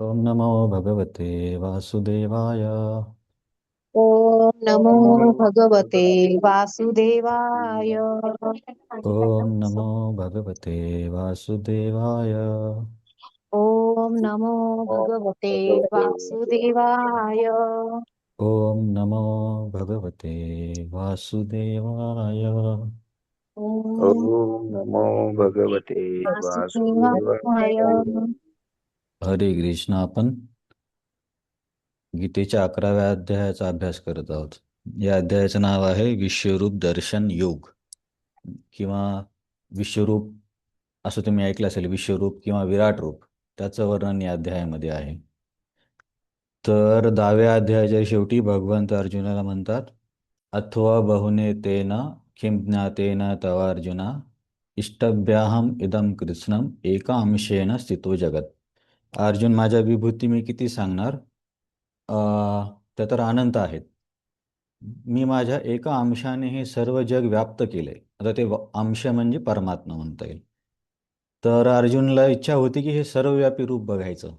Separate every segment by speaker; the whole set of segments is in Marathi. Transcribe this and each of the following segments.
Speaker 1: ओम नमो भगवते वासुदेवाय।
Speaker 2: ओम नमो
Speaker 1: ओम
Speaker 2: भगवते वासुदेवाय।
Speaker 1: नमो भगवते वासुदेवाय।
Speaker 2: ओम नमो भगवते वासुदेवाय।
Speaker 1: ओम नमो भगवते वासुदेवाय।
Speaker 2: ओम
Speaker 3: ओम नमो भगवते वासुदेवाय.
Speaker 2: वासुदेवाय।
Speaker 1: हरे कृष्ण. आपण गीतेच्या 11व्या अध्यायाचा अभ्यास करत आहोत. या अध्यायाचं नाव आहे विश्वरूप दर्शन योग किंवा विश्वरूप, असं तुम्ही ऐकलं असेल. विश्वरूप किंवा विराट रूप, त्याचं वर्णन या अध्यायामध्ये आहे. तर 10व्या अध्यायाच्या शेवटी भगवंत अर्जुनाला म्हणतात, अथवा बहुने तेन किं ज्ञातेन तवार्जुना इष्टभ्याहम इदम कृत्स्नम एका अंशेन स्थितो जगत. अर्जुन, माझ्या विभूती मी किती सांगणार? त्या तर अनंत आहेत. मी माझ्या एका अंशाने हे सर्व जग व्याप्त केले. आता ते अंश म्हणजे परमात्मा म्हणता येईल. तर अर्जुनला इच्छा होती की हे सर्वव्यापी रूप बघायचं,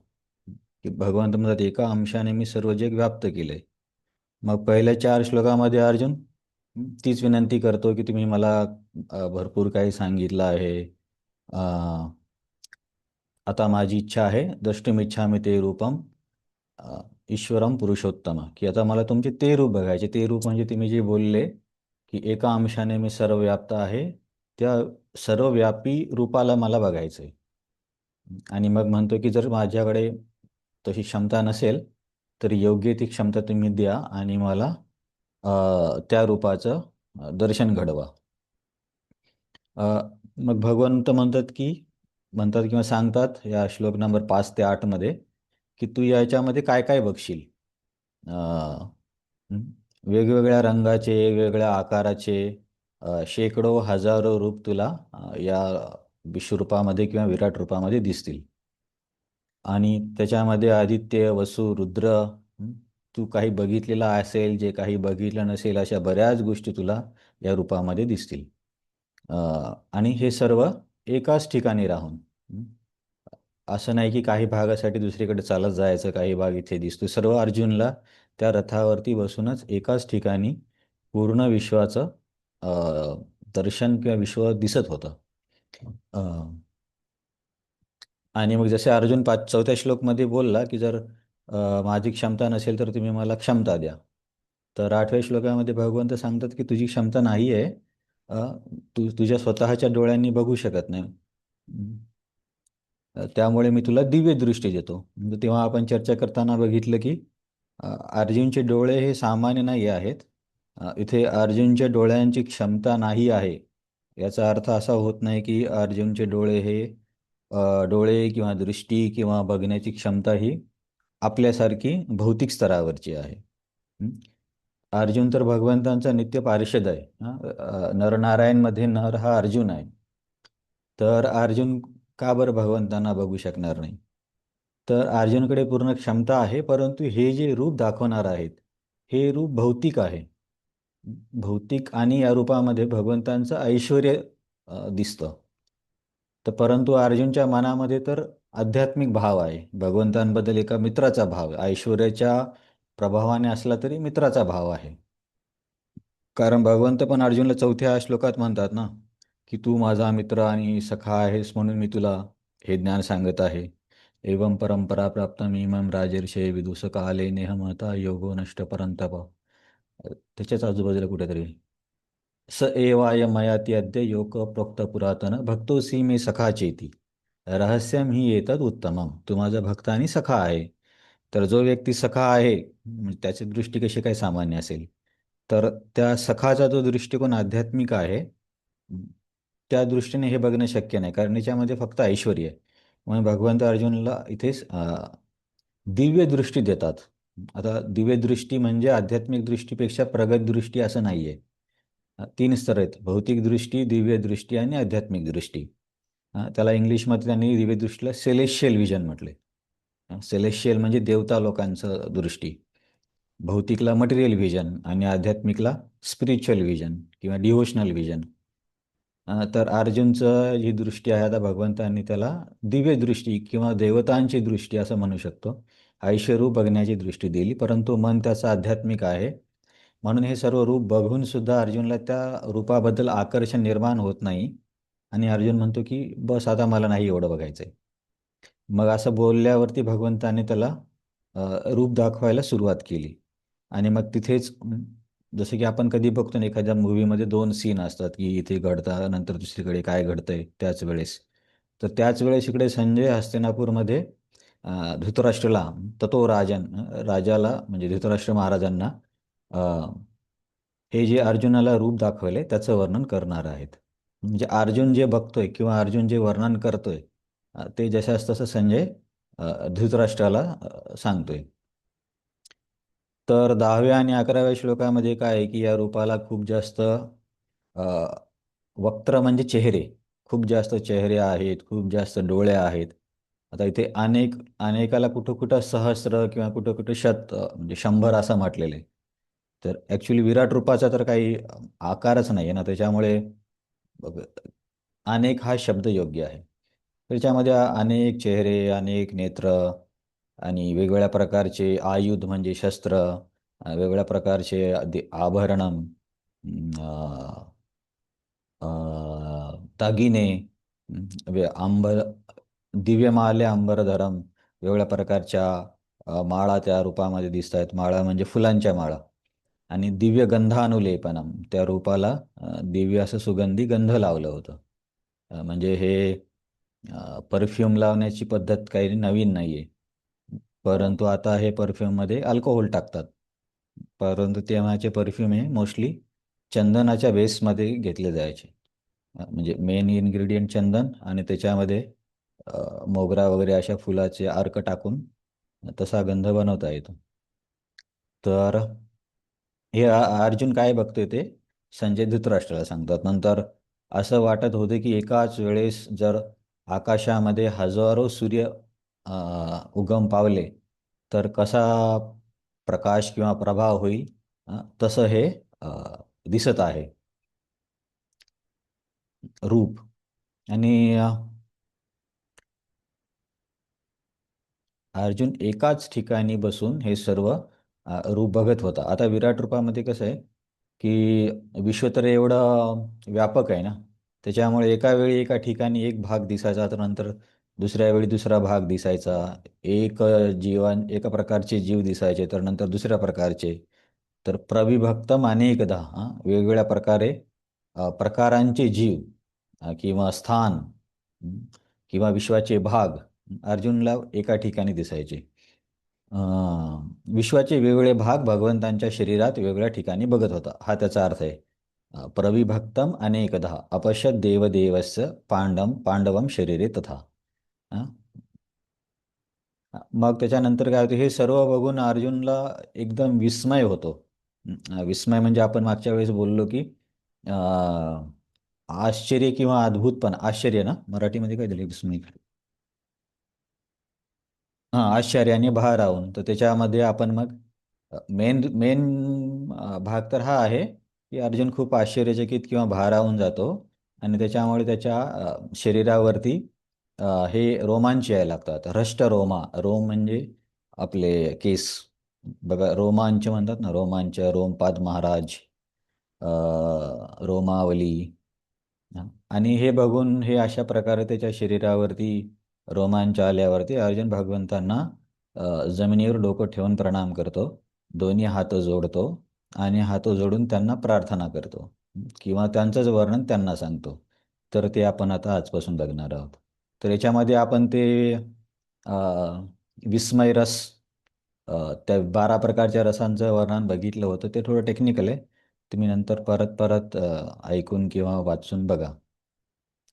Speaker 1: की भगवंत म्हणतात एका अंशाने मी सर्व जग व्याप्त केले. मग पहिल्या 4 श्लोकामध्ये अर्जुन तीच विनंती करतो की तुम्ही मला भरपूर काही सांगितलं आहे. अ, आता माझी इच्छा आहे, द्रष्टुमिच्छामि ते रूपम ईश्वरम पुरुषोत्तम, की आता मला तुमचे ते रूप बघायचे. ते रूप म्हणजे तुम्ही जे बोलले की एका अंशाने मी सर्वव्याप्त आहे, त्या सर्वव्यापी रूपाला मला बघायचं आहे. आणि मग म्हणतो की जर माझ्याकडे तशी क्षमता नसेल तर योग्य ती क्षमता तुम्ही द्या आणि मला त्या रूपाचं दर्शन घडवा. अ, मग भगवंत म्हणतात किंवा सांगतात या श्लोक नंबर 5 ते 8 मध्ये की तू याच्यामध्ये काय काय बघशील. अ, हं, वेगवेगळ्या रंगाचे, वेगवेगळ्या आकाराचे शेकडो हजारो रूप तुला या विश्वरूपामध्ये किंवा विराट रूपामध्ये दिसतील. आणि त्याच्यामध्ये आदित्य, वसु, रुद्र, हं, तू काही बघितलेला असेल, जे काही बघितलं नसेल, अशा बऱ्याच गोष्टी तुला या रूपामध्ये दिसतील. अ, आणि हे सर्व एकाच ठिकाणी राहून. हं. असं नाही की काही भागासाठी दुसरीकडे चालत जायचं, काही भाग इथे दिसतो. सर्व अर्जुनला त्या रथावरती बसूनच एकाच ठिकाणी पूर्ण विश्वाचं अ, दर्शन किंवा विश्व दिसत होतं. अ, आणि मग जसे अर्जुन 4थ्या श्लोकमध्ये बोलला की जर माझी क्षमता नसेल तर तुम्ही मला क्षमता द्या. तर 8व्या श्लोकामध्ये भगवंत सांगतात की तुझी क्षमता नाही आहे. अ, तू तुझ्या स्वतःच्या डोळ्यांनी बघू शकत नाही. त्यामुळे मी तुला दिव्य दृष्टी देतो. म्हणजे तेव्हा आपण चर्चा करताना बघितलं की अर्जुनचे डोळे हे सामान्य नाही आहेत. इथे अर्जुनच्या डोळ्यांची क्षमता नाही आहे, याचा अर्थ असा होत नाही की अर्जुनचे डोळे हे डोळे किंवा दृष्टी किंवा बघण्याची क्षमता ही आपल्यासारखी भौतिक स्तरावरची आहे. हं. अर्जुन तर भगवंतांचा नित्य पार्षद आहे. नरनारायणमध्ये नर हा अर्जुन आहे. तर अर्जुन का बरं भगवंतांना बघू शकणार नाही? तर अर्जुनकडे पूर्ण क्षमता आहे, परंतु हे जे रूप दाखवणार आहेत, हे रूप भौतिक आहे. भौतिक आणि या रूपामध्ये भगवंतांचं ऐश्वर्य दिसतं. तर परंतु अर्जुनच्या मनामध्ये तर आध्यात्मिक भाव आहे. भगवंतांबद्दल एका मित्राचा भाव आहे. ऐश्वर्याच्या प्रभावाने असला तरी मित्राचा भाव आहे. कारण भगवंत पण अर्जुनला 4थ्या श्लोकात म्हणतात ना, की तू माझा मित्र आणि सखा आहेस म्हणून मी तुला हे ज्ञान सांगत आहे. एवं परंपरा प्राप्तम इमं राजर्षे विदुष काले नेहमता योगो नष्ट परंतप. त्याच्याच आजूबाजूला कुठेतरी स एवाय मयाती अद्य योग प्रोक्त पुरातन भक्तोसी मे सखा चेती रहस्यम ही येतात उत्तमम. तू माझा भक्त आणि सखा आहे. तर जो व्यक्ती सखा आहे, म्हणजे त्याची दृष्टी कशी काय सामान्य असेल? तर त्या सखाचा जो दृष्टिकोन आध्यात्मिक आहे, त्या दृष्टीने हे बघणं शक्य नाही, कारण याच्यामध्ये फक्त ऐश्वर्य आहे. म्हणून भगवंत अर्जुनला इथेच दिव्य दृष्टी देतात. आता दिव्य दृष्टी म्हणजे आध्यात्मिक दृष्टीपेक्षा प्रगत दृष्टी असं नाही आहे. 3 स्तर आहेत: भौतिक दृष्टी, दिव्य दृष्टी आणि आध्यात्मिक दृष्टी. त्याला इंग्लिशमध्ये त्यांनी दिव्य दृष्टीला सेलेशियल विजन म्हटले. सेलेशियल म्हणजे देवता लोकांचं दृष्टी, भौतिकला मटेरियल व्हिजन आणि आध्यात्मिकला स्पिरिच्युअल व्हिजन किंवा डिव्होशनल व्हिजन. तर अर्जुनचं जी दृष्टी आहे आता भगवंतांनी त्याला दिव्य दृष्टी किंवा देवतांची दृष्टी असं म्हणू शकतो. ऐश्वरूप बघण्याची दृष्टी दिली, परंतु मन त्याचं आध्यात्मिक आहे. म्हणून हे सर्व रूप बघून सुद्धा अर्जुनला त्या रूपाबद्दल आकर्षण निर्माण होत नाही. आणि अर्जुन म्हणतो की बस आता मला नाही एवढं बघायचंय. मग असं बोलल्यावरती भगवंताने त्याला रूप दाखवायला सुरुवात केली. आणि मग तिथेच जसं की आपण कधी बघतो ना एखाद्या मूवीमध्ये दोन सीन असतात की इथे घडतं नंतर दुसरीकडे काय घडतंय त्याच वेळेस. तर त्याच वेळेस इकडे संजय हस्तिनापूरमध्ये धृतराष्ट्राला ततो राजाला म्हणजे धृतराष्ट्र महाराजांना अ, हे जे अर्जुनाला रूप दाखवले त्याचं वर्णन करणार आहेत. म्हणजे अर्जुन जे बघतोय किंवा अर्जुन जे वर्णन करतोय ते जशास तसं संजय धृतराष्ट्राला सांगतोय. तर 10व्या आणि 11व्या श्लोकामध्ये काय आहे की या रूपाला खूप जास्त वक्त्र म्हणजे चेहरे, खूप जास्त चेहरे आहेत, खूप जास्त डोळे आहेत. आता इथे अनेकाला कुठं कुठं सहस्र किंवा कुठं कुठं म्हणजे 100 असं म्हटलेलं आहे. तर ॲक्च्युली विराट रूपाचा तर काही आकारच नाही आहे ना, त्याच्यामुळे बघ, अनेक हा शब्द योग्य आहे. त्याच्यामध्ये अनेक चेहरे, अनेक नेत्र आणि वेगवेगळ्या प्रकारचे आयुध म्हणजे शस्त्र, वेगवेगळ्या प्रकारचे आभरण, अ, दागिने, अंबर दिव्यमाल्य अंबरधरम, वेगवेगळ्या प्रकारच्या माळा त्या रूपामध्ये दिसत आहेत. माळा म्हणजे फुलांच्या माळा. आणि दिव्य गंधानुलेपनम, त्या रूपाला दिव्य असं सुगंधी गंध लावलं होतं. म्हणजे हे परफ्यूम लावण्याची पद्धत काही नवीन नाही आहे. परंतु आता हे परफ्यूममध्ये अल्कोहोल टाकतात. परंतु तेव्हाचे परफ्यूम हे मोस्टली चंदनाच्या बेसमध्ये घेतले जायचे. म्हणजे मेन इन्ग्रेडियंट चंदन आणि त्याच्यामध्ये मोगरा वगैरे अशा फुलाचे अर्क टाकून तसा गंध बनवता येतो. तर हे अर्जुन काय बघतोय ते संजय धृतराष्ट्राला सांगतात. नंतर असं वाटत होते की एकाच वेळेस जर आकाशामध्ये हजारो सूर्य उगम पावले तर कसा प्रकाश किंवा प्रभाव होईल, तसं हे अ, दिसत आहे रूप. आणि अर्जुन एकाच ठिकाणी बसून हे सर्व रूप बघत होता. आता विराट रूपामध्ये कसं आहे की विश्व तर एवढं व्यापक आहे ना, त्याच्यामुळे एका वेळी एका ठिकाणी एक भाग दिसायचा, तर नंतर दुसऱ्या वेळी दुसरा भाग दिसायचा. एका प्रकारचे जीव दिसायचे, तर नंतर दुसऱ्या प्रकारचे. तर प्रविभक्तम अनेकदा, वेगवेगळ्या प्रकारे प्रकारांचे जीव किंवा स्थान, किंवा विश्वाचे भाग अर्जुनला एका ठिकाणी दिसायचे. विश्वाचे वेगवेगळे भाग भगवंतांच्या शरीरात वेगवेगळ्या ठिकाणी बघत होता, हा त्याचा अर्थ आहे. प्रविभक्तम अनेकदा अपश्यत देवदेवस्य पांडवम शरीरे तथा. अं? मग त्याच्यानंतर काय होतं, हे सर्व बघून अर्जुनला एकदम विस्मय होतो. विस्मय म्हणजे आपण मागच्या वेळेस बोललो की आश्चर्य किंवा अद्भुत, पण आश्चर्य ना मराठीमध्ये काय दिले विस्मय. हां, आश्चर्य आणि भारावून. तर त्याच्यामध्ये आपण मग मेन मेन भाग तर हा आहे की अर्जुन खूप आश्चर्यचकित किंवा भारावून जातो. आणि त्याच्यामुळे त्याच्या शरीरावरती हे रोमांच यायला लागतात. रोम म्हणजे आपले केस. बघा रोमांच म्हणतात ना, रोमांच, रोमपाद महाराज, रोमावली. आणि हे बघून हे अशा प्रकारे त्याच्या शरीरावरती रोमांच आल्यावरती अर्जुन भगवंतांना जमिनीवर डोकं ठेवून प्रणाम करतो, दोन्ही हात जोडतो आणि हात जोडून त्यांना प्रार्थना करतो किंवा त्यांचंच वर्णन त्यांना सांगतो. तर ते आपण आता आजपासून बघणार आहोत. तर याच्यामध्ये आपण ते अ, विस्मय रस, त्या 12 प्रकारच्या रसांचं वर्णन बघितलं होतं. ते थोडं टेक्निकल आहे. तुम्ही नंतर परत परत ऐकून किंवा वाचून बघा,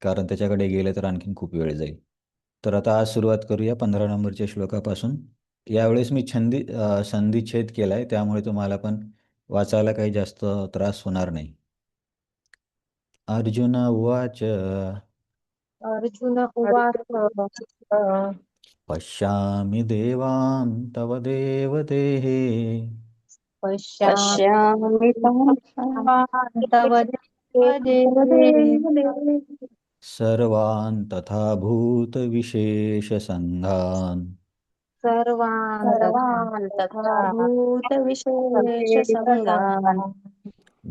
Speaker 1: कारण त्याच्याकडे गेले तर आणखीन खूप वेळ जाईल. तर आता आज सुरुवात करूया 15 नंबरच्या श्लोकापासून. यावेळेस मी संधिच्छेद केला आहे, त्यामुळे तुम्हाला पण वाचायला काही जास्त त्रास होणार नाही. अर्जुन उवाच
Speaker 2: अर्जुन उवाच
Speaker 1: पश्यामि देवान् तव देवदेहे
Speaker 2: पश्यामि
Speaker 4: पश्यामि
Speaker 2: तव
Speaker 4: तव
Speaker 2: पदे
Speaker 1: सर्वान् तथा भूतविशेषसङ्घान्
Speaker 2: सर्वान्
Speaker 4: सर्वान् तथा भूतविशेषसङ्गान्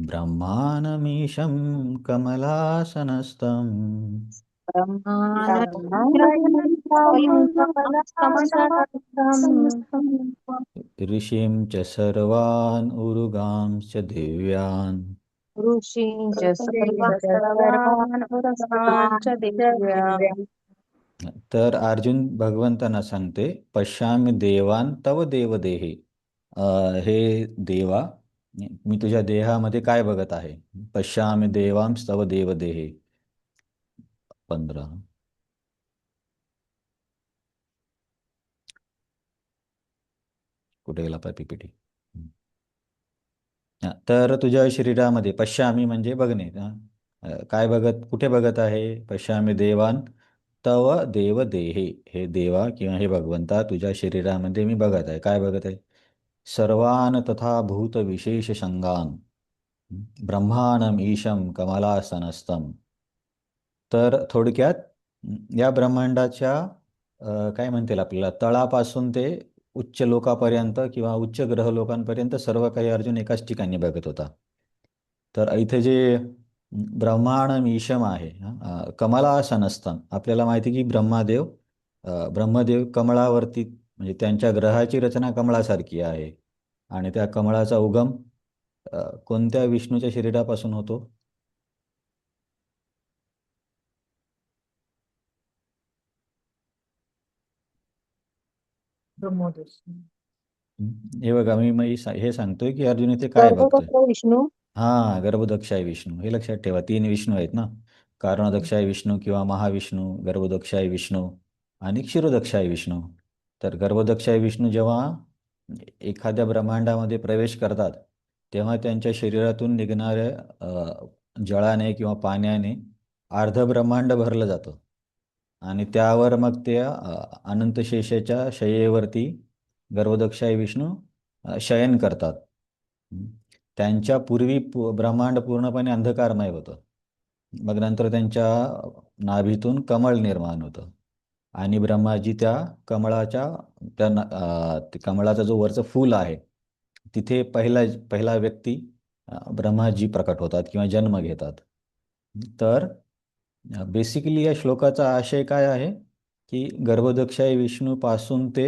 Speaker 1: ब्रह्माणमीशं कमलासनस्थम् ऋषिं च सर्वान् उरुगांश्च दिव्यान्
Speaker 2: ऋषींच
Speaker 4: सर्वान् पुरस्कारांच दिव्या
Speaker 1: तर अर्जुन भगवंतांना सांगते पश्यामि देवान तव देवदेहे. हे देवा, मी तुझ्या देहामध्ये काय बघत आहे. पश्यामि देवांस तव देवदेहे. 15. कुठे गेला पीपीटी. तर तुझ्या शरीरामध्ये पश्यामी म्हणजे बघणे. काय बघत, कुठे बघत आहे. पश्यामी देवान तव देव देहे. हे देवा किंवा हे भगवंता तुझ्या शरीरामध्ये मी बघत आहे. काय बघत आहे. सर्वान तथा भूत विशेष संगान ब्रह्मांडम ईशम कमलासनस्थम. तर थोडक्यात या ब्रह्मांडाच्या काय म्हणतील आपल्याला तळापासून ते उच्च लोकापर्यंत किंवा उच्च ग्रह लोकांपर्यंत सर्व काही अर्जुन एकाच ठिकाणी बघत होता. तर इथे जे ब्रह्मांड ईशम आहे, कमलासनस्थम. आपल्याला माहिती की ब्रह्मदेव कमळावरती, म्हणजे त्यांच्या ग्रहाची रचना कमळासारखी आहे. आणि त्या कमळाचा उगम कोणत्या विष्णूच्या शरीरापासून होतो. हे बघा, हे सांगतोय की अर्जुन इथे काय बघतोय.
Speaker 2: विष्णू
Speaker 1: हा, गर्भदक्ष आहे विष्णू. हे लक्षात ठेवा, 3 विष्णू आहेत ना. कारणदक्ष आहे विष्णू किंवा महाविष्णू, गर्भदक्ष आहे विष्णू आणि क्षीरोदक्ष आहे विष्णू. तर गर्भदक्ष आहे विष्णू जेव्हा एखाद्या ब्रह्मांडामध्ये प्रवेश करतात तेव्हा त्यांच्या शरीरातून निघणाऱ्या जळाने किंवा पाण्याने अर्ध ब्रह्मांड भरलं जातं. आणि त्यावर मग ते अनंत शेषाच्या शय्येवरती गर्भदक्षाई विष्णू शयन करतात. त्यांच्या पूर्वी ब्रह्मांड पूर्णपणे अंधकारमय होतं. मग नंतर त्यांच्या नाभीतून कमळ निर्माण होतं आणि ब्रह्माजी त्या कमळाच्या ते कमळाचा जो वरचं फूल आहे तिथे पहिला व्यक्ती ब्रह्माजी प्रकट होतात किंवा जन्म घेतात. तर बेसिकली या श्लोकाचा आशय काय आहे की गर्भदक्षाई विष्णूपासून ते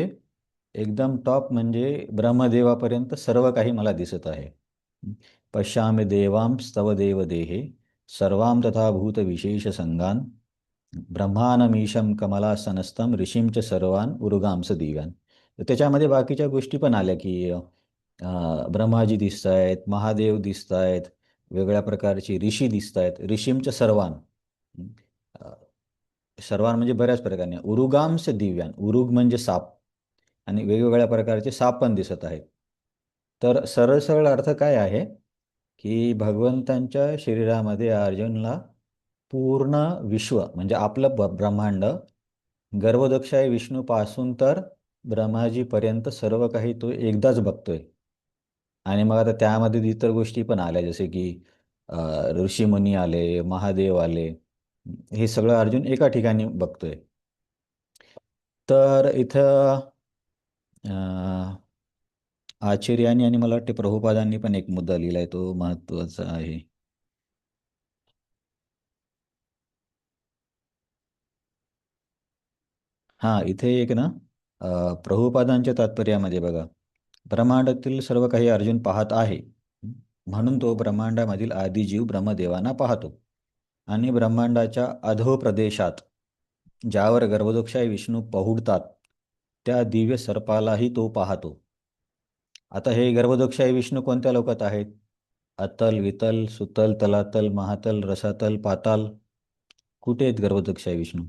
Speaker 1: एकदम टॉप म्हणजे ब्रह्मदेवापर्यंत सर्व काही मला दिसत आहे. पश्यामि देवांस्तव देवदेहे सर्वां तथा भूत विशेष संगान ब्रह्मानमीशम कमलासनस्थम ऋषीं च सर्वान उरुगांस दिव्यान. तर त्याच्यामध्ये बाकीच्या गोष्टी पण आल्या की ब्रह्माजी दिसत आहेत, महादेव दिसत आहेत, वेगळ्या प्रकारची ऋषी दिसत आहेत. ऋषींच सर्वान, सर्वान म्हणजे बऱ्याच प्रकारे. उरुगांस दिव्यान, उरुग म्हणजे साप, आणि वेगवेगळ्या प्रकारचे साप पण दिसत आहेत. तर सरळ सरळ अर्थ काय आहे की भगवंतांच्या शरीरामध्ये अर्जुनला पूर्ण विश्व म्हणजे आपलं ब्रह्मांड गर्भदक्षाई विष्णूपासून तर ब्रह्माजीपर्यंत सर्व काही तो एकदाच बघतोय. आणि मग आता त्यामध्ये इतर गोष्टी पण आल्या जसे की ऋषीमुनी आले, महादेव आले. हे सगळं अर्जुन एका ठिकाणी बघतोय. तर इथं आचार्यांनी आणि मला वाटते प्रभुपादांनी पण एक मुद्दा लिहिलाय, तो महत्त्वाचा आहे. हां, इथे एक ना प्रभुपादांच्या तात्पर्यामध्ये बघा, ब्रह्मांडातील सर्व काही अर्जुन पाहत आहे. म्हणून तो ब्रह्मांडामधील आदिजीव ब्रह्मदेवांना पाहतो आणि ब्रह्मांडाच्या अधो प्रदेशात ज्यावर गर्भदोक्षाई विष्णू पहुडतात त्या दिव्य सर्पालाही तो पाहतो. आता हे गर्भदोक्षाई विष्णू कोणत्या लोकात आहेत. अतल, वितल, सुतल, तलातल, महातल, रसातल, पाताल. कुठे आहेत गर्भदोक्षाई विष्णू.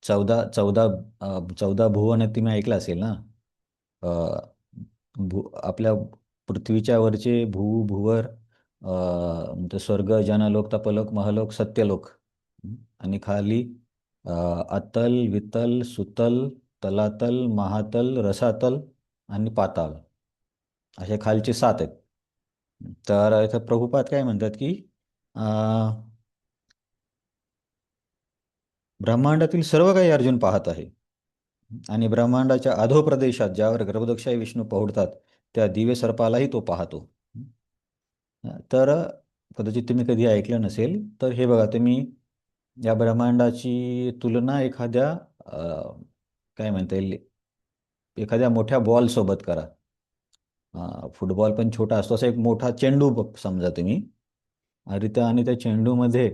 Speaker 1: 14 भुवन तुम्ही ऐकलं असेल ना. अ, आपल्या पृथ्वीच्या वरचे भुवर, स्वर्ग, जनलोक, तपलोक, महलोक, सत्यलोक. आणि खाली अतल, वितल, सुतल, तलातल, महातल, रसातल आणि पाताल, असे खालचे 7 आहेत. तर इथं प्रभुपाद काय म्हणतात की ब्रह्मांडातील सर्व काही अर्जुन पाहत आहे आणि ब्रह्मांडाच्या अधो प्रदेशात ज्यावर गर्भदक्षाई विष्णू पहुडतात त्या दिव्य सर्पालाही तो पाहतो. तर कदाचित तुम्ही कधी ऐकलं नसेल, तर हे बघा, तुम्ही या ब्रह्मांडाची तुलना एखाद्या काय म्हणता येईल, एखाद्या मोठ्या बॉल सोबत करा. फुटबॉल पण छोटा असतो, असा एक मोठा चेंडू समजा तुम्ही. आणि त्या चेंडूमध्ये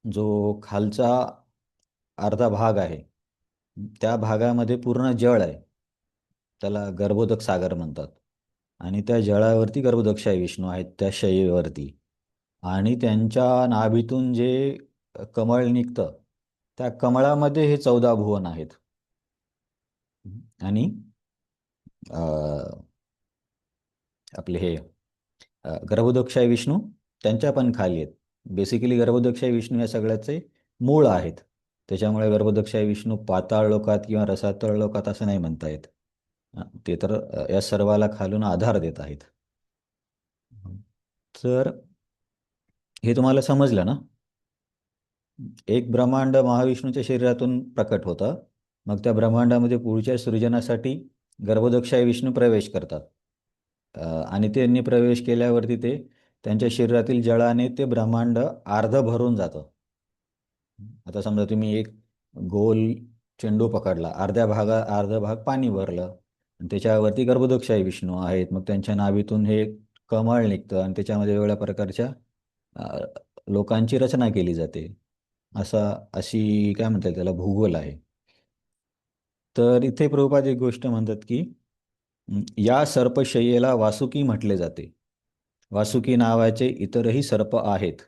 Speaker 1: जो खालचा अर्धा भाग आहे, त्या भागामध्ये पूर्ण जळ आहे. त्याला गर्भोदक सागर म्हणतात. आणि त्या जळावरती गर्भोदकशाही विष्णू आहेत त्या शयेवरती. आणि त्यांच्या नाभीतून जे कमळ निघतं, त्या कमळामध्ये हे 14 भुवन आहेत. आणि आपले हे गर्भोदकशाही विष्णू त्यांच्या पण खाली आहेत. बेसिकली गर्भोदकशाही विष्णू या सगळ्याचे मूळ आहेत. त्याच्यामुळे गर्भोदकशाही विष्णू पाताळ लोकात किंवा रसातळ लोकात असं नाही म्हणता येत. ते तर या सर्वाला खालून आधार देत आहेत. तर हे तुम्हाला समजलं ना. एक ब्रह्मांड महाविष्णूच्या शरीरातून प्रकट होतं. मग त्या ब्रह्मांडामध्ये पुढच्या सृजनासाठी गर्भोदकशाही विष्णू प्रवेश करतात. आणि त्यांनी प्रवेश केल्यावरती ते त्यांच्या शरीरातील जळाने ते ब्रह्मांड अर्ध भरून जातं. आता समजा तुम्ही एक गोल चेंडू पकडला, अर्धा भाग पाणी भरलं आणि त्याच्यावरती गर्भोदकशाही विष्णू आहेत. मग त्यांच्या नाभीतून हे कमळ निघतं आणि त्याच्यामध्ये वेगवेगळ्या प्रकारच्या लोकांची रचना केली जाते. अशी काय म्हणतात त्याला, भूगोल आहे. तर इथे प्रभुपाद एक गोष्ट म्हणतात की या सर्पशय्येला वासुकी म्हटले जाते. वासुकी नावाचे इतरही सर्प आहेत.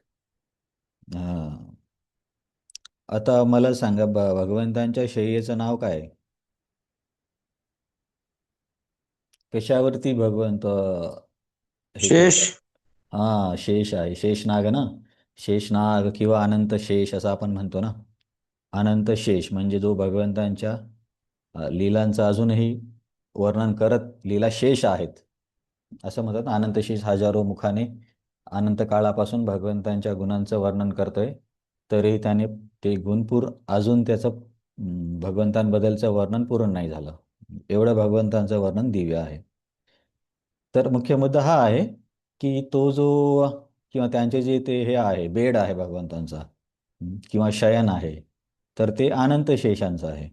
Speaker 1: आता मला सांगा, भगवंतांच्या शय्येचं नाव काय आहे? कशावरती भगवंत हे
Speaker 3: शेष.
Speaker 1: करतात? शेष आहे. शेषनाग ना. शेषनाग किंवा अनंत शेष असं आपण म्हणतो ना. अनंत शेष म्हणजे जो भगवंतांच्या लीलांचं अजूनही वर्णन करत लीला शेष आहेत असं म्हणतात. अनंत शेष हजारो मुखाने अनंत काळापासून भगवंतांच्या गुणांचं वर्णन करतोय, तरीही त्याने ते गुणपूर अजून त्याचं भगवंतांबद्दलचं वर्णन पूर्ण नाही झालं. एवढं भगवंतांचं वर्णन दिव्य आहे. तर मुख्य मुद्दा हा आहे की तो जो किंवा त्यांचे जे ते हे आहे, बेड आहे भगवंतांचा किंवा शयन आहे, तर ते अनंत शेषांचं आहे.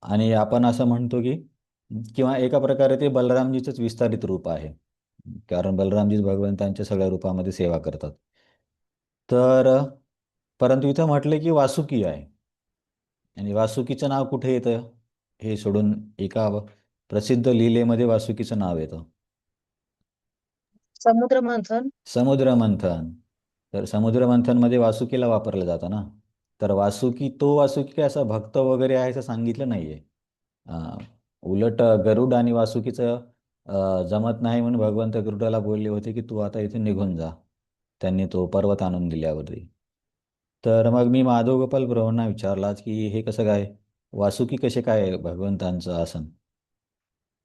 Speaker 1: आणि आपण असं म्हणतो की किंवा एका प्रकारे ते बलरामजीचंच विस्तारित रूप आहे, कारण बलरामजीच भगवंतांच्या सगळ्या रूपामध्ये सेवा करतात. तर परंतु इथं म्हटलं की वासुकी आहे. आणि वासुकीचं नाव कुठे येतं हे सोडून एका प्रसिद्ध लीलेमध्ये वासुकीचं नाव येतं.
Speaker 2: समुद्र मंथन.
Speaker 1: समुद्र मंथन. तर समुद्र मंथनमध्ये वासुकीला वापरलं जातं ना. तर वासुकी काय असा भक्त वगैरे आहे असं सांगितलं नाहीये. उलट गरुड आणि वासुकीचं जमत नाही म्हणून भगवंत गरुडाला बोलले होते की तू आता इथून निघून जा, त्यांनी तो पर्वत आणून दिल्यावरती. तर मग मी माधव गोपाल प्रभूंना विचारलाच की हे कसं काय, वासुकी कसे काय भगवंतांचं आसन.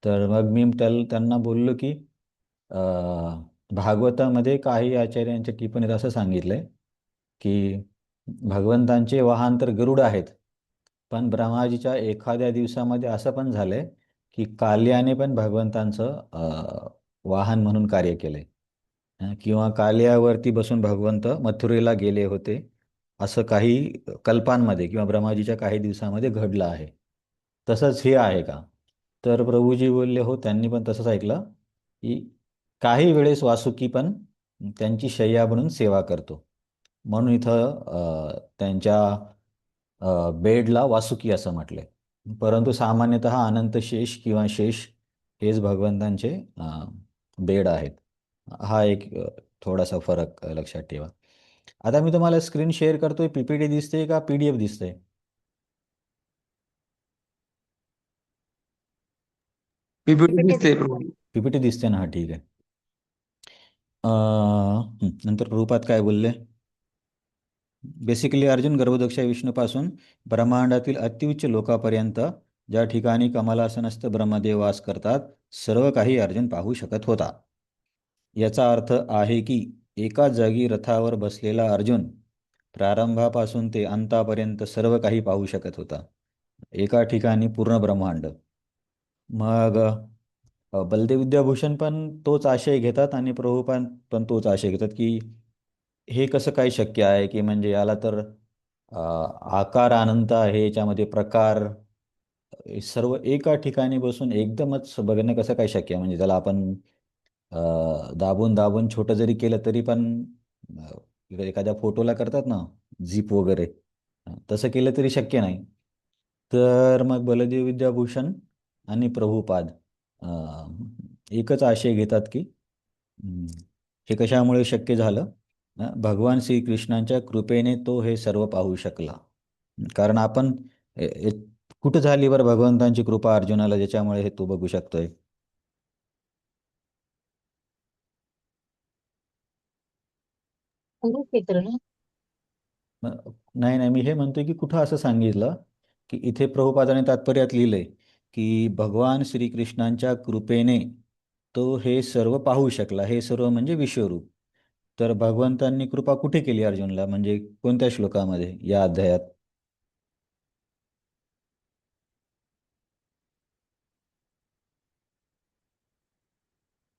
Speaker 1: तर मग मी त्यांना बोललो की भागवतामध्ये काही आचार्यांच्या टिप्पणीत असं सांगितलंय की भगवंतांचे वाहन तर गरुड आहेत, पण ब्रह्माजीच्या एखाद्या दिवसामध्ये असं पण झालंय की काल्याने पण भगवंतांचं वाहन म्हणून कार्य केलंय. किंवा काल्यावरती बसून भगवंत मथुरेला गेले होते, असं काही कल्पांमध्ये किंवा ब्रह्माजीच्या काही दिवसामध्ये घडलं आहे. तसंच हे आहे का? तर प्रभूजी बोलले हो, त्यांनी पण तसंच ऐकलं की काही वेळेस वासुकी पण त्यांची शय्या बनून सेवा करतो, म्हणून इथं त्यांच्या बेडला वासुकी असं म्हटलंय. परंतु सामान्यतः अनंत शेष किंवा शेष हेच भगवंतांचे बेड आहेत. हा एक थोडासा फरक लक्षात ठेवा. आता मी तुम्हाला स्क्रीन शेअर करतोय, पीपीटी दिसते का PDF दिसते?
Speaker 3: पीपीटी दिसते प्रभू.
Speaker 1: पीपीटी दिसते ना. हा ठीक आहे. नंतर प्रभुपाद काय बोलले, बेसिकली अर्जुन गर्भोदक्ष विष्णूपासून ब्रह्मांडातील अत्युच्च लोकापर्यंत ज्या ठिकाणी कमलासनस्थ ब्रह्मदेव वास करतात, सर्व काही अर्जुन पाहू शकत होता. याचा अर्थ आहे की एका जागी रथावर बसलेला अर्जुन प्रारंभापासून ते अंतापर्यंत सर्व काही पाहू शकत होता. एका ठिकाणी पूर्ण ब्रह्मांड. मग बलदेव विद्याभूषण पण तोच आशय घेतात आणि प्रभुपाद पण तोच आशय घेतात की हे कसं काय शक्य आहे, की म्हणजे याला तर अ, आकार अनंत आहे, याच्यामध्ये प्रकार हे सर्व एका ठिकाणी बसून एकदमच बघणं कसं काय शक्य आहे. म्हणजे त्याला आपण दाबून दाबून छोटं जरी केलं तरी पण एखाद्या फोटोला करतात ना झिप वगैरे, तसं केलं तरी शक्य नाही. तर मग बलदेव विद्याभूषण आणि प्रभुपाद एकच आशय घेतात की हे कशामुळे शक्य झालं. भगवान श्रीकृष्णांच्या कृपेने तो हे सर्व पाहू शकला. कारण आपण कुठं झाली बरं भगवंतांची कृपा अर्जुनाला ज्याच्यामुळे हे तो बघू शकतोय.
Speaker 2: कुरुक्षेत्र ना.
Speaker 1: नाही नाही, मी हे म्हणतोय की कुठं असं सांगितलं की इथे प्रभुपादाने तात्पर्यात लिहिलंय की भगवान श्रीकृष्णांच्या कृपेने तो हे सर्व पाहू शकला. हे सर्व म्हणजे विश्वरूप. तर भगवंतांनी कृपा कुठे केली अर्जुनला, म्हणजे कोणत्या श्लोकामध्ये या अध्यायात?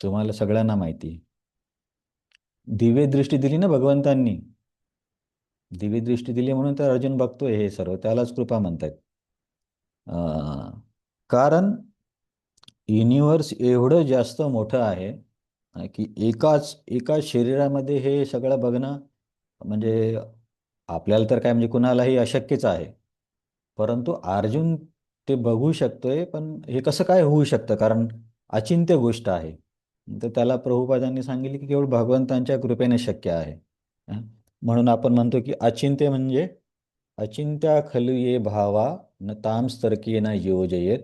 Speaker 1: तुम्हाला सगळ्यांना माहिती आहे. दिव्य दृष्टी दिली ना भगवंतांनी. दिव्य दृष्टी दिली म्हणून तर अर्जुन बघतोय हे सर्व, त्यालाच कृपा म्हणतात. कारण युनिव्हर्स एवढं जास्त मोठं आहे की एका शरीरामध्ये हे सगळं बघणं म्हणजे आपल्याला तर काय म्हणजे कुणालाही अशक्यच आहे. परंतु अर्जुन ते बघू शकतोय, पण हे कसं काय होऊ शकतं, कारण अचिंत्य गोष्ट आहे. तर त्याला प्रभुपादांनी सांगितले की केवळ भगवंतांच्या कृपेने शक्य आहे. हं? म्हणून आपण म्हणतो की अचिंत्य म्हणजे अचिंत्या खलु ये भावा न तांस्तर्की न योजयेत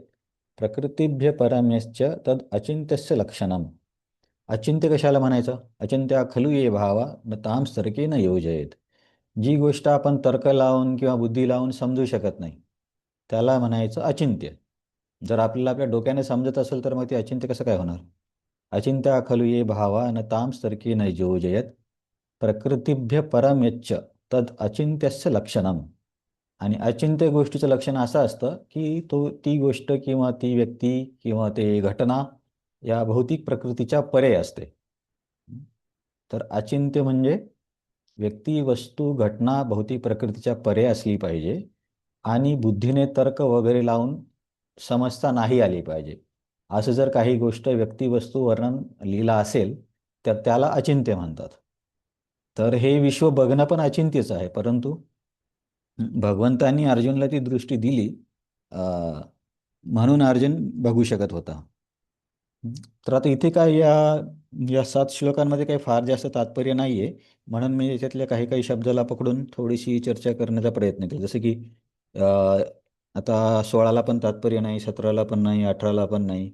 Speaker 1: प्रकृतीभ्य परम्यश्च तद अचिंत्यस्य लक्षणम. अचिंत्य कशाला म्हणायचं? अचिंत्या खलु ये भावा न तांस्तर्की न योजयेत. जी गोष्ट आपण तर्क लावून किंवा बुद्धी लावून समजू शकत नाही त्याला म्हणायचं अचिंत्य. जर आपल्याला आपल्या डोक्याने समजत असेल तर मग ते अचिंत्य कसं काय होणार? अचिंत्या खलु ये भावा न तांस्तर्की न योजयेत प्रकृतीभ्य परम्यच्च तद अचिंत्यस्य लक्षणम. आणि अचिंत्य गोष्टीचं लक्षण असं असतं की ती गोष्ट किंवा ती व्यक्ती किंवा ते घटना या भौतिक प्रकृतीच्या परे असते. तर अचिंत्य म्हणजे व्यक्ती, वस्तू, घटना भौतिक प्रकृतीच्या परे असली पाहिजे आणि बुद्धीने तर्क वगैरे लावून समजता नाही आली पाहिजे. असं जर काही गोष्ट व्यक्ती, वस्तू, वर्णन लिहिलं असेल तर त्याला अचिंत्य म्हणतात. तर हे विश्व बघणं पण अचिंत्यच आहे, परंतु भगवंतांनी अर्जुनला ती दृष्टी दिली म्हणून अर्जुन बघू शकत होता. तर आता इथे काय या या 7 श्लोकांमध्ये काही फार जास्त तात्पर्य नाही आहे, म्हणून मी याच्यातल्या काही काही शब्दाला पकडून थोडीशी चर्चा करण्याचा प्रयत्न केला. जसं की अ, आता 16ला पण तात्पर्य नाही, 17ला पण नाही, 18ला पण नाही.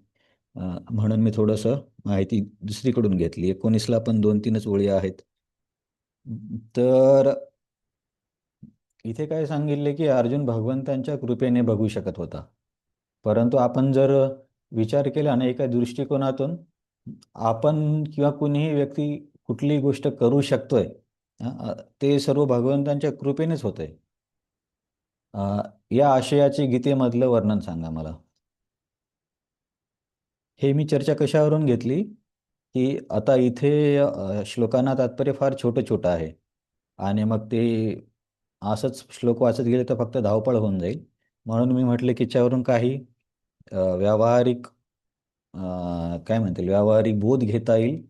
Speaker 1: म्हणून मी थोडंसं माहिती दुसरीकडून घेतली. 19ला पण 2-3च ओळी आहेत. तर इथे काय सांगितले की अर्जुन भगवंतांच्या कृपेने बघू शकत होता. परंतु आपण जर विचार केला ना एका दृष्टिकोनातून, आपण किंवा कुणीही व्यक्ती कुठलीही गोष्ट करू शकतोय, ते सर्व भगवंतांच्या कृपेनेच होतंय. या आशयाचे गीतेमधलं वर्णन सांगा मला. हे मी चर्चा कशावरून घेतली की आता इथे श्लोकांना तात्पर्य फार छोटं छोटं आहे आणि मग ते असंच श्लोक वाचत गेले तर फक्त धावपळ होऊन जाईल. म्हणून मी म्हटलं की याच्यावरून काही व्यावहारिक काय म्हणतील व्यावहारिक बोध घेता येईल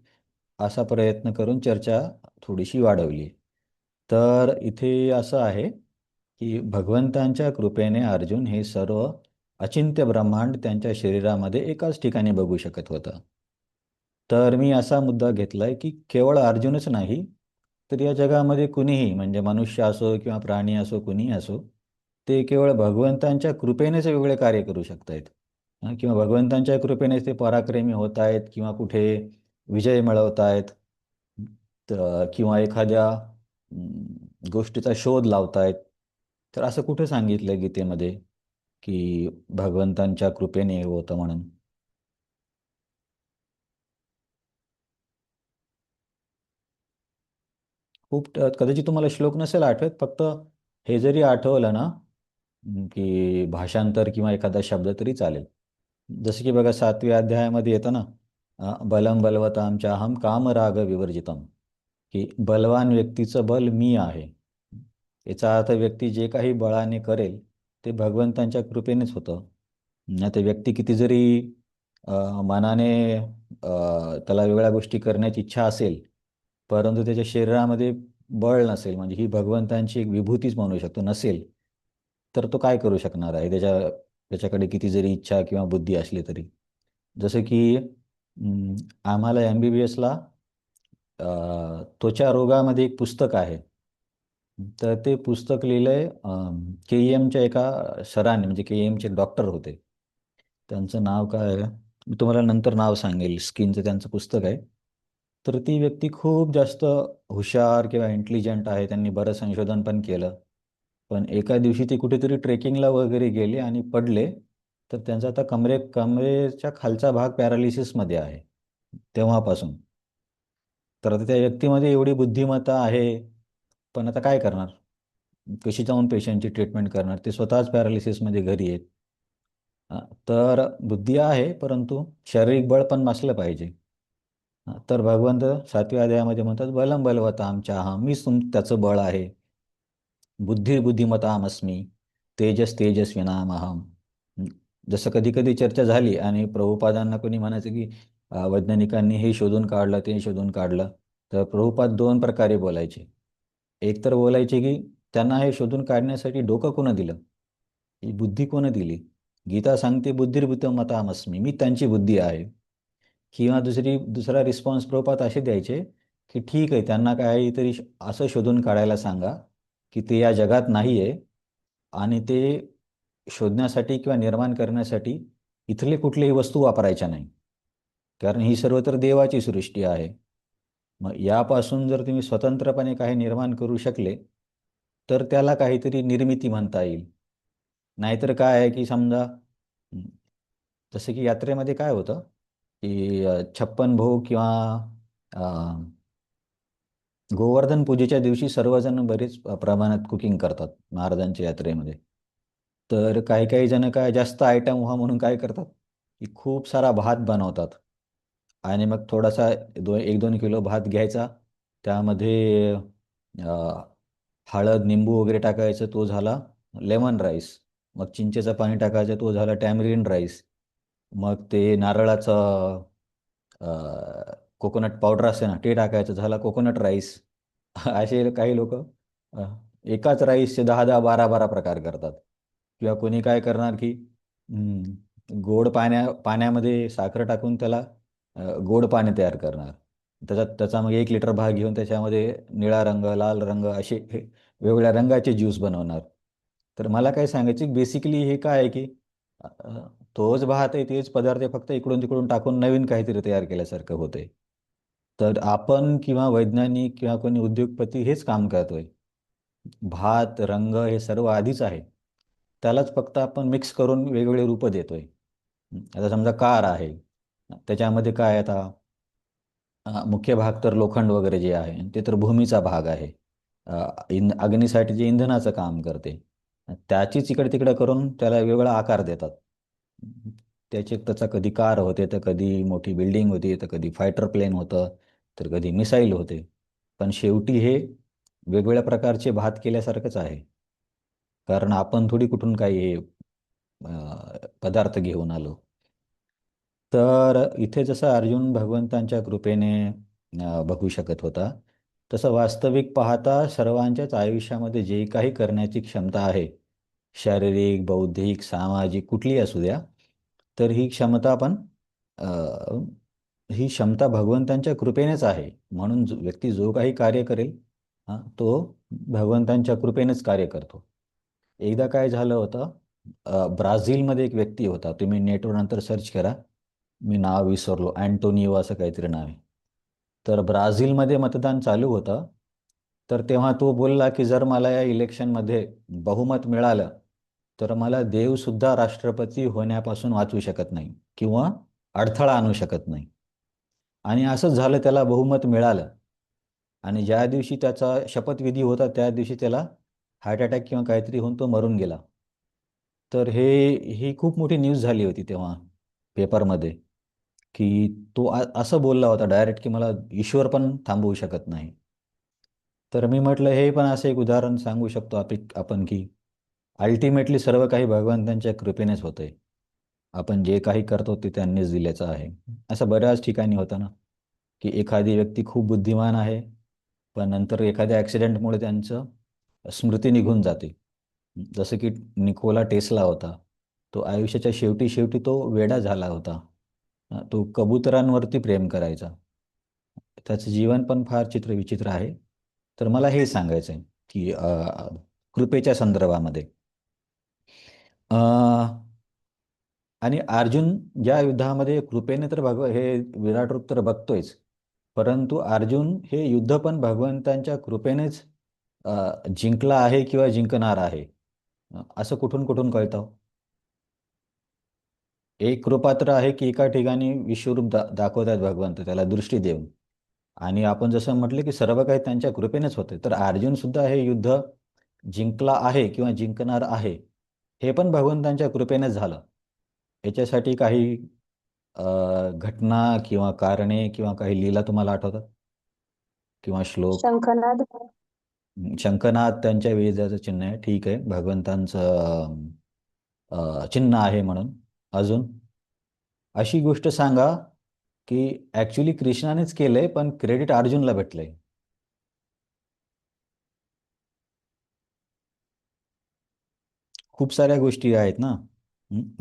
Speaker 1: असा प्रयत्न करून चर्चा थोडीशी वाढवली. तर इथे असं आहे की भगवंतांच्या कृपेने अर्जुन हे सर्व अचिंत्य ब्रह्मांड त्यांच्या शरीरामध्ये एकाच ठिकाणी बघू शकत होता. तर मी असा मुद्दा घेतलाय की केवळ अर्जुनच नाही, तर या जगामध्ये कुणीही म्हणजे मनुष्य असो किंवा प्राणी असो, कुणीही असो, ते केवळ भगवंतांच्या कृपेनेच वेगळे कार्य करू शकतायत. किंवा भगवंतांच्या कृपेनेच ते पराक्रमी होत आहेत किंवा कुठे विजय मिळवत आहेत, किंवा एखाद्या गोष्टीचा शोध लावतायत. तर असं कुठे सांगितलं गीतेमध्ये की भगवंतांच्या कृपेने हे होतं म्हणून? कदाचित तुम्हाला श्लोक नसेल आठवत, फक्त हे जरी आठवलं ना की भाषांतर किंवा एखादा शब्द तरी चालेल. जसं की बघा 7व्या अध्यायामध्ये येतं ना, बलम बलवताम चाहम कामराग विवर्जितम, की बलवान व्यक्तीचं बल मी आहे. याचा अर्थ व्यक्ती जे काही बळाने करेल ते भगवंतांच्या कृपेनेच होतं. नाही तर व्यक्ती किती जरी मनाने त्याला वेगळ्या गोष्टी करण्याची इच्छा असेल, परंतु त्याच्या शरीरामध्ये बळ नसेल, म्हणजे ही भगवंतांची एक विभूतीच म्हणू शकतो, नसेल, तर तो काय करू शकणार आहे त्याच्याकडे किती जरी इच्छा किंवा बुद्धी असली तरी. जसं की आम्हाला MBBSला त्वचा रोगामध्ये एक पुस्तक आहे. तर ते पुस्तक लिहिलंय KEMच्या एका सरांनी, म्हणजे KEMचे डॉक्टर होते. त्यांचं नाव काय आहे मी तुम्हाला नंतर नाव सांगेल. स्किनचं त्यांचं पुस्तक आहे. तर ती व्यक्ती खूप जास्त हुशार किंवा इंटेलिजंट आहे. त्यांनी बरं संशोधन पण केलं. पण एका दिवशी ते कुठेतरी ट्रेकिंगला वगैरे गेले आणि पडले. तर त्यांचा आता कमरेच्या खालचा भाग पॅरालिसिसमध्ये आहे तेव्हापासून. तर आता त्या व्यक्तीमध्ये एवढी बुद्धिमत्ता आहे, पण आता काय करणार? कशी जाऊन पेशंटची ट्रीटमेंट करणार? ते स्वतःच पॅरालिसिसमध्ये घरी आहेत. तर बुद्धी आहे, परंतु शारीरिक बळ पण नसलं पाहिजे. तर भगवंत 7व्या अध्यायामध्ये म्हणतात, बलम बलवताम चाहम, मीच त्याचं बळ आहे. बुद्धिर्बुद्धिमतामस्मी, तेजस तेजस्विनामहम. जसं कधी कधी चर्चा झाली आणि प्रभुपादांना कोणी म्हणायचं की वैज्ञानिकांनी हे शोधून काढलं, ते शोधून काढलं, तर प्रभुपाद दोन प्रकारे बोलायचे. एक तर बोलायचे की त्यांना हे शोधून काढण्यासाठी डोकं कोणं दिलं, ही बुद्धी कोणं दिली? गीता सांगते बुद्धिर्बुद्धिमतामस्मी, मी त्यांची बुद्धी आहे. किंवा दुसरा रिस्पॉन्स प्रभुपाद असे द्यायचे की ठीक आहे, त्यांना काहीतरी असं शोधून काढायला सांगा की ते या जगात नाही आहे, आणि ते शोधण्यासाठी किंवा निर्माण करण्यासाठी इथले कुठलीही वस्तू वापरायच्या नाही, कारण ही सर्व तर देवाची सृष्टी आहे. मग यापासून जर तुम्ही स्वतंत्रपणे काही निर्माण करू शकले तर त्याला काहीतरी निर्मिती म्हणता येईल. नाहीतर काय आहे की समजा जसं की यात्रेमध्ये काय होतं की 56 भोग किंवा गोवर्धन पूजेच्या दिवशी सर्वजण बरेच प्रमाणात कुकिंग करतात महाराजांच्या यात्रेमध्ये. तर काही काही जण काय जास्त आयटम व्हा म्हणून काय करतात की खूप सारा भात बनवतात, आणि मग थोडासा 1-2 किलो भात घ्यायचा, त्यामध्ये हळद निंबू वगैरे टाकायचं, तो झाला लेमन राईस. मग चिंचेचं पाणी टाकायचं, तो झाला टॅमरिन राईस. मग ते नारळाचं कोकोनट पावडर असते ना, ते टाकायचं, झाला कोकोनट राईस. असे काही लोक एकाच राईसचे 10-10, 12-12 प्रकार करतात. किंवा कोणी काय करणार की गोड पाण्यामध्ये साखर टाकून त्याला गोड पाणी तयार करणार. त्याचा मग 1 लिटर भाग घेऊन त्याच्यामध्ये निळा रंग, लाल रंग असे वेगवेगळ्या रंगाचे ज्यूस बनवणार. तर मला काय सांगायचे, बेसिकली हे काय आहे की तोच भात आहे, तेच पदार्थ आहे, फक्त इकडून तिकडून टाकून नवीन काहीतरी तयार केल्यासारखं होते. तर आपण किंवा वैज्ञानिक किंवा कोणी उद्योगपती हेच काम करतोय. भात रंग हे सर्व आधीच आहे, त्यालाच फक्त आपण मिक्स करून वेगवेगळे रूपं देतोय. आता समजा कार आहे, त्याच्यामध्ये काय आता मुख्य भाग तर लोखंड वगैरे जे आहे ते तर भूमीचा भाग आहे. अग्नीसाठी जे इंधनाचं काम करते, त्याचीच इकडे तिकडे करून त्याला वेगवेगळा आकार देतात. त्याचा कधी कार होते, तर कधी मोठी बिल्डिंग होती, तर कधी फायटर प्लेन होतं, तर कधी मिसाईल होते. पण शेवटी हे वेगवेगळ्या प्रकारचे भात केल्यासारखंच आहे, कारण आपण थोडी कुठून काही हे पदार्थ घेऊन आलो. तर इथे जसं अर्जुन भगवंतांच्या कृपेने बघू शकत होता, तसं वास्तविक पाहता सर्वांच्याच आयुष्यामध्ये जे काही करण्याची क्षमता आहे, शारीरिक बौद्धिक सामाजिक कुठलीही असू द्या, तर ही क्षमता भगवंतांच्या कृपेनेच आहे. म्हणून व्यक्ती जो काही कार्य करेल तो भगवंतांच्या कृपेनेच कार्य करतो. एकदा काय झालं होतं, ब्राझीलमध्ये एक व्यक्ती होता, तुम्ही नेटवर नंतर सर्च करा, मी नाव विसरलो, अँटोनिओ असं काहीतरी नाव आहे. तर ब्राझीलमध्ये मतदान चालू होतं. तर तेव्हा तो बोलला की जर मला या इलेक्शनमध्ये बहुमत मिळालं तर मला देवसुद्धा राष्ट्रपती होण्यापासून वाचवू शकत नाही किंवा अडथळा आणू शकत नाही. आणि असंच झालं, त्याला बहुमत मिळालं. आणि ज्या दिवशी त्याचा शपथविधी होता त्या दिवशी त्याला हार्ट अटॅक किंवा काहीतरी होऊन तो मरून गेला. तर ही खूप मोठी न्यूज झाली होती तेव्हा पेपरमध्ये, की तो असं बोलला होता डायरेक्ट की मला ईश्वर पण थांबवू शकत नाही. तर मी म्हटलं हे पण असं एक उदाहरण सांगू शकतो आपण की अल्टिमेटली सर्व काही भगवंतांच्या कृपेनेच होतंय. आपण जे काही करतो ते त्यांनीच दिल्याचं आहे. असं बऱ्याच ठिकाणी होतं ना, की एखादी व्यक्ती खूप बुद्धिमान आहे, पण नंतर एखाद्या ॲक्सिडेंटमुळे त्यांचं स्मृती निघून जाते. जसं की निकोला टेस्ला होता. तो आयुष्याच्या शेवटी शेवटी तो वेडा झाला होता. तो कबुतरांवरती प्रेम करायचा. त्याचं जीवन पण फार चित्रविचित्र आहे. तर मला हे सांगायचं आहे, की कृपेच्या संदर्भामध्ये अ, आणि अर्जुन ज्या युद्धामध्ये कृपेने तर हे विराट रूप तर बघतोयच, परंतु अर्जुन हे युद्ध पण भगवंतांच्या कृपेनेच जिंकला आहे किंवा जिंकणार आहे. असं कुठून कुठून कळतं? एक कृपा तर आहे की एका ठिकाणी विश्वरूप दाखवतात भगवंत त्याला दृष्टी देऊन. आणि आपण जसं म्हटलं की सर्व काही त्यांच्या कृपेनेच होते. तर अर्जुन सुद्धा हे युद्ध जिंकला आहे किंवा जिंकणार आहे, हे पण भगवंतांच्या कृपेनेच झालं. याच्यासाठी काही घटना किंवा कारणे किंवा काही लीला तुम्हाला आठवतात किंवा श्लोक?
Speaker 4: शंखनाद.
Speaker 1: शंखनाद त्यांच्या विजयाचं चिन्ह आहे. ठीक आहे, भगवंतांचं चिन्ह आहे म्हणून. अजून अशी गोष्ट सांगा की ॲक्च्युली कृष्णानेच केलंय पण क्रेडिट अर्जुनला भेटलंय. खूप साऱ्या गोष्टी आहेत ना.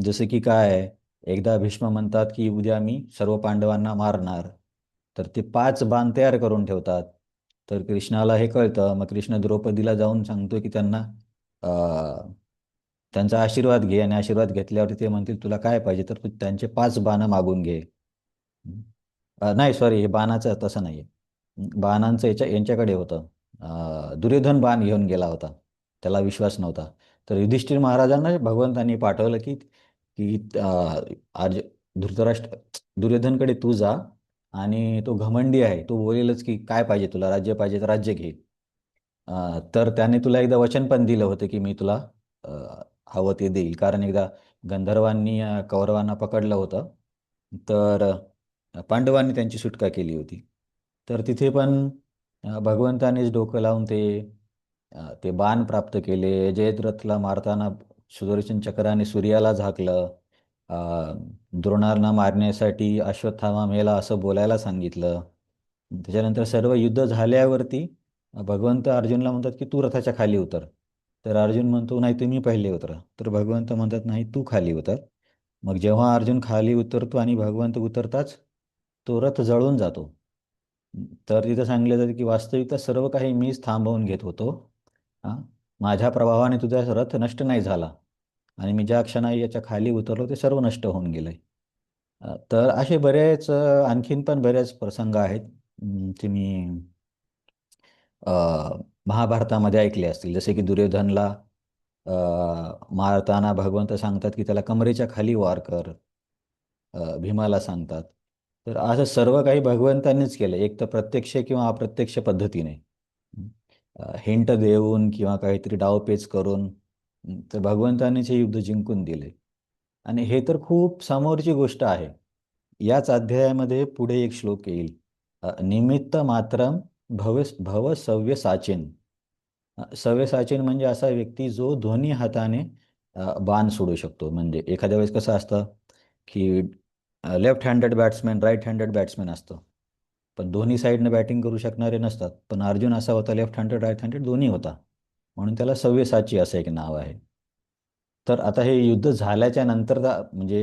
Speaker 1: जसं की काय आहे, एकदा भीष्म म्हणतात की उद्या मी सर्व पांडवांना मारणार. तर ते 5 बाण तयार करून ठेवतात. तर कृष्णाला हे कळतं. मग कृष्ण द्रौपदीला जाऊन सांगतो की त्यांना त्यांचा आशीर्वाद घे आणि आशीर्वाद घेतल्यावरती ते म्हणतील तुला काय पाहिजे तर तू त्यांचे 5 बाणं मागून घे. नाही सॉरी, हे बाणाचं तसं नाही आहे. बाणांचं यांच्याकडे होतं. दुर्योधन बाण घेऊन गेला होता. त्याला विश्वास नव्हता. तर युधिष्ठिर महाराजांना भगवंतांनी पाठवलं की की आज धृतराष्ट्र दुर्योधनकडे तू जा आणि तो घमंडी आहे. तो बोलेलच की काय पाहिजे तुला, राज्य पाहिजे तर राज्य घे. तर त्याने तुला एकदा वचन पण दिलं होतं की मी तुला अ, हवं ते देईल. कारण एकदा गंधर्वांनी कौरवांना पकडलं होतं. तर पांडवांनी त्यांची सुटका केली होती. तर तिथे पण भगवंतानेच डोकं लावून ते बाण प्राप्त केले. जयद्रथला मारताना सुदर्शन चक्राने सूर्याला झाकलं. अ, द्रोणांना मारण्यासाठी अश्वत्थामा मेला असं बोलायला सांगितलं. त्याच्यानंतर सर्व युद्ध झाल्यावरती भगवंत अर्जुनला म्हणतात की तू रथाच्या खाली उतर. तर अर्जुन म्हणतो नाही तुम्ही पहिले उतरा. तर भगवंत म्हणतात नाही तू खाली उतर. मग जेव्हा अर्जुन खाली उतरतो आणि भगवंत उतरताच तो रथ जळून जातो. तर तिथं सांगलं जातं की वास्तविकता सर्व काही मीच थांबवून घेत होतो. हां, माझ्या प्रभावाने तुझा रथ नष्ट नाही झाला आणि मी ज्या क्षणाला याच्या खाली उतरलो ते सर्व नष्ट होऊन गेलंय. तर असे बरेच आणखीन पण बरेच प्रसंग आहेत. ते मी अ, महाभारतामध्ये ऐकले असतील. जसे की दुर्योधनला अ, मारताना भगवंत सांगतात की त्याला कमरेच्या खाली वार कर. भीमाला सांगतात. तर असं सर्व काही भगवंतांनीच केलं. एक तर प्रत्यक्ष किंवा अप्रत्यक्ष पद्धतीने. हिंट देऊन किंवा काहीतरी डावपेच करून तर भगवंतांनीच हे युद्ध जिंकून दिले. आणि हे तर खूप समोरची गोष्ट आहे. याच अध्यायामध्ये पुढे एक श्लोक येईल. निमित्त मात्रम भव सव्य साचिन. सव्य साचिन म्हणजे असा व्यक्ती जो दोन्ही हाताने बाण सोडू शकतो. म्हणजे एखाद्या वेळेस कसं असतं की left handed batsman, right handed batsman असतं. पण दोन्ही साईडने बॅटिंग करू शकणारे नसतात. पण अर्जुन असा होता लेफ्ट हँडेड, राईट हँडेड दोन्ही होता. म्हणून त्याला सव्यसाची असं एक नाव आहे. तर आता हे युद्ध झाल्याच्या नंतर म्हणजे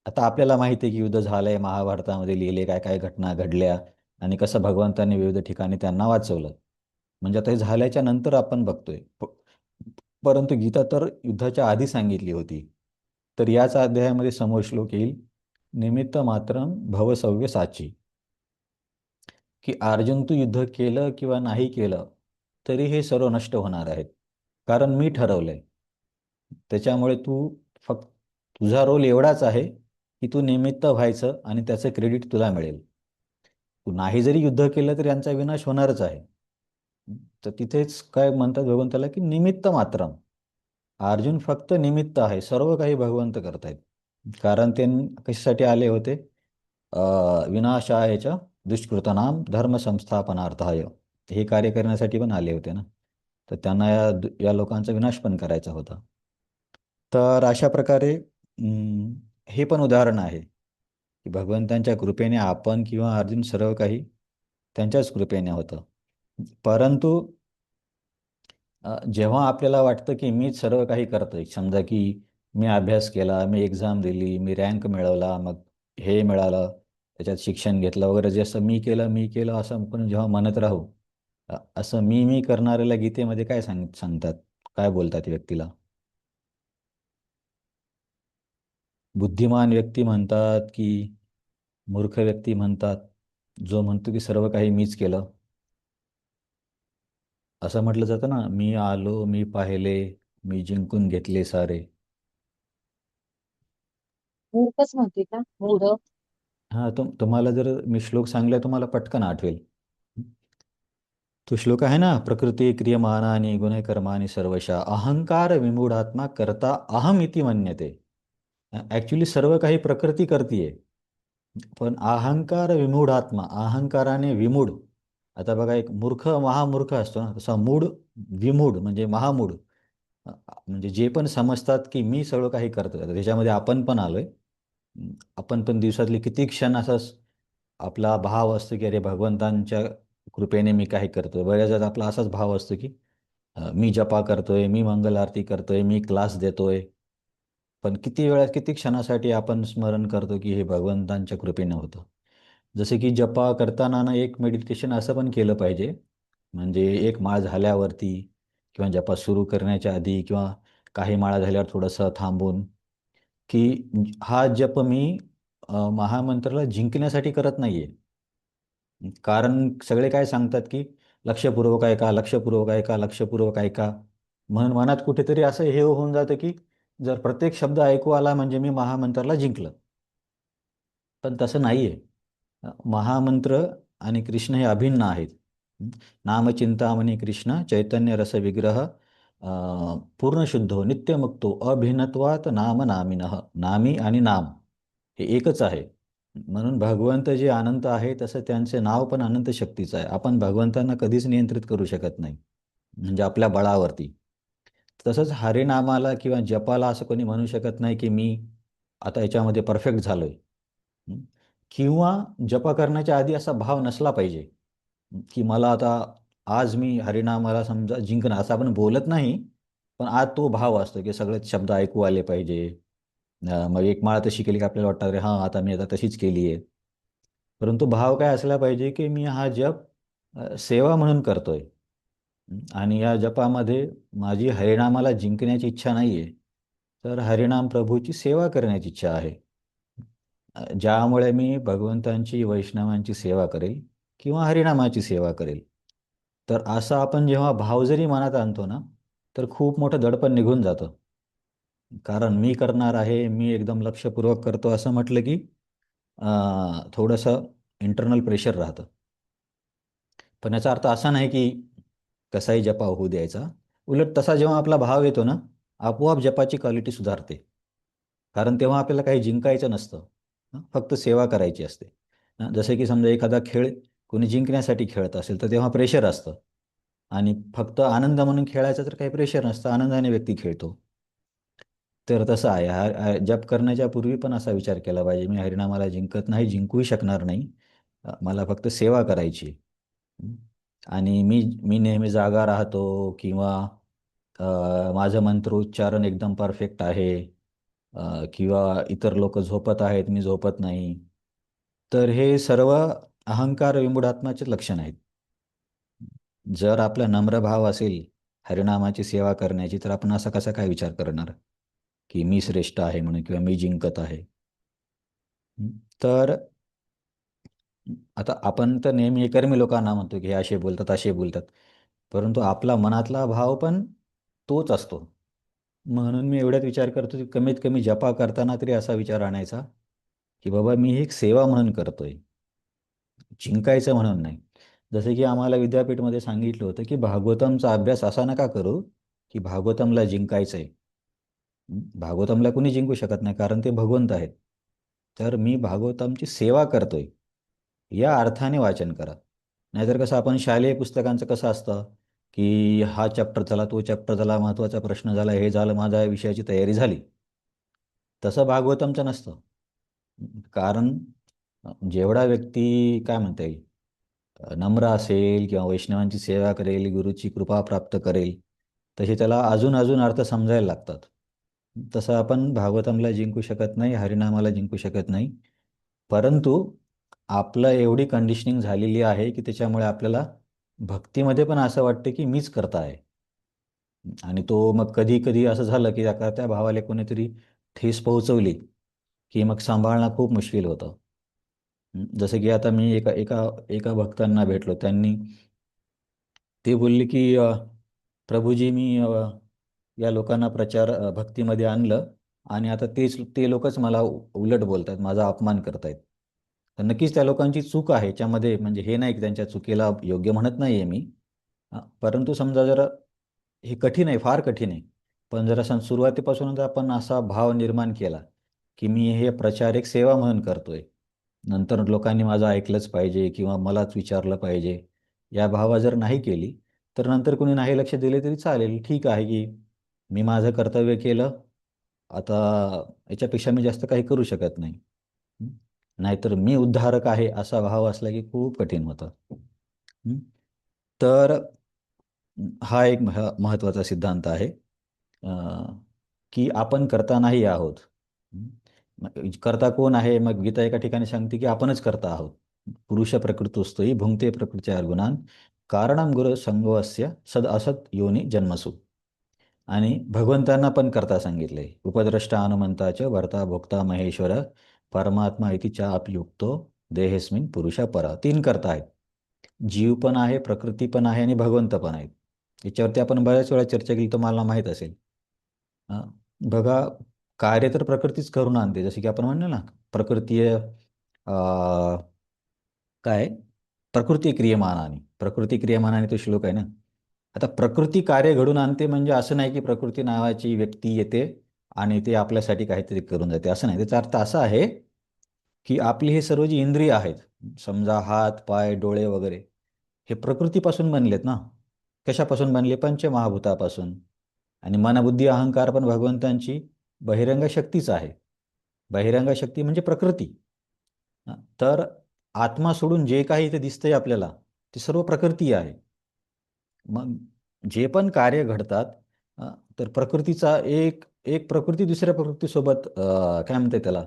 Speaker 1: आता आपल्याला माहिती आहे की युद्ध झालंय, महाभारतामध्ये लिहिले काय काय घटना घडल्या आणि कसं भगवंतांनी विविध ठिकाणी त्यांना वाचवलं. म्हणजे आता हे झाल्याच्या नंतर आपण बघतोय. परंतु गीता तर युद्धाच्या आधी सांगितली होती. तर याच अध्यायामध्ये समोर श्लोक येईल, निमित्त मात्रम भव सव्य साची. की अर्जुन तू युद्ध केलं किंवा नाही केलं तरी हे सर्व नष्ट होणार आहेत. कारण मी ठरवलंय. त्याच्यामुळे तू फक्त तुझा रोल एवढाच आहे की तू निमित्त व्हायचं आणि त्याचं क्रेडिट तुला मिळेल. नाही जरी युद्ध केलं तरी यांचा विनाश होणारच आहे. तर तिथेच काय म्हणतात भगवंताला की निमित्त मात्र. अर्जुन फक्त निमित्त आहे, सर्व काही भगवंत करतायत. कारण ते कशासाठी आले होते? विनाशायच्या दुष्कृतानाम धर्म संस्थापनार्थाय, हे कार्य करण्यासाठी पण आले होते ना. तर त्यांना या लोकांचा विनाश पण करायचा होता. तर अशा प्रकारे हे पण उदाहरण आहे की भगवंतांच्या कृपेने आपण किंवा अर्जुन सर्व काही त्यांच्याच कृपेने होतं. परंतु जेव्हा आपल्याला वाटतं की मीच सर्व काही करतोय, समजा की मी अभ्यास केला, मी एक्झाम दिली, मी रँक मिळवला, मग हे मिळालं, त्याच्यात शिक्षण घेतलं वगैरे, जसं मी केलं असं आपण जेव्हा म्हणत राहू, असं मी करणाऱ्याला गीतेमध्ये काय सांगतात, काय बोलतात व्यक्तीला? बुद्धिमान व्यक्ती म्हणतात की मूर्ख व्यक्ती म्हणतात? जो म्हणतो की सर्व काही मीच केलं. असं म्हटलं जातं ना, मी आलो, मी पाहिले, मी जिंकून घेतले सारे.
Speaker 2: मूर्खच म्हणते का मूढ?
Speaker 1: हां, तुम्हाला जर मी श्लोक सांगला तुम्हाला पटकन आठवेल. तो श्लोक आहे ना, प्रकृती क्रियमाणानि गुणकर्माणि सर्वशः अहंकार विमूढात्मा करता अहम इति मन्यते. ॲक्च्युली सर्व काही प्रकृती करतीये, पण अहंकार विमूढात्मा, अहंकाराने विमूढ. आता बघा, एक मूर्ख महामूर्ख असतो ना, तसा मूढ विमूढ म्हणजे महामूढ. म्हणजे जे पण समजतात की मी सगळं काही करतो, आता त्याच्यामध्ये आपण पण आलोय. आपण पण दिवसातले किती क्षण असंच आपला भाव असतो की अरे भगवंतांच्या कृपेने मी काही करतोय. बऱ्याच वेळेस आपला असाच भाव असतो की मी जपा करतोय, मी मंगल आरती करतोय, मी क्लास देतोय. पण किती वेळा किती क्षणासाठी आपण स्मरण करतो की हे भगवंतांच्या कृपेने होतं. जसे की जपा करताना ना एक मेडिटेशन असं पण केलं पाहिजे, म्हणजे एक माळ झाल्यावरती किंवा जपा सुरू करण्याच्या आधी किंवा काही माळा झाल्यावर थोडंसं थांबून, की हा जप मी महामंत्राला जिंकण्यासाठी करत नाहीये. कारण सगळे काय सांगतात की लक्षपूर्वक ऐका, लक्षपूर्वक ऐका, लक्षपूर्वक ऐका. म्हणून मनात कुठेतरी असं हे होऊन जातं की जर प्रत्येक शब्द ऐकू आला म्हणजे मी महामंत्राला जिंकलं. पण तसं नाहीये. महामंत्र आणि कृष्ण हे अभिन्न आहेत. नामचिंतामणी कृष्ण चैतन्य रस विग्रह पूर्ण शुद्धो नित्यमुक्तो अभिन्नत्वात नाम नामिनः. नामी आणि नाम हे एकच आहे. म्हणून भगवंत जे अनंत आहे तसं त्यांचे नाव पण अनंत शक्तीचं आहे. आपण भगवंतांना कधीच नियंत्रित करू शकत नाही, म्हणजे आपल्या बळावरती. तसंच हरिनामाला किंवा जपाला असं कोणी म्हणू शकत नाही की मी आता याच्यामध्ये परफेक्ट झालोय. किंवा जप करण्याच्या आधी असा भाव नसला पाहिजे की मला आता आज मी हरिनामाला समजा जिंकणं, असं आपण बोलत नाही. पण आज तो भाव असतो की सगळेच शब्द ऐकू आले पाहिजे. मग एक माळ तशी केली की आपल्याला वाटतं अरे हां, आता मी आता तशीच केली आहे. परंतु भाव काय असला पाहिजे की मी हा जप सेवा म्हणून करतोय. आणि या जपामध्ये माझी हरिनामाला जिंकण्याची इच्छा नाही आहे, तर हरिनाम प्रभूची सेवा करण्याची इच्छा आहे. ज्यामुळे मी भगवंतांची, वैष्णवांची सेवा करेल किंवा हरिनामाची सेवा करेल. तर असा आपण जेव्हा भाव जरी मनात आणतो ना, तर खूप मोठं दडपण निघून जातं. कारण मी करणार आहे, मी एकदम लक्षपूर्वक करतो असं म्हटलं की थोडंसं इंटरनल प्रेशर राहतं. पण याचा अर्थ असा नाही की कसाही जपा होऊ द्यायचा. उलट तसा जेव्हा आपला भाव येतो ना, आपोआप जपाची क्वालिटी सुधारते. कारण तेव्हा आपल्याला काही जिंकायचं नसतं. फक्त सेवा करायची असते. जसं की समजा एखादा खेळ कोणी जिंकण्यासाठी खेळत असेल, तर तेव्हा प्रेशर असतं. आणि फक्त आनंद म्हणून खेळायचं तर काही प्रेशर नसतं, आनंदाने व्यक्ती खेळतो. तर तसं आहे. जप करण्याच्या पूर्वी पण असा विचार केला पाहिजे, मी हरिनामाला जिंकत नाही, जिंकूही शकणार नाही. मला फक्त सेवा करायची आहे. आणि मी मी नेहमी जागा राहतो किंवा माझं मंत्रोच्चारण एकदम परफेक्ट आहे, किंवा इतर लोक झोपत आहेत, मी झोपत नाही. तर हे सर्व अहंकार विमूढात्माचे लक्षण आहेत. जर आपला नम्र भाव असेल हरिनामाची सेवा करण्याची, तर आपण असा कसा काय विचार करणार की मी श्रेष्ठ आहे म्हणून किंवा मी जिंकत आहे. तर आता आपण तर नेहमी कर्मी लोकांना म्हणतो की हे असे बोलतात, असे बोलतात. परंतु आपला मनातला भाव पण तोच असतो. म्हणून मी एवढ्यात विचार करतो की कमीत कमी जपा करताना तरी असा विचार आणायचा की बाबा मी ही एक सेवा म्हणून करतोय. जिंकायचं म्हणून नाही. जसं की आम्हाला विद्यापीठमध्ये सांगितलं होतं की भागवतमचा अभ्यास असा नका करू की भागवतमला जिंकायचं आहे. भागवतमला कुणी जिंकू शकत नाही कारण ते भगवंत आहेत. तर मी भागवतमची सेवा करतोय या अर्थाने वाचन करा. नाहीतर कसं आपण शालेय पुस्तकांचं कसं असतं की हा चॅप्टर झाला, तो चॅप्टर झाला, महत्त्वाचा प्रश्न झाला, हे झालं, माझ्या विषयाची तयारी झाली. तसं भागवतमचं नसतं. कारण जेवढा व्यक्ती काय म्हणता येईल नम्र असेल किंवा वैष्णवांची सेवा करेल, गुरुची कृपा प्राप्त करेल, तसे त्याला अजून अजून अर्थ समजायला लागतात. तसं आपण भागवतमला जिंकू शकत नाही, हरिनामाला जिंकू शकत नाही. परंतु आपलं एवढी कंडिशनिंग झालेली आहे की त्याच्यामुळे आपल्याला भक्तीमध्ये पण असं वाटतं की मीच करता आहे. आणि तो मग कधी कधी असं झालं की त्या भावाला कोणीतरी ठेस पोहोचवली की मग सांभाळणं खूप मुश्किल होतं. जसं की आता मी एका एका एका भक्तांना भेटलो. ते बोलले की प्रभूजी मी या लोकांना भक्तीमध्ये आणलं आणि आता ते लोकच मला उलट बोलतात, माझा अपमान करतायत. तर नक्कीच त्या लोकांची चूक आहे याच्यामध्ये, म्हणजे हे नाही की त्यांच्या चुकीला योग्य म्हणत नाही आहे मी. परंतु समजा जर हे कठीण आहे, फार कठीण आहे. पण जर असं सुरुवातीपासूनच आपण असा भाव निर्माण केला की मी हे प्रचार एक सेवा म्हणून करतोय, नंतर लोकांनी माझं ऐकलंच पाहिजे किंवा मलाच विचारलं पाहिजे, या भावा जर नाही केली, तर नंतर कोणी नाही लक्ष दिले तरी चालेल. ठीक आहे की मी माझं कर्तव्य केलं, आता याच्यापेक्षा मी जास्त काही करू शकत नाही. हं. नाहीतर मी उद्धारक आहे असा भाव असला की खूप कठीण होतं. हं. तर हा एक महत्त्वाचा सिद्धांत आहे की आपण कर्ता नाही आहोत. हं. मग कर्ता कोण आहे? मग गीता एका ठिकाणी सांगते की आपणच कर्ता आहोत. पुरुष प्रकृतोस्तोही भुंक्ते प्रकृतीच्या गुणान कारणं गुरु संगोऽस्य सद असत योनी जन्मसु. आणि भगवंतांना पण कर्ता सांगितले. उपद्रष्टा हनुमंताच भर्ता भोक्ता महेश्वर परमात्मा इति चा अपयुक्तो देहेस्मिन पुरुषा परा. तीन कर्ता आहेत. जीव पण आहे, प्रकृती पण आहे आणि भगवंत पण आहेत. याच्यावरती आपण बऱ्याच वेळा चर्चा केली, तुम्हाला माहीत असेल. अं, बघा, कार्य तर प्रकृतीच करून आणते. जसे की आपण म्हणलो ना, प्रकृती काय प्रकृती क्रियमानाने तो श्लोक आहे ना. आता प्रकृती कार्य घडून आणते म्हणजे असं नाही की प्रकृती नावाची व्यक्ती येते आणि ते आपल्यासाठी काहीतरी करून जाते, असं नाही. त्याचा अर्थ असा आहे की आपली हे सर्व जी इंद्रिय आहेत, समजा हात, पाय, डोळे वगैरे, हे प्रकृतीपासून बनलेत ना. कशापासून बनले? पंचमहाभूतापासून. आणि मन, बुद्धी, अहंकार पण भगवंतांची बहिरंग शक्तीच आहे. बहिरंग शक्ती म्हणजे प्रकृती. तर आत्मा सोडून जे काही इथे दिसतंय आपल्याला, ते सर्व प्रकृती आहे. मग जे पण कार्य घडतात, अ, तर प्रकृतीचा एक एक प्रकृती दुसऱ्या प्रकृतीसोबत काय म्हणते त्याला,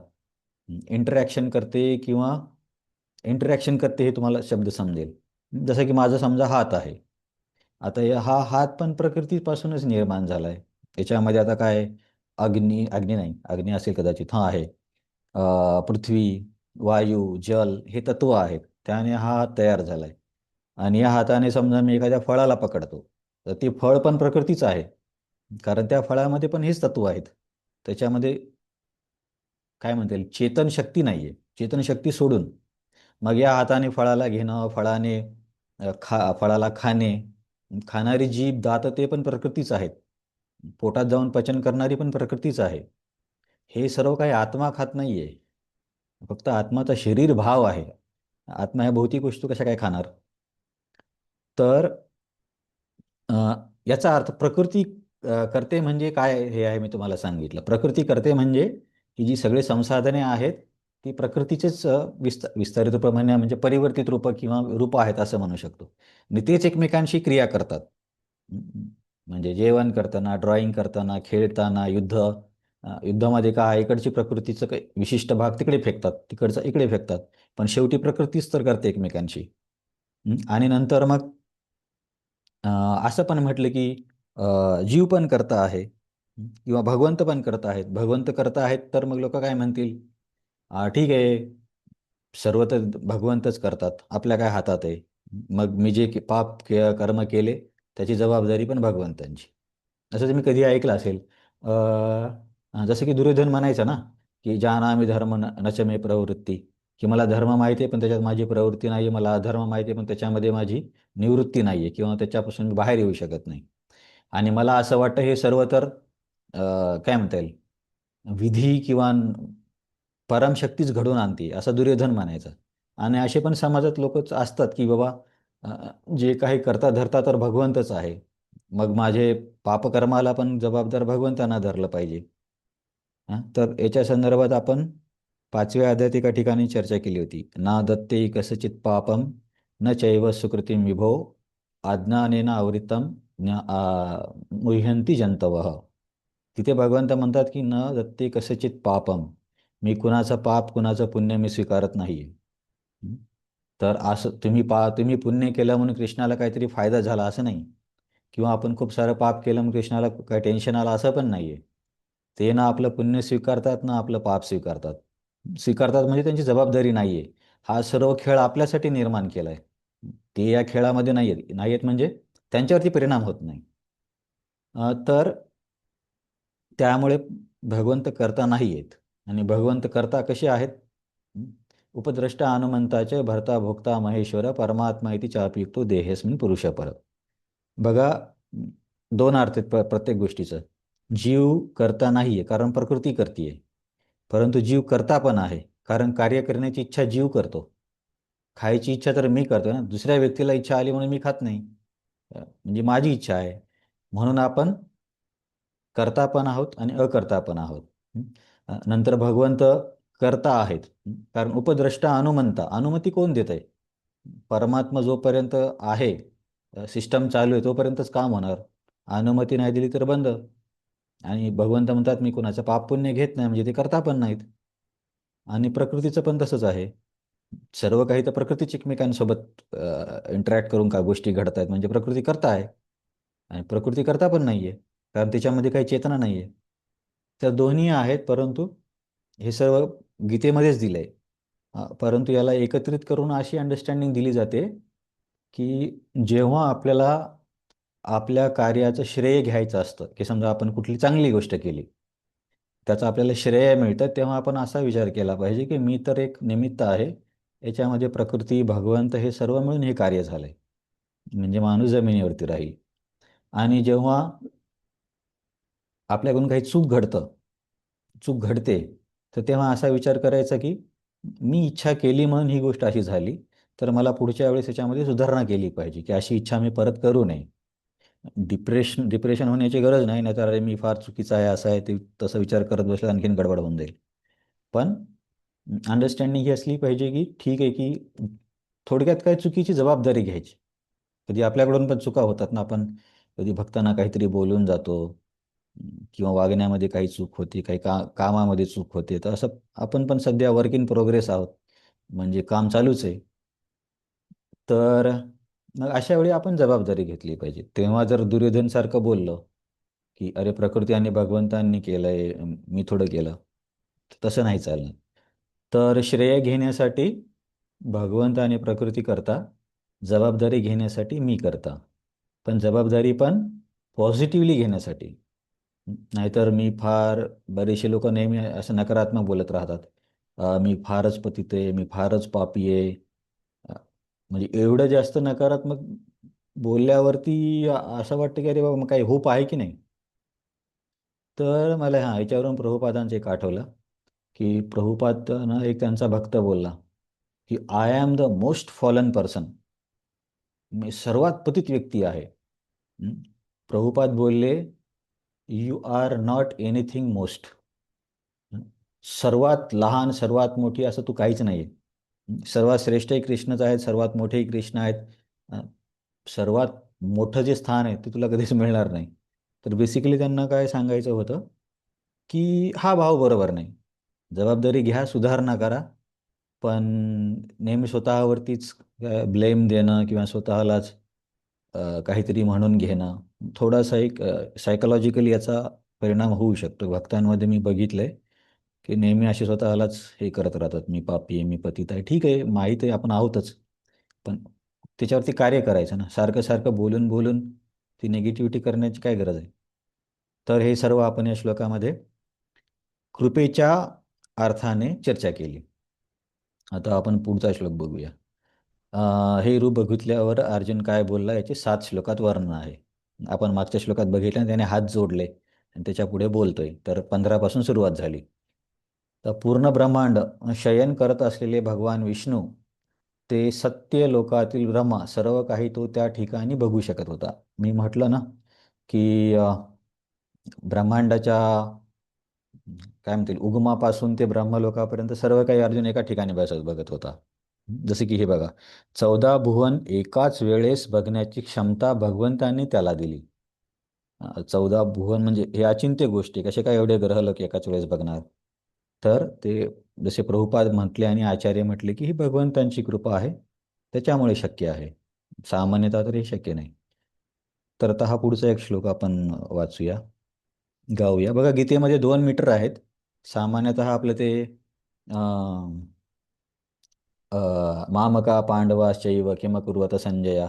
Speaker 1: इंटरॅक्शन करते किंवा इंटरॅक्शन करते, हे तुम्हाला शब्द समजेल. जसं की माझा समजा हात आहे. आता हा हात पण प्रकृतीपासूनच निर्माण झाला आहे. याच्यामध्ये आता काय, अग्नी अग्नी नाही, अग्नी असेल कदाचित, हां आहे. पृथ्वी, वायू, जल हे तत्व आहेत. त्याने हा हात तयार झाला आहे. आणि या हाताने समजा मी एखाद्या फळाला पकडतो, तर ते फळ पण प्रकृतीच आहे. कारण त्या फळामध्ये पण हेच तत्व आहेत. त्याच्यामध्ये काय म्हणता येईल, चेतन शक्ती नाही आहे. चेतन शक्ती सोडून मग या हाताने फळाला घेणं, फळाला खाणे, खाणारी जीभ, दात ते पण प्रकृतीच आहेत. पोटात जाऊन पचन करणारी पण प्रकृतीच आहे. हे सर्व काही आत्मा खात नाहीये. फक्त आत्माचा शरीर भाव आहे. आत्मा ह्या भौतिक वस्तू कशा काय खाणार? तर अ, याचा अर्थ प्रकृती करते म्हणजे काय, हे आहे मी तुम्हाला सांगितलं. प्रकृती करते म्हणजे ही जी सगळी संसाधने आहेत, ती प्रकृतीचेच विस्तारित रूप म्हणजे परिवर्तित रूप किंवा रूप आहेत असं म्हणू शकतो. आणि तेच एकमेकांशी क्रिया करतात. म्हणजे जेवण करताना, ड्रॉइंग करताना, खेळताना, युद्धामध्ये काय, इकडची प्रकृतीचं काही विशिष्ट भाग तिकडे फेकतात, तिकडचा इकडे फेकतात. पण शेवटी प्रकृतीच तर करते एकमेकांशी. आणि नंतर मग अ, असं पण म्हटलं की जीव पण करता आहे, किंवा भगवंत पण करता आहेत. भगवंत करता आहेत, तर मग लोक काय म्हणतील, ठीक आहे, सर्व तर भगवंतच करतात, आपल्या काय हातात आहे. मग मी जे कर्म केले, त्याची जबाबदारी पण भगवंतांची. असं तुम्ही कधी ऐकलं असेल. जसं की दुर्योधन म्हणायचा ना, की जानामि धर्म न च मे प्रवृत्ती. की मला धर्म माहिती आहे पण त्याच्यात माझी प्रवृत्ती नाही आहे, मला अधर्म माहिती आहे पण त्याच्यामध्ये माझी निवृत्ती नाही आहे किंवा त्याच्यापासून मी बाहेर येऊ शकत नाही. आणि मला असं वाटतं हे सर्व तर काय म्हणता येईल, विधी किंवा परमशक्तीच घडवून आणते असं दुर्योधन म्हणायचं. आणि असे पण समाजात लोक असतात की बाबा जे काही करता धरता तर भगवंतच आहे, मग माझे पापकर्माला पण जबाबदार भगवंतांना धरलं पाहिजे. तर याच्या संदर्भात आपण 5व्या अध्यायात एका ठिकाणी चर्चा केली होती. ना दत्ते कसचित पापम न चैव सुकृतीम विभो अज्ञानेन आवृत्तम मुह्यंती जंतवः. तिथे भगवंत म्हणतात की न दत्ते कसचित पापम, मी कुणाचं पाप कुणाचं पुण्य मी स्वीकारत नाही. तर असं तुम्ही पुण्य केलं म्हणून कृष्णाला काहीतरी फायदा झाला असं नाही, किंवा आपण खूप सारं पाप केलं म्हणून कृष्णाला काही टेन्शन आलं असं पण नाही आहे. ते ना आपलं पुण्य स्वीकारतात ना आपलं पाप स्वीकारतात. स्वीकारतात म्हणजे त्यांची जबाबदारी नाही आहे. हा सर्व खेळ आपल्यासाठी निर्माण केला आहे. ते या खेळामध्ये नाही आहेत, नाही आहेत म्हणजे त्यांच्यावरती परिणाम होत नाही. तर त्यामुळे भगवंत करता नाही आहेत. आणि भगवंत करता कसे आहेत? उपद्रष्टा हनुमंताचे भरता भोक्ता महेश्वर परमात्मा इति चापयुक्तो देहेस्मिन पुरुषपर. बघा, दोन अर्थ आहेत प्रत्येक गोष्टीचं. जीव करता नाही आहे कारण प्रकृती करते, परंतु जीव करता पण आहे कारण कार्य करण्याची इच्छा जीव करतो. खायची इच्छा तर मी करतो ना, दुसऱ्या व्यक्तीला इच्छा आली म्हणून मी खात नाही. म्हणजे माझी इच्छा आहे म्हणून आपण करता पण आहोत आणि अकर्ता पण आहोत. नंतर भगवंत करता आहेत कारण उपद्रष्टा अनुमंता, अनुमती कोण देत आहे? परमात्मा जोपर्यंत आहे, सिस्टम चालू आहे तोपर्यंतच काम होणार. अनुमती नाही दिली तर बंद. आणि भगवंत म्हणतात मी कोणाचं पाप पुण्य घेत नाही, म्हणजे ते करता पण नाहीत. आणि प्रकृतीचं पण तसंच आहे. सर्व काही तर प्रकृतीच एकमेकांसोबत इंटरॅक्ट करून का गोष्टी घडत आहेत, म्हणजे प्रकृती करता आहे आणि प्रकृती करता पण नाही आहे कारण त्याच्यामध्ये काही चेतना नाही आहे. तर दोन्ही आहेत, परंतु हे सर्व गीतेमध्येच दिलं आहे. परंतु याला एकत्रित करून अशी अंडरस्टँडिंग दिली जाते की जेव्हा आपल्याला आपल्या कार्याचं श्रेय घ्यायचं असतं, की समजा आपण कुठली चांगली गोष्ट केली, त्याचं आपल्याला श्रेय मिळतं, तेव्हा आपण असा विचार केला पाहिजे की मी तर एक निमित्त आहे, याच्यामध्ये प्रकृती भगवंत हे सर्व मिळून हे कार्य झालंय, म्हणजे माणूस जमिनीवरती राहील. आणि जेव्हा आपल्याकडून काही चूक घडते, तर तेव्हा असा विचार करायचा की मी इच्छा केली म्हणून ही गोष्ट अशी झाली, तर मला पुढच्या वेळेस याच्यामध्ये सुधारणा केली पाहिजे की अशी इच्छा मी परत करू नये. डिप्रेशन होण्याची गरज नाही, नाहीतर अरे मी फार चुकीचा आहे असं आहे ते तसं विचार करत बसला आणखीन गडबड होऊन जाईल. पण अंडरस्टँडिंग ही असली पाहिजे की ठीक आहे की थोडक्यात काय चुकीची जबाबदारी घ्यायची. कधी आपल्याकडून पण चुका होतात ना, आपण कधी भक्तांना काहीतरी बोलून जातो किंवा वागण्यामध्ये काही चूक होती, काही कामामध्ये चूक होते, तर असं आपण पण सध्या वर्क इन प्रोग्रेस आहोत, म्हणजे काम चालूच आहे. तर मग अशा वेळी आपण जबाबदारी घेतली पाहिजे. तेव्हा जर दुर्योधनसारखं बोललं की अरे प्रकृती आणि भगवंतांनी केलंय, मी थोडं केलं, तसं नाही चालणार. तर श्रेय घेण्यासाठी भगवंत आणि प्रकृती करता, जबाबदारी घेण्यासाठी मी करता. पण जबाबदारी पण पॉझिटिव्हली घेण्यासाठी. नाहीतर बरेचसे लोक नेहमी असं नकारात्मक बोलत राहतात. मी फारच पतित आहे, मी फारच पापी आहे. अ, म्हणजे एवढं जास्त नकारात्मक बोलल्यावरती असं वाटतं की अरे बाबा मग काही होप आहे की नाही. तर मला याच्यावरून प्रभुपादांचं एक आठवलं की प्रभुपाद ना एक त्यांचा भक्त बोलला की I am the most fallen person, मी सर्वात पतित व्यक्ती आहे. हं? प्रभुपाद बोलले you are not anything most. सर्वात लहान सर्वात मोठी असं तू काहीच नाही आहे. सर्वात श्रेष्ठही कृष्णच आहेत, सर्वात मोठेही कृष्ण आहेत. अ, सर्वात मोठं जे स्थान आहे ते तुला कधीच मिळणार नाही. तर बेसिकली त्यांना काय सांगायचं होतं की हा भाव बरोबर नाही. जबाबदारी घ्या, सुधारणा करा, पण नेहमी स्वतःवरतीच ब्लेम देणं किंवा स्वतःलाच काहीतरी म्हणून घेणं, थोडासा एक सायकोलॉजिकली याचा परिणाम होऊ शकतो. भक्तांमध्ये मी बघितलंय की नेहमी असे स्वतःलाच हे करत राहतात, मी पापी आहे, मी पतित आहे. ठीक आहे, माहीत आहे आपण आहोतच, पण त्याच्यावरती कार्य करायचं ना. सारखं सारखं बोलून बोलून ती निगेटिव्हिटी करण्याची काय गरज आहे? तर हे सर्व आपण या श्लोकामध्ये कृपेच्या अर्थाने चर्चा केली. आता आपण पुढचा श्लोक बघूया. हे रूप बघितल्यावर अर्जुन काय बोलला याचे 7 श्लोकात वर्णन आहे. आपण मागच्या श्लोकात बघितलं आणि त्याने हात जोडले आणि त्याच्या पुढे बोलतोय, तर 15 पासून सुरुवात झाली. तर पूर्ण ब्रह्मांड शयन करत असलेले भगवान विष्णू, ते सत्य लोकातील ब्रह्मा, सर्व काही तो त्या ठिकाणी बघू शकत होता. मी म्हटलं ना की ब्रह्मांडाच्या काय म्हणतील उगमापासून ते ब्रह्मलोकापर्यंत सर्व काही अर्जुन एका ठिकाणी बघत होता. जसे की हे बघा, 14 भुवन एकाच वेळेस बघण्याची क्षमता भगवंतांनी त्याला दिली. 14 भुवन म्हणजे हे अचिंत्य गोष्टी, कसे काय एवढे ग्रहलोक एकाच वेळेस बघणार? तर ते जसे प्रभुपाद म्हटले आणि आचार्य म्हटले की ही भगवंतांची कृपा आहे, त्याच्यामुळे शक्य आहे. सामान्यतः तर हे शक्य नाही. तर आता हा पुढचा एक श्लोक आपण वाचूया, गाऊया. बघा, गीतेमध्ये 2 मीटर आहेत. सामान्यतः आपलं ते मामका पांडवाश्चैव किम कुर्वत संजया,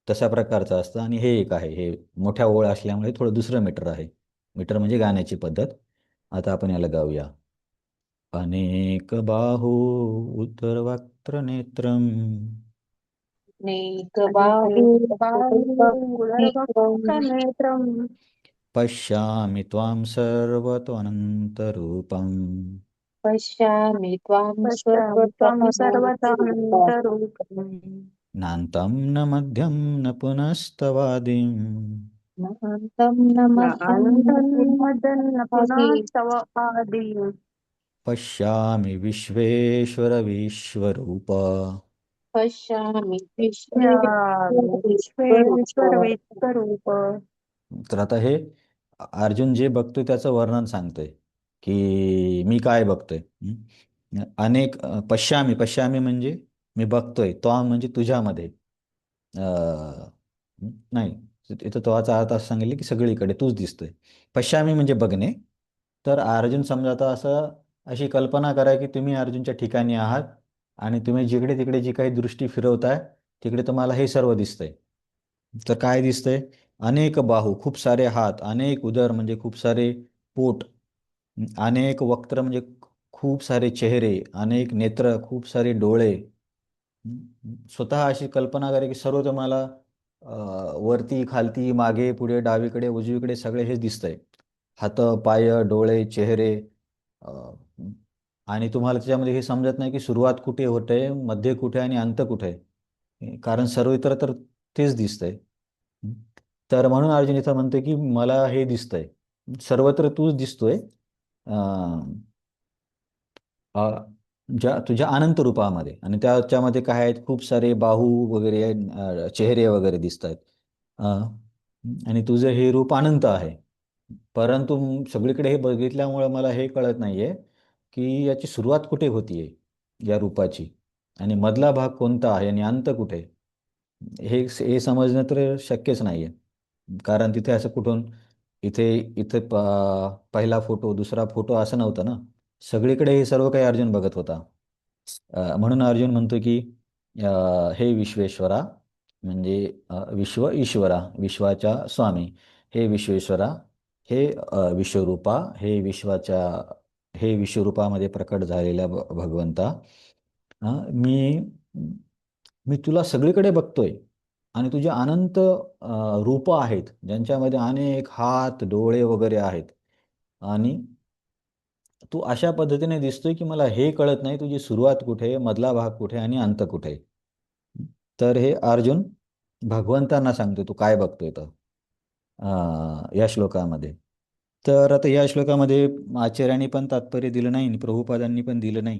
Speaker 1: तशा प्रकारचं असतं. आणि हे एक आहे, हे मोठ्या ओळ असल्यामुळे थोडं दुसरं मीटर आहे. मीटर म्हणजे गाण्याची पद्धत. आता आपण याला गाऊया. अनेक बाहू उत्तरवक्त्र नेत्रम
Speaker 2: नेकबाहु
Speaker 4: नेत्रम
Speaker 1: पश्यामि त्वां सर्वतोऽनन्तरूपम्
Speaker 2: पश्यामि त्वां
Speaker 4: पश्यामि त्वं सर्वतोऽनन्तरूपम्
Speaker 1: नान्तं न मध्यं न पुनस्तवादिम्
Speaker 2: नान्तं न
Speaker 4: न
Speaker 2: मध्यं
Speaker 4: अन्तं
Speaker 2: न
Speaker 4: मदन्न पुनः
Speaker 2: पुनस्तादि
Speaker 4: तव आदि
Speaker 1: पश्यामि विश्वेश्वर विश्वरूप.
Speaker 2: पश्यामि
Speaker 4: पश्यामि विश्वेश्वर
Speaker 2: विश्वेश्वरविश्वरूप
Speaker 4: विश्वरूप.
Speaker 1: तर आता हे अर्जुन जे बघतोय त्याचं वर्णन सांगतोय की मी काय बघतोय. अनेक पश्यामी, पश्यामी म्हणजे मी बघतोय, तो म्हणजे तुझ्यामध्ये. नाही, इथं तोचा अर्थ असं सांगितलं की सगळीकडे तूच दिसतोय. पश्यामी म्हणजे बघणे. तर अर्जुन समजा आता अशी कल्पना करा की तुम्ही अर्जुनच्या ठिकाणी आहात आणि तुम्ही जिकडे तिकडे जी काही दृष्टी फिरवताय तिकडे तुम्हाला हे सर्व दिसतंय. तर काय दिसतंय? अनेक बाहू, खूप सारे हात, अनेक उदर म्हणजे खूप सारे पोट, अनेक वक्त्र म्हणजे खूप सारे चेहरे, अनेक नेत्र, खूप सारे डोळे. स्वतः अशी कल्पना करा की सर्व तुम्हाला वरती खालती मागे पुढे डावीकडे उजवीकडे सगळे हेच दिसतंय. हात, पाय, डोळे, चेहरे. अ, आणि तुम्हाला त्याच्यामध्ये हे समजत नाही की सुरुवात कुठे होते, मध्य कुठे आणि अंत कुठे आहे. कारण सर्वत्र तर तेच दिसतंय. तर म्हणून अर्जुन इथं म्हणतोय की मला हे दिसतंय, सर्वत्र तूच दिसतोय. अ, तुझ्या अनंत रूपामध्ये. आणि त्याच्यामध्ये काय आहेत, खूप सारे बाहू वगैरे आहेत, चेहरे वगैरे दिसत आहेत. आणि तुझं हे रूप अनंत आहे. परंतु सगळीकडे हे बघितल्यामुळे मला हे कळत नाहीये की याची सुरुवात कुठे होतीये या रूपाची, आणि मधला भाग कोणता आहे आणि अंत कुठे. हे समजणं तर शक्यच नाहीये. कारण तिथे असं कुठून इथे इथे पहिला फोटो दुसरा फोटो असं नव्हतं ना. सगळीकडे हे सर्व काही अर्जुन बघत होता. म्हणून अर्जुन म्हणतो की हे विश्वेश्वरा, म्हणजे विश्व ईश्वरा, विश्वाच्या स्वामी, हे विश्वेश्वरा, हे विश्वरूपा, हे विश्वरूपामध्ये प्रकट झालेल्या भगवंता. मी मी तुला सगळीकडे बघतोय आणि तुझे अनंत रूप आहेत ज्यांच्यामध्ये अनेक हात डोळे वगैरे आहेत. आणि तू अशा पद्धतीने दिसतोय की मला हे कळत नाही तुझी सुरुवात कुठे, मधला भाग कुठे आणि अंत कुठे. तर हे अर्जुन भगवंतांना सांगतो तू काय बघतोय तर या श्लोकामध्ये. तर आता या श्लोकामध्ये आचार्यांनी पण तात्पर्य दिलं नाही आणि प्रभुपादांनी पण दिलं नाही.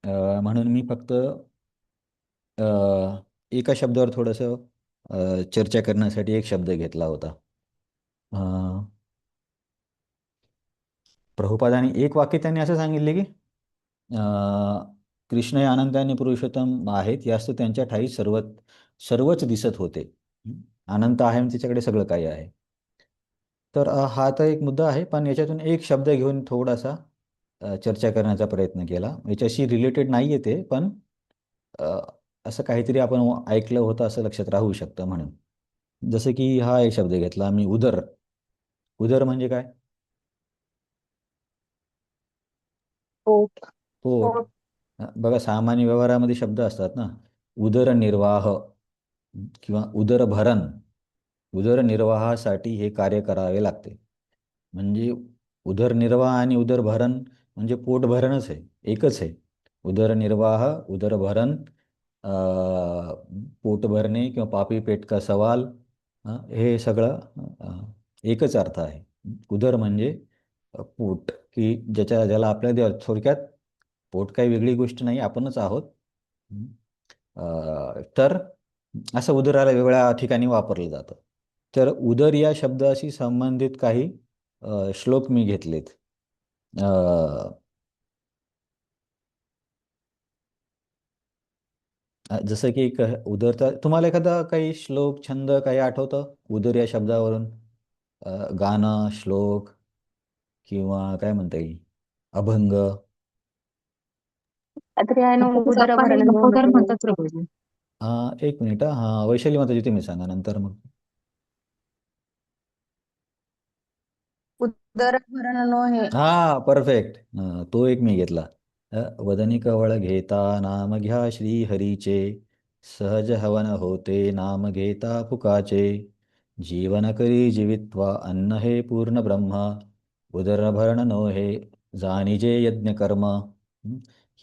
Speaker 1: म्हणून मी फक्त अ, एका शब्दावर थोडंसं चर्चा करण्यासाठी एक शब्द घेतला होता. अ, प्रभुपादांनी एक वाक्य त्यांनी असं सांगितले की कृष्ण हे अनंत आणि पुरुषोत्तम आहेत, यास्त त्यांच्या ठाई सर्वच दिसत होते. अनंत आहे आणि त्याच्याकडे सगळं काही आहे. तर हा तर एक मुद्दा आहे, पण याच्यातून एक शब्द घेऊन थोडासा चर्चा करण्याचा प्रयत्न केला. याच्याशी रिलेटेड नाही आहे ते, पण अ, असं काहीतरी आपण ऐकलं होतं असं लक्षात राहू शकतं म्हणून. जसं की हा एक शब्द घेतला मी, उदर. उदर म्हणजे काय?
Speaker 2: पोट
Speaker 1: पोट.
Speaker 4: पोट.
Speaker 1: बघा सामान्य व्यवहारामध्ये शब्द असतात ना, उदरनिर्वाह किंवा उदरभरण. उदरनिर्वाहासाठी हे कार्य करावे लागते. म्हणजे उदरनिर्वाह आणि उदरभरण म्हणजे पोटभरणच आहे, एकच आहे. उदरनिर्वाह, उदरभरण, पोट भरणे किंवा पापी पेट का सवाल, हे सगळं एकच अर्थ आहे. उदर म्हणजे पोट, की ज्याला आपल्या थोडक्यात पोट काही वेगळी गोष्ट नाही, आपणच आहोत. हं. तर असं उदराला वेगळ्या ठिकाणी वापरलं जातं. तर उदर या शब्दाशी संबंधित काही श्लोक मी घेतलेत. अ, जसं की उदरचा तुम्हाला एखादा काही श्लोक, छंद काही आठवतं उदर या शब्दावरून? गाणं, श्लोक किंवा काय म्हणता येईल, अभंग?
Speaker 4: तरी आहे ना उदरभरण
Speaker 2: लंबोदर
Speaker 4: म्हणजे
Speaker 2: म्हणतात प्रभूजी.
Speaker 1: एक मिनिट. हां, वैशाली माताजी तुम्ही सांगा नंतर मग.
Speaker 4: उदरभरण हे
Speaker 1: हा, परफेक्ट. तो एक मी घेतला. वदनी कवळ घेता नाम घ्या श्री हरीचे, सहज हवन होते नाम घेता फुकाचे, जीवन करी जीवित्वा अन्न हे पूर्ण ब्रह्म, उदरभरण नो हे जाणीजे यज्ञ कर्म.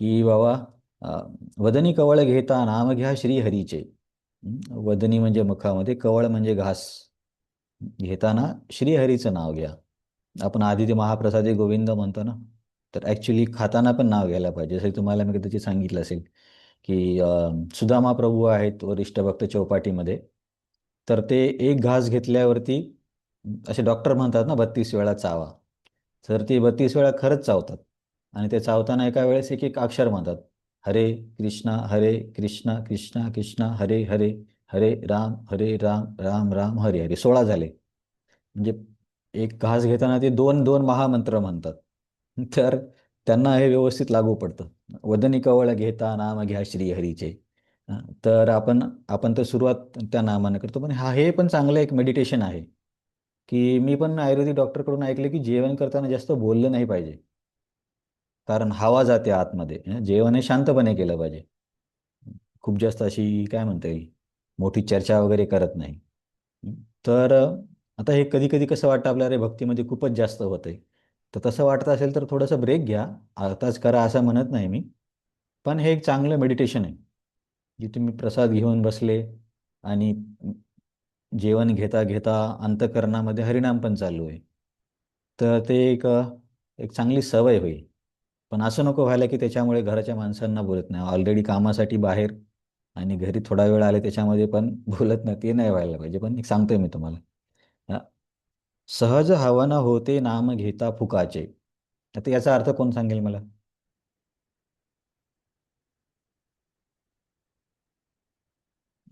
Speaker 1: ही बाबा वदनी कवळ घेता नाम घ्या श्री हरीचे. वदनी म्हणजे मुखामध्ये, कवळ म्हणजे घास. घेताना श्रीहरीचं नाव घ्या. आपण आधी ते महाप्रसादी गोविंद म्हणतो ना, तर ॲक्च्युली खाताना पण नाव घ्यायला पाहिजे. जसं तुम्हाला मी कदाचित सांगितलं असेल की सुदामा प्रभू आहेत वरिष्ठ भक्त चौपाटीमध्ये, तर ते एक घास घेतल्यावरती असे डॉक्टर म्हणतात ना 32 वेळा चावा. तर ते 32 वेळा खरंच चावतात आणि ते चावताना एका वेळेस एक एक अक्षर म्हणतात. हरे कृष्णा कृष्णा कृष्णा हरे हरे, हरे राम राम राम हरे हरे, 16 झाले. म्हणजे एक घास घेताना ते दोन दोन महामंत्र म्हणतात. तर त्यांना हे व्यवस्थित लागू पडतं. वदनी कवळ घेता नाम घ्या श्रीहरीचे. तर आपण आपण तर सुरुवात त्या नामाने करतो, पण हे पण चांगलं एक मेडिटेशन आहे. की मी पण आयुर्वेदिक डॉक्टरकडून ऐकलं की जेवण करताना जास्त बोललं नाही पाहिजे, कारण हवा जाते आतमध्ये. जेवण हे शांतपणे केलं पाहिजे. खूप जास्त अशी काय म्हणता येईल, मोठी चर्चा वगैरे करत नाही. तर आता हे कधी कधी कसं वाटतं आपल्याला, अरे भक्तीमध्ये खूपच जास्त होतंय. तर तसं वाटत असेल तर थोडंसं ब्रेक घ्या. आताच करा असं म्हणत नाही मी, पण हे एक चांगलं मेडिटेशन आहे. की तुम्ही प्रसाद घेऊन बसले आणि जेवण घेता घेता अंतःकरणामध्ये हरिनाम पण चालू आहे. तर ते एक चांगली सवय होईल. पण असं नको व्हायला की त्याच्यामुळे घराच्या माणसांना बोलत नाही. ऑलरेडी कामासाठी बाहेर आणि घरी थोडा वेळ आले त्याच्यामध्ये पण बोलत नाही, ते नाही व्हायला पाहिजे. पण एक सांगतोय मी तुम्हाला. हा. सहज हवन होते नाम घेता फुकाचे. आता याचा अर्थ कोण सांगेल मला?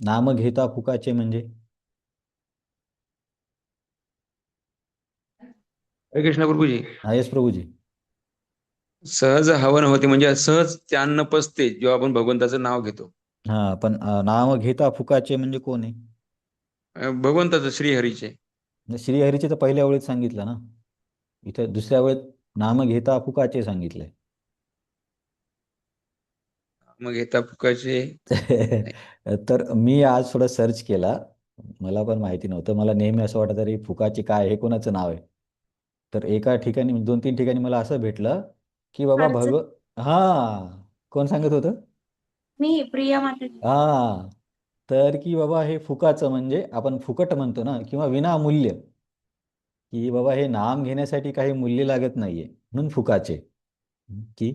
Speaker 1: नाम घेता फुकाचे म्हणजे?
Speaker 3: हरे कृष्ण प्रभूजी.
Speaker 1: हा, येस प्रभूजी.
Speaker 3: सहज हवन होते म्हणजे सहज ते अन्न पचते जेव्हा आपण भगवंताचं नाव घेतो.
Speaker 1: हा, पण नाम घेता फुकाचे म्हणजे कोण आहे?
Speaker 3: भगवंताचं श्रीहरीचे.
Speaker 1: म्हणजे श्रीहरीचे तर पहिल्या वेळेत सांगितलं ना. इथं दुसऱ्या वेळेत नाम घेता फुकाचे सांगितलंय.
Speaker 3: मग घेता फुकाचे.
Speaker 1: तर मी आज थोडं सर्च केला. मला पण माहिती नव्हतं. मला नेहमी असं वाटतं अरे फुकाचे काय, हे कोणाचं नाव आहे? तर एका ठिकाणी 2-3 ठिकाणी मला असं भेटलं की बाबा हा, कोण सांगत होतं?
Speaker 2: मी प्रिया माता.
Speaker 1: हा, तर की बाबा हे फुकाचं म्हणजे आपण फुकट म्हणतो ना, किंवा विनामूल्य, की बाबा हे नाम घेण्यासाठी काही मूल्य लागत नाहीये म्हणून फुकाचे. की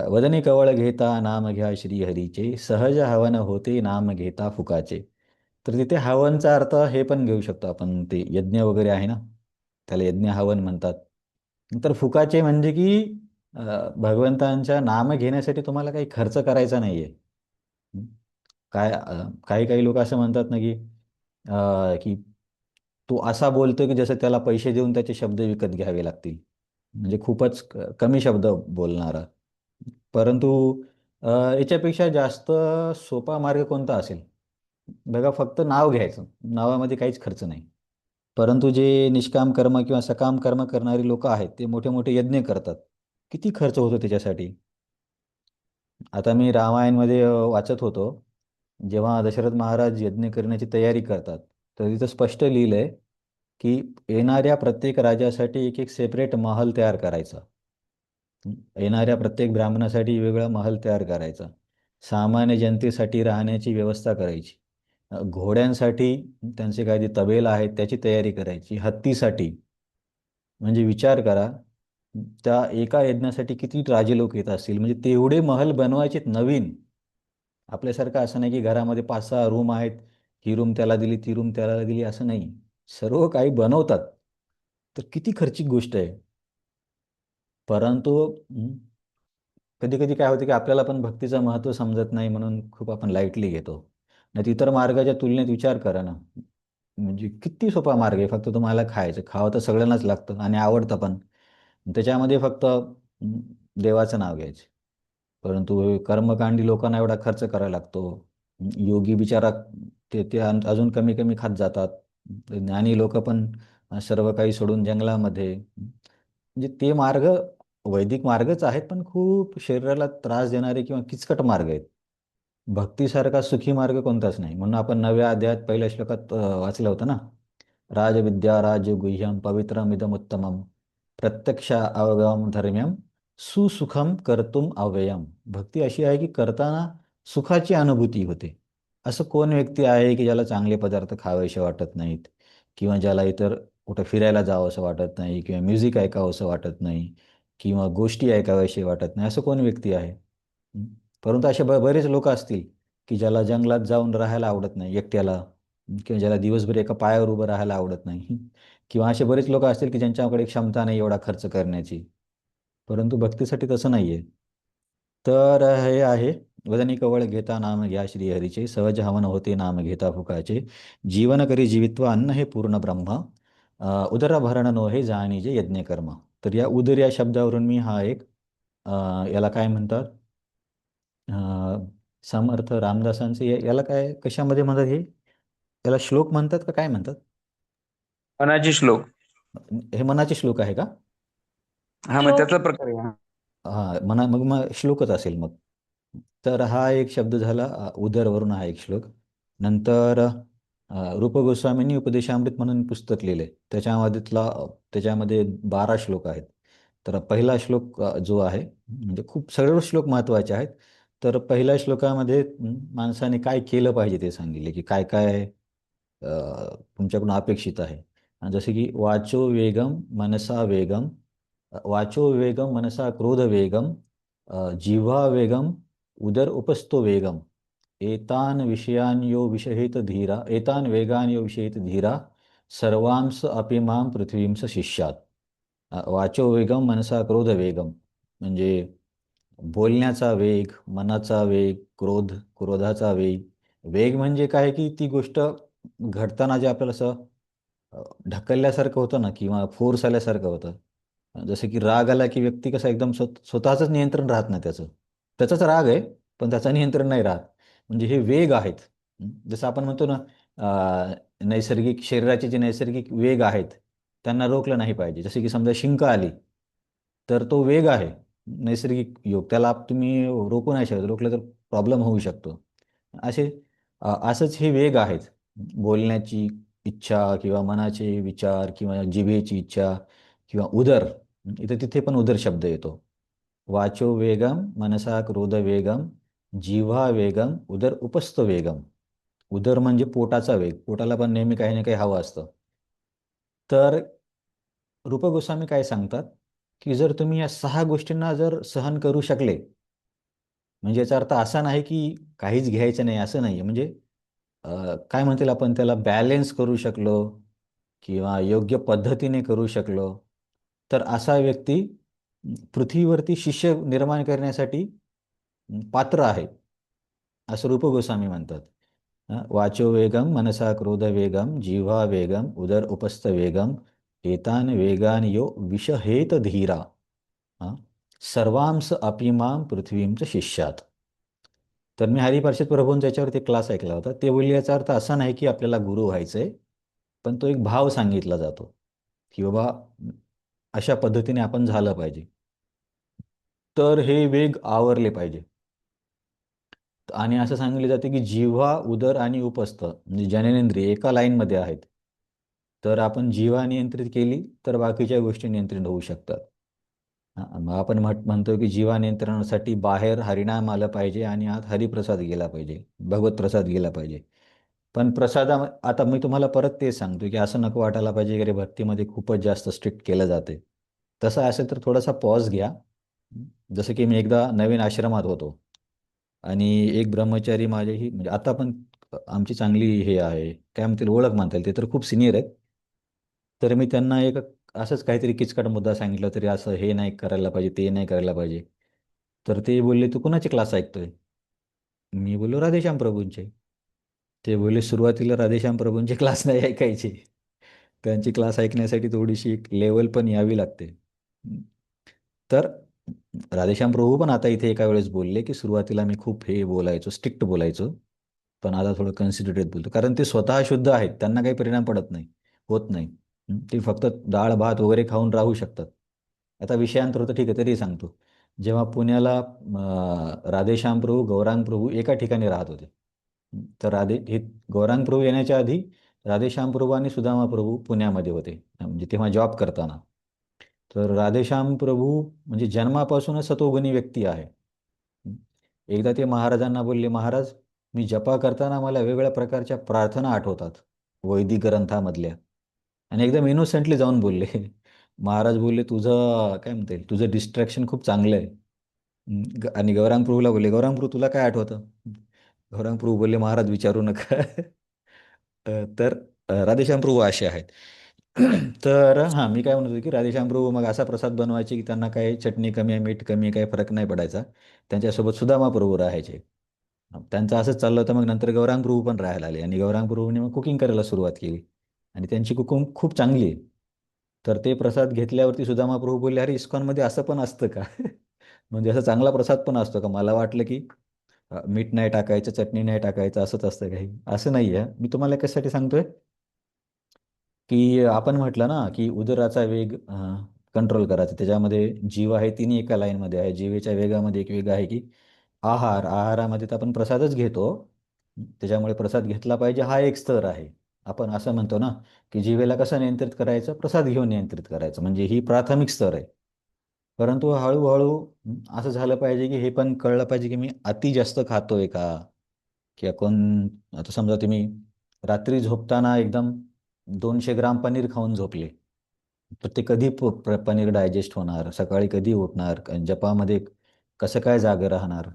Speaker 1: वदनी कवळ घेता नाम घ्या श्रीहरीचे, सहज हवन होते नाम घेता फुकाचे. तर तिथे हवनचा अर्थ हे पण घेऊ शकतो आपण, ते यज्ञ वगैरे आहे ना, त्याला यज्ञ हवन म्हणतात. तर फुकाचे म्हणजे की भगवंतांच्या नाम घेण्यासाठी तुम्हाला काही खर्च करायचा नाहीये. हं. काही काही लोक असं म्हणतात ना की तो असा बोलतो की जसं त्याला पैसे देऊन त्याचे शब्द विकत घ्यावे लागतील. म्हणजे खूपच कमी शब्द बोलणारा. परंतु याच्यापेक्षा जास्त सोपा मार्ग कोणता असेल? बघा, फक्त नाव घ्यायचं. नावामध्ये काहीच खर्च नाही. परंतु जे निष्काम कर्म किंवा सकाम कर्म करणारी लोक आहेत, ते मोठे मोठे यज्ञ करतात. किती खर्च होतो त्याच्यासाठी? आता मी रामायणमध्ये वाचत होतो, जेव्हा दशरथ महाराज यज्ञ करण्याची तयारी करतात, तर तिथं स्पष्ट लिहिलंय की येणाऱ्या प्रत्येक राजासाठी एक एक सेपरेट महल तयार करायचा. येणाऱ्या प्रत्येक ब्राह्मणासाठी वेगळा महल तयार करायचा. सामान्य जनतेसाठी राहण्याची व्यवस्था करायची. घोड्यांसाठी त्यांचे काही जे तबेला आहेत त्याची तयारी करायची. हत्तीसाठी म्हणजे विचार करा, त्या एका यज्ञासाठी किती राजे लोक येत असतील, म्हणजे तेवढे महल बनवायचे नवीन. आपल्यासारखं असं नाही की घरामध्ये 5-6 रूम आहेत, ही रूम त्याला दिली, ती रूम त्याला दिली, असं नाही. सर्व काही बनवतात. तर किती खर्चिक गोष्ट आहे. परंतु कधी कधी काय होतं की आपल्याला पण भक्तीचं महत्त्व समजत नाही, म्हणून खूप आपण लाईटली घेतो. नाही इतर मार्गाच्या तुलनेत विचार करा ना, म्हणजे किती सोपा मार्ग आहे. फक्त तुम्हाला खावं तर सगळ्यांनाच लागतं आणि आवडतं पण. त्याच्यामध्ये फक्त देवाचं नाव घ्यायचं. परंतु कर्मकांडी लोकांना एवढा खर्च करायला लागतो. योगी बिचारा ते ते अजून कमी कमी खात जातात. ज्ञानी लोक पण सर्व काही सोडून जंगलामध्ये, म्हणजे ते मार्ग वैदिक मार्गच आहेत, पण खूप शरीराला त्रास देणारे किंवा किचकट मार्ग आहेत. भक्तीसारखा सुखी मार्ग कोणताच नाही. म्हणून आपण 9व्या अध्यायात पहिल्या श्लोकात वाचलं होतं ना, राजविद्या राजगुह्यम पवित्रमिदमुत्तमम प्रत्यक्ष अवयवम धर्म्यम सुसुखम कर्तुम अव्ययम. भक्ती अशी आहे की करताना सुखाची अनुभूती होते. असं कोण व्यक्ती आहे की ज्याला चांगले पदार्थ खावेसे वाटत नाहीत, किंवा ज्याला इतर कुठं फिरायला जावं असं वाटत नाही, किंवा म्युझिक ऐकावं असं वाटत नाही, किंवा गोष्टी ऐकाव्याशी वाटत नाही, असं कोण व्यक्ती आहे? हं. परंतु असे बरेच लोक असतील की ज्याला जंगलात जाऊन राहायला आवडत नाही एकट्याला, किंवा ज्याला दिवसभर एका पायावर उभं राहायला आवडत नाही, किंवा असे बरेच लोक असतील की ज्यांच्याकडे क्षमता नाही एवढा खर्च करण्याची. परंतु भक्तीसाठी तसं नाहीये. तर हे आहे, वदनी कवळ घेता नाम घ्या श्रीहरीचे, सहज हवन होते नाम घेता फुकाचे, जीवन करी जीवित्व अन्न हे पूर्ण ब्रह्म, उदरभरण नो हे जाणीजे यज्ञकर्म. तर या उदर या शब्दावरून मी हा एक याला काय म्हणतात, समर्थ रामदासांचे याला काय कशामध्ये म्हणतात, हे याला श्लोक म्हणतात का काय म्हणतात?
Speaker 3: मनाचे श्लोक.
Speaker 1: हे मनाचे श्लोक आहे का?
Speaker 3: हा, मग
Speaker 2: श्लोक
Speaker 3: त्याचा प्रकार आहे.
Speaker 1: हा मग मग श्लोकच असेल मग. तर हा एक शब्द झाला, उदरवरून हा एक श्लोक. नंतर रूप गोस्वामींनी उपदेशामृत म्हणून पुस्तक लिहिले, त्याच्यामध्ये 12 श्लोक आहेत. तर पहिला श्लोक जो आहे, म्हणजे खूप सर्व श्लोक महत्त्वाचे आहेत. तर पहिल्या श्लोकामध्ये माणसाने काय केलं पाहिजे ते सांगितले, की काय काय तुमच्याकडून अपेक्षित आहे. आणि जसे की वाचो वेगम मनसा वेगम, वाचो वेगम मनसा क्रोध वेगम, जिव्हा वेगम उदर उपस्थो वेगम, एतान विषयान यो विषयेत धीरा, एतान वेगान यो विषयेत धीरा, सर्वांस अपिमाम पृथ्वींस शिष्यात. वाचो वेगम मनसा क्रोध वेगम म्हणजे बोलण्याचा वेग, मनाचा वेग, क्रोधाचा वेग. वेग म्हणजे काय की ती गोष्ट घडताना जे आपल्याला असं ढकलल्यासारखं होतं ना, किंवा फोर्स आल्यासारखं होतं. जसं की राग आला की व्यक्ती कसा एकदम स्वतःचंच नियंत्रण राहत नाही त्याचं. त्याचाच राग आहे, पण त्याचं नियंत्रण नाही राहत. म्हणजे हे वेग आहेत. जसं आपण म्हणतो ना, नैसर्गिक शरीराचे जे नैसर्गिक वेग आहेत त्यांना रोखलं नाही पाहिजे. जसे की समजा शिंक आली, तर तो वेग आहे नैसर्गिक योग, त्याला तुम्ही रोखू नाही शकत. रोखलं तर प्रॉब्लेम होऊ शकतो. असे असंच हे वेग आहेत. बोलण्याची इच्छा, किंवा मनाचे विचार, किंवा जिभेची इच्छा, किंवा उदर. इथे तिथे पण उदर शब्द येतो. वाचो वेगम मनसा क्रोध वेगम, जिव्हा वेगम उदर उपस्थ वेगम. उदर म्हणजे पोटाचा वेग. पोटाला पण नेहमी काही ना काही हवं असतं. तर रूप गोस्वामी काय सांगतात, की जर तुम्ही या 6 गोष्टींना जर सहन करू शकले, म्हणजे याचा अर्थ असा नाही की काहीच घ्यायचं नाही, असं नाही. म्हणजे काय म्हणतील आपण त्याला, बॅलेन्स करू शकलो, किंवा योग्य पद्धतीने करू शकलो, तर असा व्यक्ती पृथ्वीवरती शिष्य निर्माण करण्यासाठी पात्र आहे, असं रूप गोस्वामी म्हणतात. वाचो वेगम मनसा क्रोध वेगम, जिव्हा वेगम उदर उपस्थ वेगम, एतान वेगान यो विषहेत धीरा, हा, सर्वांस अपिमाम पृथ्वींच शिष्यात. तर मी हरिपार्षद प्रभूंचा याच्यावरती क्लास ऐकला होता. ते बोलले याचा अर्थ असा नाही की आपल्याला गुरु व्हायचंय, पण तो एक भाव सांगितला जातो की बाबा अशा पद्धतीने आपण झालं पाहिजे. तर हे वेग आवरले पाहिजे. आणि असं सांगितले जाते की जिव्हा, उदर आणि उपस्थ म्हणजे जननेंद्रिय एका लाईनमध्ये आहेत. तर आपण जिव्हा नियंत्रित केली तर बाकीच्या गोष्टी नियंत्रित होऊ शकतात. मग आपण म्हणतो की जिव्हा नियंत्रणासाठी बाहेर हरिनाम आलं पाहिजे आणि आत हरिप्रसाद गेला पाहिजे, भगवत प्रसाद गेला पाहिजे. पण आता मी तुम्हाला परत तेच सांगतो की असं नको वाटायला पाहिजे की अरे भक्तीमध्ये खूपच जास्त स्ट्रिक्ट केलं जाते. तसं असेल तर थोडासा पॉज घ्या. जसं की मी एकदा नवीन आश्रमात होतो आणि एक ब्रह्मचारी माझेही म्हणजे आता पण आमची चांगली हे आहे काय म्हणतील ओळख म्हणता येईल, ते तर खूप सिनियर आहेत. तर मी त्यांना एक असंच काहीतरी किचकट मुद्दा सांगितला तरी असं हे नाही करायला पाहिजे, ते नाही करायला पाहिजे. तर ते बोलले, "तू कुणाचे क्लास ऐकतोय?" मी बोललो, "राधेश्याम प्रभूंचे." ते बोलले, "सुरुवातीला राधेश्याम प्रभूंचे क्लास नाही ऐकायचे. त्यांची क्लास ऐकण्यासाठी थोडीशी एक लेवल पण यावी लागते." तर राधेश्याम प्रभू पण आता इथे एका वेळेस बोलले, की सुरुवातीला मी खूप हे बोलायचो, स्ट्रिक्ट बोलायचो. पण आता थोडं कन्सिडरेट बोलतो. कारण ते स्वतः शुद्ध आहेत. त्यांना काही परिणाम पडत नाही, होत नाही. ते फक्त डाळ भात वगैरे खाऊन राहू शकतात. आता विषयांतर होतं ठीक आहे, तरी सांगतो. जेव्हा पुण्याला राधेश्याम प्रभू, गौरांग प्रभू एका ठिकाणी राहत होते. तर हे गौरांग प्रभू येण्याच्या आधी राधेश्याम प्रभू आणि सुदामा प्रभू पुण्यामध्ये होते. म्हणजे तेव्हा जॉब करताना. तर राधेश्याम प्रभू म्हणजे जन्मापासूनच सतोगुणी व्यक्ती आहे. एकदा ते महाराजांना बोलले, "महाराज, मी जपा करताना मला वेगवेगळ्या प्रकारच्या प्रार्थना आठवतात, वैदिक ग्रंथामधल्या." आणि एकदम इनोसेंटली जाऊन बोलले. महाराज बोलले, "तुझं काय म्हणता येईल, तुझं डिस्ट्रॅक्शन खूप चांगलं आहे." आणि गौरांग प्रभूला बोलले, "गौरांग प्रभू तुला काय आठवतं?" गौरांग प्रभू बोलले, "महाराज विचारू नका." तर राधेश्याम प्रभू असे आहेत. तर हां, मी काय म्हणत होतो की राधेश्याम प्रभू मग असा प्रसाद बनवायचे की त्यांना काही चटणी कमी आहे, मीठ कमी आहे, काही फरक नाही पडायचा. त्यांच्यासोबत सुदामा प्रभू राहायचे. त्यांचं असंच चाललं होतं. मग नंतर गौरांग प्रभू पण राहायला आले आणि गौरांग प्रभूंनी मग कुकिंग करायला सुरुवात केली आणि त्यांची कुकिंग खूप चांगली आहे. तर ते प्रसाद घेतल्यावरती सुदामा प्रभू बोलले, "अरे, इस्कॉनमध्ये असं पण असतं का?" म्हणजे असा चांगला प्रसाद पण असतो का? मला वाटलं की मीठ नाही टाकायचं, चटणी नाही टाकायचं, असंच असतं काही. असं नाही आहे. मी तुम्हाला कशासाठी सांगतोय? की आपण म्हटलं ना, की उदराचा वेग कंट्रोल करायचा. त्याच्यामध्ये जीव आहे, तिन्ही एका लाईनमध्ये आहे. जीवेच्या वेगामध्ये एक वेग आहे, की आहारामध्ये तर आपण प्रसादच घेतो. त्याच्यामुळे प्रसाद घेतला पाहिजे हा एक स्तर आहे. आपण असं म्हणतो ना, की जीवेला कसं नियंत्रित करायचं? प्रसाद घेऊन नियंत्रित करायचं. म्हणजे ही प्राथमिक स्तर आहे. परंतु हळू असं झालं पाहिजे, की हे पण कळलं पाहिजे, की मी अति जास्त खातोय का? किंवा आता समजा तुम्ही रात्री झोपताना एकदम 200 ग्राम पनीर खाऊन झोपले. तर ते कधी पनीर डायजेस्ट होणार? सकाळी कधी उठणार? जपामध्ये कसं काय जागे राहणार?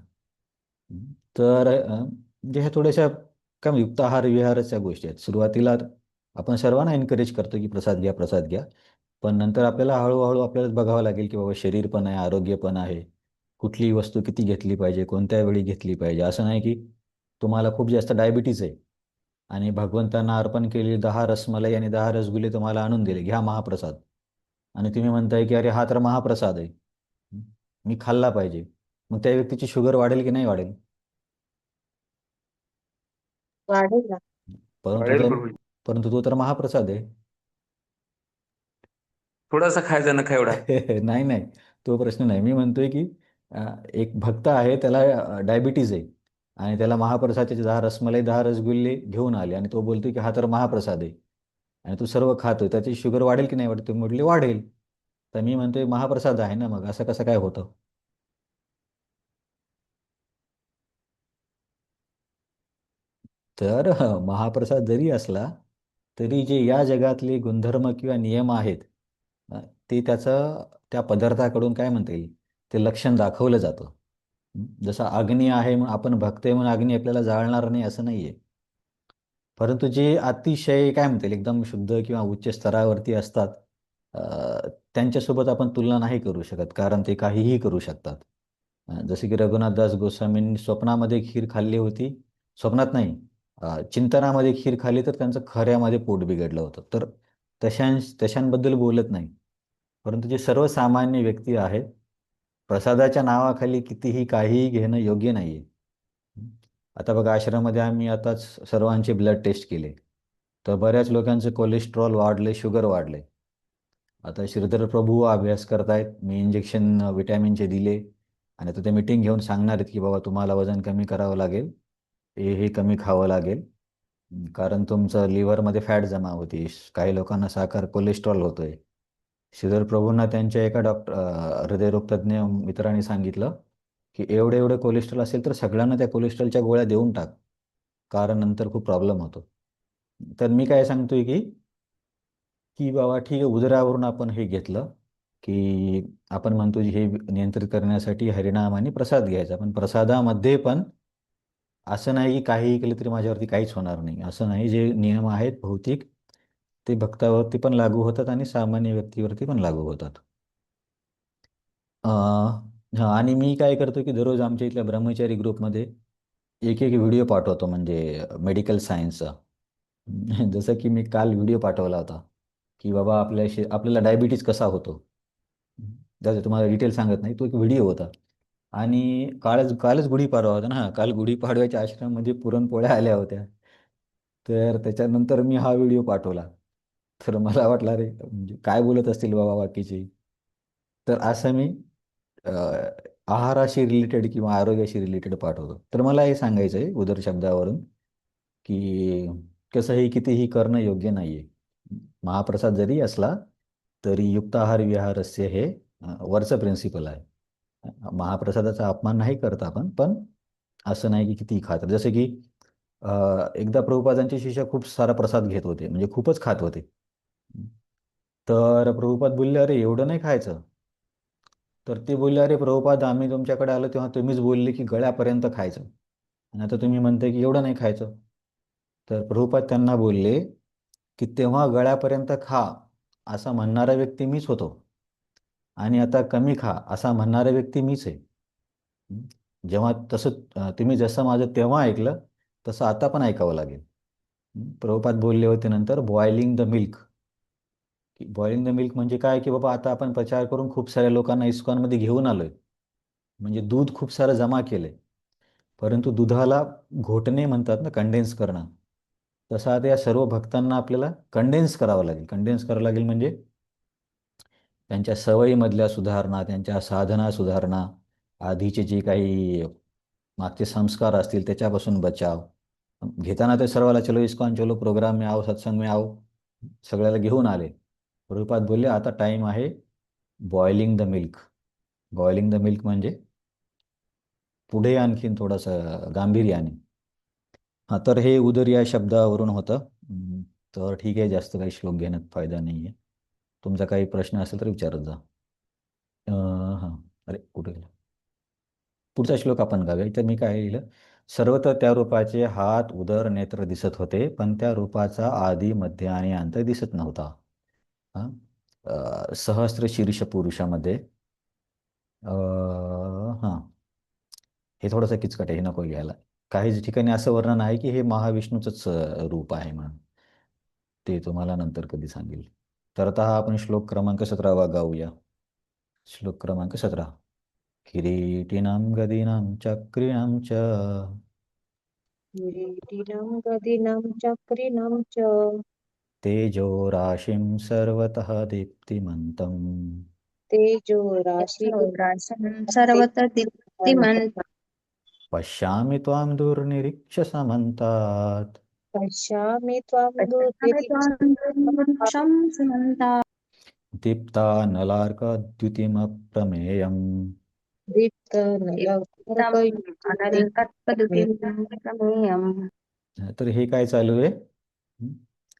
Speaker 1: तर म्हणजे ह्या थोड्याशा काय म्हणू, युक्त विहाराच्या गोष्टी आहेत. सुरुवातीला आपण सर्वांना एन्करेज करतो, की प्रसाद घ्या, प्रसाद घ्या. पण नंतर आपल्याला हळू आपल्याला बघावं लागेल, की बाबा शरीर पण आहे, आरोग्य पण आहे. कुठली वस्तू किती घेतली पाहिजे, कोणत्या वेळी घेतली पाहिजे. असं नाही, की तुम्हाला खूप जास्त डायबिटीज आहे आणि भगवंतांना अर्पण केलेली 10 रसमलाई आणि 10 रसगुल्ले तुम्हाला आणून दिले, घ्या महाप्रसाद. आणि तुम्ही म्हणताय, की "अरे, हा तर महाप्रसाद आहे. मी खाल्ला पाहिजे." मग त्या व्यक्तीची शुगर वाढेल की नाही वाढेल?
Speaker 4: वाढेल ना.
Speaker 1: परंतु
Speaker 3: वाढेल
Speaker 1: तो
Speaker 3: प्रभू.
Speaker 1: परंतु तो तर महाप्रसाद आहे.
Speaker 3: थोडासा खायचा न खा एवढा.
Speaker 1: नाही, नाही. तो प्रश्न नाही. मी म्हणतोय, की एक भक्त आहे, त्याला डायबिटीज आहे आणि त्याला महाप्रसादाचे 10 रसमलाई, 10 रसगुल्ले घेऊन आले आणि तो बोलतोय, की हा तर महाप्रसाद आहे आणि तो सर्व खातोय. त्याची शुगर वाढेल की नाही वाढेल? तुम्ही म्हटले वाढेल. तर मी म्हणतोय महाप्रसाद आहे ना, मग असं कसं काय होतं? तर महाप्रसाद जरी असला, तरी जे या जगातले गुणधर्म किंवा नियम आहेत, अ, ते त्या पदार्थाकडून काय म्हणता येईल, ते लक्षण दाखवलं जातं. जसं अग्नी आहे, मग आपण भक्त आहे म्हणून अग्नी आपल्याला जाळणार नाही असं नाहीये. परंतु जे अतिशय काय म्हणता येईल, एकदम शुद्ध किंवा उच्च स्तरावरती असतात, त्यांच्यासोबत आपण तुलना नाही करू शकत, कारण ते काहीही करू शकतात. जसे की रघुनाथदास गोस्वामींनी स्वप्नामध्ये खीर खाल्ली होती. स्वप्नात नाही, चिंतनामध्ये खीर खाल्ली तर त्यांचं खऱ्यामध्ये पोट बिघडलं होतं. तर तशांबद्दल बोलत नाही. परंतु जे सर्वसामान्य व्यक्ती आहेत, प्रसादाच्या नावाखाली कितीही काहीही घेणं योग्य नाहीये. आता बघा, आश्रमामध्ये आम्ही आताच सर्वांचे ब्लड टेस्ट केले. तर बऱ्याच लोकांचं कोलेस्ट्रॉल वाढले, शुगर वाढले. आता श्रीधर प्रभू अभ्यास करतायत. मी इंजेक्शन विटॅमिनचे दिले आणि आता ते मीटिंग घेऊन सांगणार आहेत की बाबा तुम्हाला वजन कमी करावं लागेल, हे कमी खावं लागेल, कारण तुमचं लिव्हरमध्ये फॅट जमा होती, काही लोकांना साखर कोलेस्ट्रॉल होतोय. श्रीधर प्रभूंना त्यांच्या एका हृदयरोगतज्ञ मित्राने सांगितलं की एवढे एवढे कोलेस्ट्रॉल असेल तर सगळ्यांना त्या कोलेस्ट्रॉलच्या गोळ्या देऊन टाक, कारण नंतर खूप प्रॉब्लेम होतो. तर मी काय सांगतोय की बाबा ठीक आहे, उदरावरून आपण हे घेतलं की आपण म्हणतो हे नियंत्रित करण्यासाठी हरिनाम आणि प्रसाद घ्यायचा, पण प्रसादामध्ये पण असं नाही की काहीही केलं तरी माझ्यावरती काहीच होणार नाही, असं नाही. जे नियम आहेत भौतिक ते भक्तावरती पण लागू होतात आणि सामान्य व्यक्तीवरती पण लागू होतात. हां, आणि मी काय करतो की दररोज आमच्या इथल्या ब्रह्मचारी ग्रुपमध्ये एक एक व्हिडिओ पाठवतो, म्हणजे मेडिकल सायन्सचा. जसं की मी काल व्हिडिओ पाठवला होता की बाबा आपल्याला डायबिटीज कसा होतो. जसं तुम्हाला डिटेल सांगत नाही, तो एक व्हिडिओ होता. आणि कालच कालच गुढीपाडवा होता ना, काल गुढीपाडव्याच्या आश्रममध्ये पुरणपोळ्या आल्या होत्या. तर त्याच्यानंतर मी हा व्हिडिओ पाठवला. तर मला वाटलं अरे म्हणजे काय बोलत असतील बाबा बाकीचे. तर असं मी अ, आहाराशी रिलेटेड किंवा आरोग्याशी रिलेटेड पाठवतो. तर मला हे सांगायचं आहे उदर शब्दावरून की कसंही कितीही करणं योग्य नाही आहे. महाप्रसाद जरी असला तरी युक्त आहार विहारस्य हे वरचं प्रिन्सिपल आहे. महाप्रसादाचा अपमान नाही करत आपण, पण असं नाही की कितीही खात. जसं की एकदा प्रभुपादांचे शिष्य खूप सारा प्रसाद घेत होते, म्हणजे खूपच खात होते. तर प्रभुपाद बोलले, अरे एवढं नाही खायचं. तर ते बोलले, अरे प्रभुपाद आम्ही तुमच्याकडे आलो तेव्हा तुम्हीच बोलले की गळ्यापर्यंत खायचं, आणि आता तुम्ही म्हणताय की एवढं नाही खायचं. तर प्रभुपाद त्यांना बोलले की तेव्हा गळ्यापर्यंत खा असा म्हणणारा व्यक्ती मीच होतो, आणि आता कमी खा असा म्हणणारा व्यक्ती मीच आहे. हं. जेव्हा तसं तुम्ही जसं माझं तेव्हा ऐकलं तसं आता पण ऐकावं लागेल. प्रभुपाद बोलले होते नंतर बॉइलिंग द मिल्क. की बॉइलिंग द मिल्क म्हणजे काय, की बाबा आता आपण प्रचार करून खूप साऱ्या लोकांना इस्कॉनमध्ये घेऊन आलोय, म्हणजे दूध खूप सारं जमा केलंय, परंतु दुधाला घोटणे म्हणतात ना, कंडेन्स करणं. तसं आता या सर्व भक्तांना आपल्याला कंडेन्स करावं लागेल. कंडेन्स करावं लागेल म्हणजे त्यांच्या सवयीमधल्या सुधारणा, त्यांच्या साधना सुधारणा, आधीचे जे काही मागचे संस्कार असतील त्याच्यापासून बचाव. घेताना ते सर्वाला चलो इस्कॉन चलो, प्रोग्राम में आओ, सत्संग में आओ, सगळ्याला घेऊन आले. प्रभुपाद बोलले आता टाईम आहे boiling the milk. Boiling the milk म्हणजे पुढे आणखीन थोडंसं गांभीर्याने. हां, तर हे उदर या शब्दावरून होतं. तर ठीक आहे, जास्त काही श्लोक घेण्यात फायदा नाही आहे. तुमचा काही प्रश्न असेल तर विचारत जा. हां, अरे कुठे गेला? पुढचा श्लोक आपण गावे. तर मी काय लिहिलं, सर्वत्र त्या रूपाचे हात उदर नेत्र दिसत होते, पण त्या रूपाचा आदी मध्य आणि अंत दिसत नव्हता. हां, सहस्र शीर्ष पुरुषामध्ये हां, हे थोडंसं किचकट आहे, हे नको घ्यायला. काही ठिकाणी असं वर्णन आहे की हे महाविष्णूचंच रूप आहे म्हणून. ते तुम्हाला नंतर कधी सांगेल. तर आता हा आपण श्लोक क्रमांक 17 गाऊया. श्लोक क्रमांक 17. किरीटिनां गदीनां चक्रिणां च
Speaker 4: किरीटिनं गदिनं चक्रिणं च
Speaker 1: तेजो राशिं सर्वतः दीप्तिमन्तम्.
Speaker 4: तेजो राशि
Speaker 2: सर्वत्र दीप्तिमन्तं
Speaker 1: पश्यामि त्वां दुर्निरीक्ष्य समन्तात्.
Speaker 4: पश्यामि त्वां
Speaker 2: सुमन्ता
Speaker 1: दीप्तानलार्कद्युतिमप्रमेयम्.
Speaker 2: अनल्कत्वदुतिप्रमेयम्.
Speaker 1: तर हे काय चालू आहे? हं?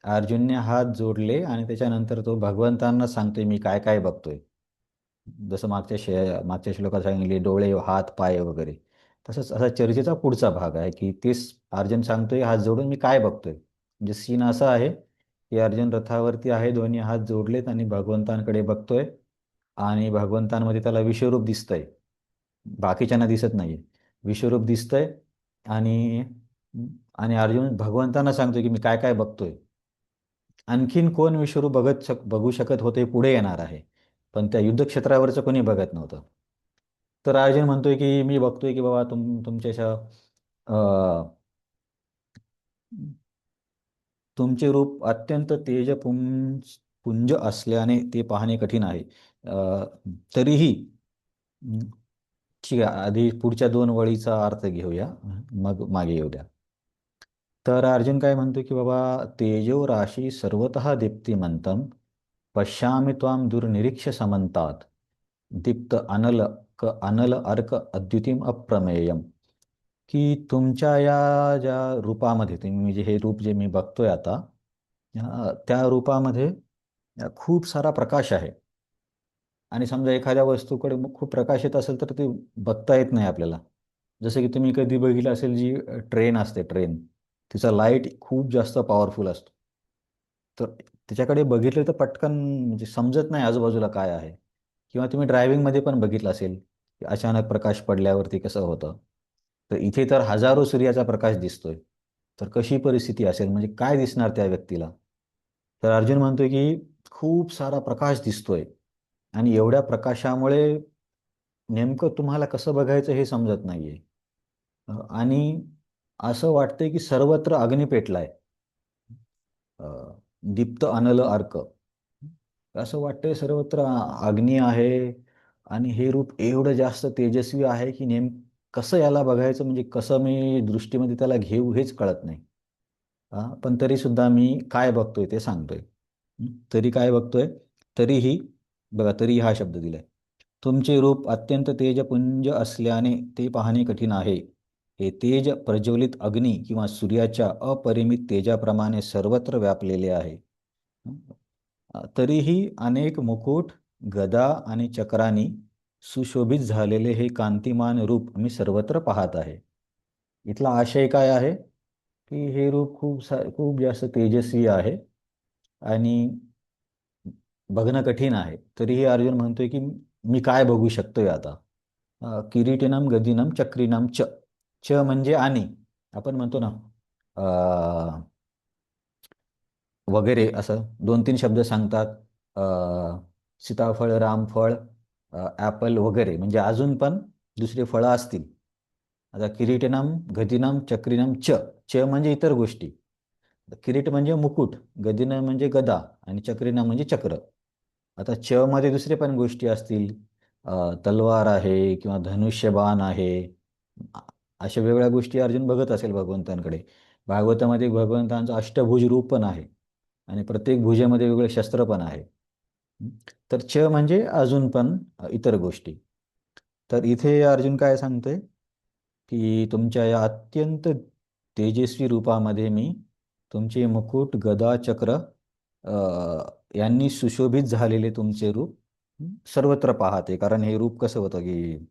Speaker 1: अर्जुनने हात जोडले आणि त्याच्यानंतर तो भगवंतांना सांगतोय मी काय काय बघतोय. जसं मागच्या श्लोकात सांगितले डोळे, हात, पाय वगैरे. तसंच असा चर्चेचा पुढचा भाग आहे की तेच अर्जुन सांगतोय हात जोडून मी काय बघतोय. म्हणजे सीन असा आहे की अर्जुन रथावरती आहे, दोन्ही हात जोडलेत आणि भगवंतांकडे बघतोय, आणि भगवंतांमध्ये त्याला विश्वरूप दिसतंय. बाकीच्यांना दिसत नाहीये. विश्वरूप दिसतंय, आणि आणि अर्जुन भगवंतांना सांगतोय की मी काय काय बघतोय. आणखीन कोण विश्वरूप बघू शकत होते पुढे येणार आहे, पण त्या युद्धक्षेत्रावरचं कोणी बघत नव्हतं. तर अर्जुन म्हणतोय की मी बघतोय की बाबा तुमच्या तुमचे रूप अत्यंत पुंज असल्याने ते पाहणे कठीण आहे. तरीही ठीक आहे, आधी पुढच्या 2 वळीचा अर्थ घेऊया, मग मागे येऊ द्या. तर अर्जुन काय म्हणतो की बाबा, तेजो राशी सर्वतः दीप्तिमंतम पश्यामि त्वां दुर्निरीक्ष्य समंतात दीप्त अनल अनल अर्क अद्युतीम अप्रमेयम. की तुमच्या या ज्या रूपामध्ये, तुम्ही जे हे रूप जे मी बघतोय आता, त्या रूपामध्ये खूप सारा प्रकाश आहे. आणि समजा एखाद्या वस्तूकडे खूप प्रकाश येत असेल तर ते बघता येत नाही आपल्याला. जसं की तुम्ही कधी बघितलं असेल, जी ट्रेन असते, ट्रेन, तिचा लाईट खूप जास्त पॉवरफुल असतो. तर त्याच्याकडे बघितलं तर पटकन म्हणजे समजत नाही आजूबाजूला काय आहे. किंवा तुम्ही ड्रायव्हिंगमध्ये पण बघितलं असेल की अचानक प्रकाश पडल्यावरती कसं होतं. तर इथे तर हजारो सूर्याचा प्रकाश दिसतोय. तर कशी परिस्थिती असेल, म्हणजे काय दिसणार त्या व्यक्तीला. तर अर्जुन म्हणतोय की खूप सारा प्रकाश दिसतोय आणि एवढ्या प्रकाशामुळे नेमकं तुम्हाला कसं बघायचं हे समजत नाहीये. आणि असं वाटतंय की सर्वत्र अग्नी पेटलाय. अ, दीप्त अनल अर्क, असं वाटतंय सर्वत्र अग्नी आहे. आणि हे रूप एवढं जास्त तेजस्वी आहे की कसं याला बघायचं, म्हणजे कसं मी दृष्टीमध्ये त्याला घेऊ हेच कळत नाही. पण तरी सुद्धा मी काय बघतोय ते सांगतोय. तरी काय बघतोय? तरीही, बघा, तरी हा शब्द दिलाय. तुमचे रूप अत्यंत तेजपुंज असल्याने ते पाहणे कठीण आहे. हे तेज प्रज्वलित अग्नी किंवा सूर्याच्या अपरिमित तेजाप्रमाणे सर्वत्र व्यापलेले आहे. तरीही अनेक मुकुट, गदा आणि चक्रांनी सुशोभित झालेले हे कांतिमान रूप मी सर्वत्र पाहत आहे. इथला आशय काय आहे की हे रूप खूप जास्त तेजस्वी आहे आणि बघणं कठीण आहे. तरीही अर्जुन म्हणतोय की मी काय बघू शकतोय आता. किरीटिनम गदिनम चक्रिनम च. च म्हणजे आणि, आपण म्हणतो ना वगैरे, असं 2-3 शब्द सांगतात. सीताफळ, रामफळ, ॲपल वगैरे, म्हणजे अजून पण दुसरी फळं असतील. आता किरीटिनम गदिनम चक्रिनम च. च म्हणजे इतर गोष्टी. किरीट म्हणजे मुकुट, गदिन म्हणजे गदा आणि चक्रिनम म्हणजे चक्र. आता च मध्ये दुसरे पण गोष्टी असतील. तलवार आहे किंवा धनुष्यबाण आहे. अ- अशा वेगवेगळ्या गोष्टी अर्जुन बघत असेल भगवंतांकडे. भागवतामध्ये भगवंतांचं अष्टभुज रूप पण आहे आणि प्रत्येक भुजामध्ये वेगवेगळे शस्त्र पण आहे. हं. तर च म्हणजे अजून पण इतर गोष्टी. तर इथे अर्जुन काय सांगतोय की तुमच्या या अत्यंत तेजस्वी रूपामध्ये मी तुमचे मुकुट, गदा, चक्र यांनी सुशोभित झालेले तुमचे रूप सर्वत्र पाहते. कारण हे रूप कसं होतं की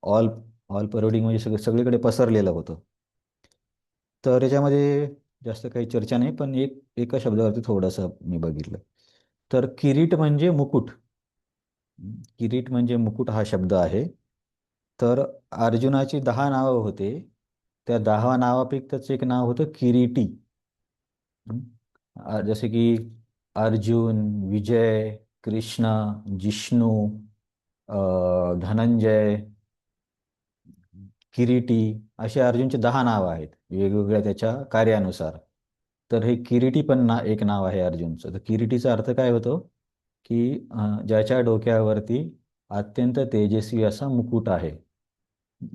Speaker 1: ऑल ऑल परोडिंग, म्हणजे सगळीकडे पसरलेलं होतं. तर याच्यामध्ये जास्त काही चर्चा नाही, पण एका शब्दावरती थोडंसं मी बघितलं. तर किरीट म्हणजे मुकुट. किरीट म्हणजे मुकुट हा शब्द आहे. तर अर्जुनाची 10 नावं होते. त्या 10 नावापैकीच एक नाव होतं किरीटी. जसे की अर्जुन, विजय, कृष्ण, जिष्णू, धनंजय, किरीटी, असे अर्जुनचे 10 नावं आहेत वेगवेगळ्या त्याच्या कार्यानुसार. तर हे किरीटी पण एक नाव आहे अर्जुनचं. तर किरीटीचा अर्थ काय होतो की ज्याच्या डोक्यावरती अत्यंत तेजस्वी असा मुकुट आहे.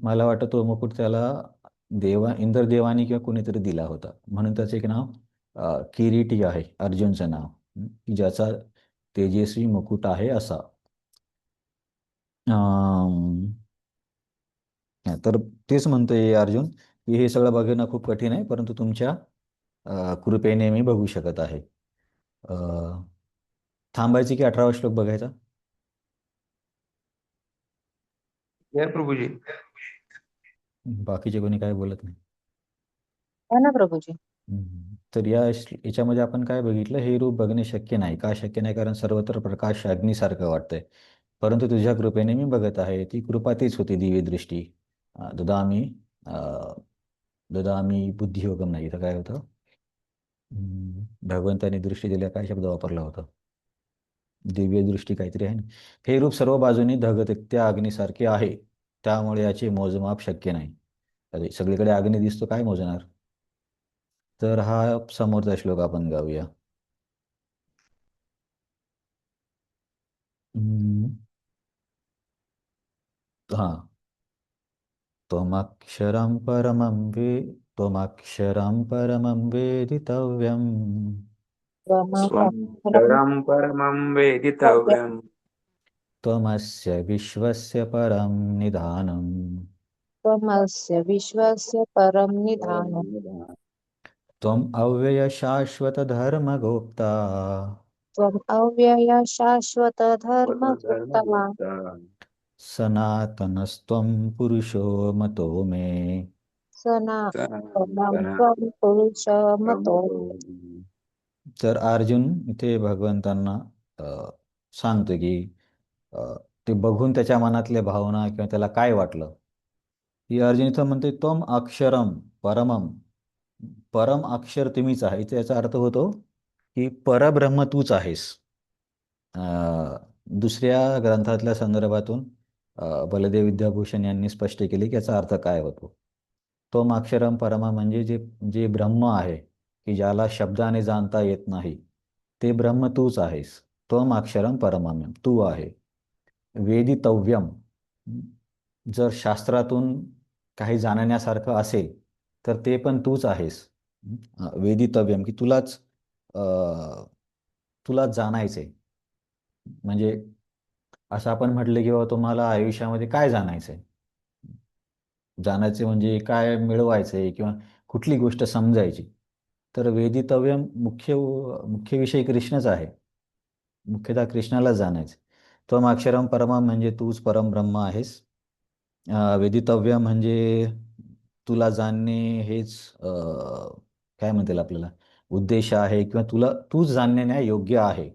Speaker 1: मला वाटतं तो मुकुट त्याला इंद्रदेवानी किंवा कोणीतरी दिला होता, म्हणून त्याचं एक नाव किरीटी आहे, अर्जुनचं नाव. की ज्याचा तेजस्वी मुकुट आहे असा. अं, तर तेच म्हणतोय अर्जुन की हे सगळं बघणं खूप कठीण आहे, परंतु तुमच्या कृपेने मी बघू शकत आहे. अ, थांबायची की 18वा श्लोक बघायचा?
Speaker 3: जय प्रभूजी.
Speaker 1: बाकीचे कोणी काय बोलत नाही.
Speaker 4: हो ना प्रभूजी.
Speaker 1: तर याच्यामध्ये आपण काय बघितलं, हे रूप बघणे शक्य नाही. का शक्य नाही? कारण सर्वत्र प्रकाश अग्नीसारखं वाटतंय. परंतु तुझ्या कृपेने मी बघत आहे. ती कृपा तीच होती, दिव्य दृष्टी. ददामी ददामी बुद्धियोगम, नाही तर काय होतं, भगवंताने दृष्टी दिल्या, काय शब्द वापरला होता, दिव्य दृष्टी काहीतरी आहे ना. हे रूप सर्व बाजूनी धगते त्या अग्नीसारखे आहे, त्यामुळे याचे मोजमाप शक्य नाही. अरे, सगळीकडे अग्नी दिसतो, काय मोजणार? तर हा समोरचा श्लोक आपण गाऊया. हम्म, हा. त्वमक्षरं परमं वेदितव्यम्
Speaker 3: स्वक्षरं परमं वेदितव्यम्
Speaker 1: त्वमस्य विश्वस्य परं निधानम्
Speaker 4: त्वमस्य विश्वस्य परं निधानम्
Speaker 1: त्वम् अव्ययशाश्वतधर्मगोप्ता
Speaker 4: त्वम् अव्यय शाश्वत धर्मगुप्ता
Speaker 3: धर्मगुप्ता
Speaker 1: सनातनस्त्वं पुरुषो मतो मे
Speaker 4: सनातनं
Speaker 3: सनातन
Speaker 4: त्वं पुरुषमतो
Speaker 3: प्रमतो
Speaker 1: तर अर्जुन इथे भगवंतांना अ, सांगतो की अ, ते बघून त्याच्या मनातल्या भावना किंवा त्याला काय वाटलं की अर्जुन इथं म्हणते त्वम अक्षरम परमम परम अक्षर तुम्हीच आहे इथे याचा अर्थ होतो की परब्रह्म तूच आहेस. अ, दुसऱ्या ग्रंथातल्या संदर्भातून बलदेव विद्याभूषण यांनी स्पष्ट केले की याचा अर्थ काय होतो. त्वम अक्षरम परमा म्हणजे जे जे ब्रह्म आहे की ज्याला शब्दाने जाणता येत नाही ते ब्रह्म तूच आहेस. त्वम अक्षरम परमम तू आहे. वेदितव्यम जर शास्त्रातून काही जाणण्यासारखं असेल तर ते पण तूच आहेस. वेदितव्यम की अ, तुलाच जाणायचंय. म्हणजे असं आपण म्हटलं की बाबा तुम्हाला आयुष्यामध्ये काय जाणायचंय. जाणायचे म्हणजे काय मिळवायचंय किंवा कुठली गोष्ट समजायची. तर वेदितव्यम मुख्य विषय कृष्णच आहे. मुख्यतः कृष्णालाच जाणायचं. त्वमक्षरम परमा म्हणजे तूच परमब्रह्म आहेस. वेदितव्य म्हणजे तुला जाणणे हेच काय म्हणतील आपल्याला उद्देश आहे किंवा तूच जाणण्याने योग्य आहे.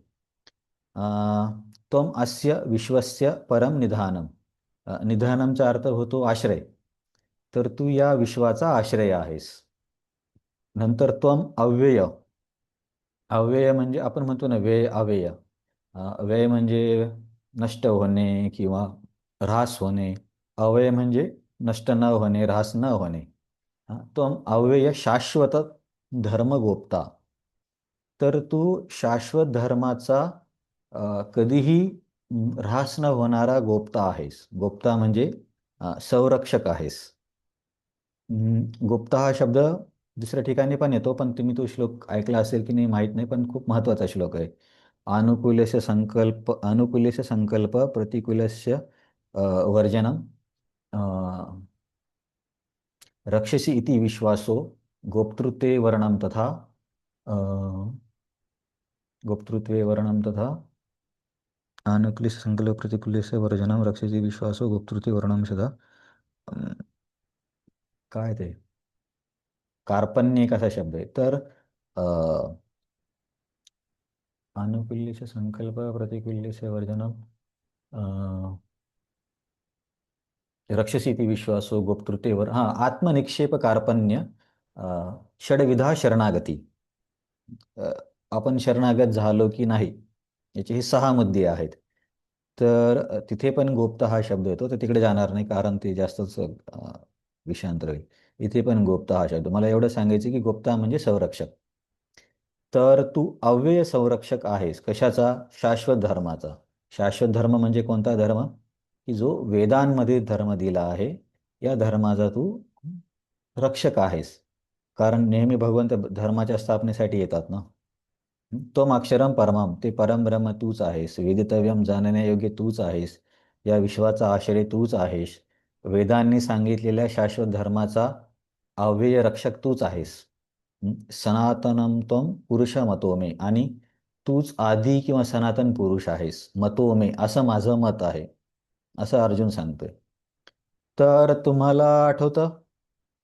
Speaker 1: त्वम अस्य विश्वस्य परम निधानम. निधानमचा अर्थ होतो आश्रय. तर तू या विश्वाचा आश्रय आहेस. नंतर त्वम अव्यय. अव्यय म्हणजे आपण म्हणतो ना व्यय अव्यय. व्यय म्हणजे नष्ट होणे किंवा ऱ्हास होणे. अव्यय म्हणजे नष्ट न होणे, ऱ्हास न होणे. त्वम अव्यय शाश्वत धर्मगोप्ता. तर तू शाश्वत धर्माचा कधीही ऱ्हास न होणारा गोप्ता आहेस. गोप्ता म्हणजे संरक्षक आहेस. गुप्ता हा शब्द दुसऱ्या ठिकाणी पण येतो पण तुम्ही तो श्लोक ऐकला असेल की नाही माहीत नाही पण खूप महत्त्वाचा श्लोक आहे. अनुकूलस्य संकल्प प्रतिकूलस्य वर्जनम अ, रक्षसी इति विश्वासो गोप्तृत्वे वर्णम तथा अ, गोप्तृत्वे वर्णम तथा अनुकूलस्य संकल्प प्रतिकूलस्य वर्जनम रक्षसी विश्वासो गोप्तृत्वे वर्णम सदा काय ते कार्पण्य एक असा शब्द आहे. तर अनुकूल्यस्य संकल्प प्रतिकूल्यस्य वर्जनम रक्षसी इति विश्वासो गोप्तृतेवर आत्मनिक्षेप कार्पण्य षडविधा शरणागती. अ, आपण शरणागत झालो की नाही याचे हे 6 मुद्दे आहेत. तर तिथे पण गोप्ता हा शब्द येतो तर तिकडे जाणार नाही कारण ते जास्तच विषयांतर होईल. इथे पण गोप्ता हा शब्द मला एवढं सांगायचं की गोप्ता म्हणजे संरक्षक. तर तू अव्यय संरक्षक आहेस. कशाचा? शाश्वत धर्माचा. शाश्वत धर्म म्हणजे कोणता धर्म? की जो वेदांमध्ये धर्म दिला आहे या धर्माचा तू रक्षक आहेस. कारण नेहमी भगवंत धर्माच्या स्थापनेसाठी येतात ना. त्वम अक्षरम परमम ते परमब्रह्म तूच आहेस. वेदितव्यम जाणण्यायोग्य तूच आहेस. या विश्वाचा आश्रय तूच आहेस. वेदांनी सांगितलेल्या शाश्वत धर्माचा अव्यय रक्षक तूच आहेस. सनातनम त्वम पुरुष मतो मे आणि तूच आधी किंवा सनातन पुरुष आहेस. मतो मे असं माझं मत आहे. असं अर्जुन सांगतोय. तर तुम्हाला आठवतं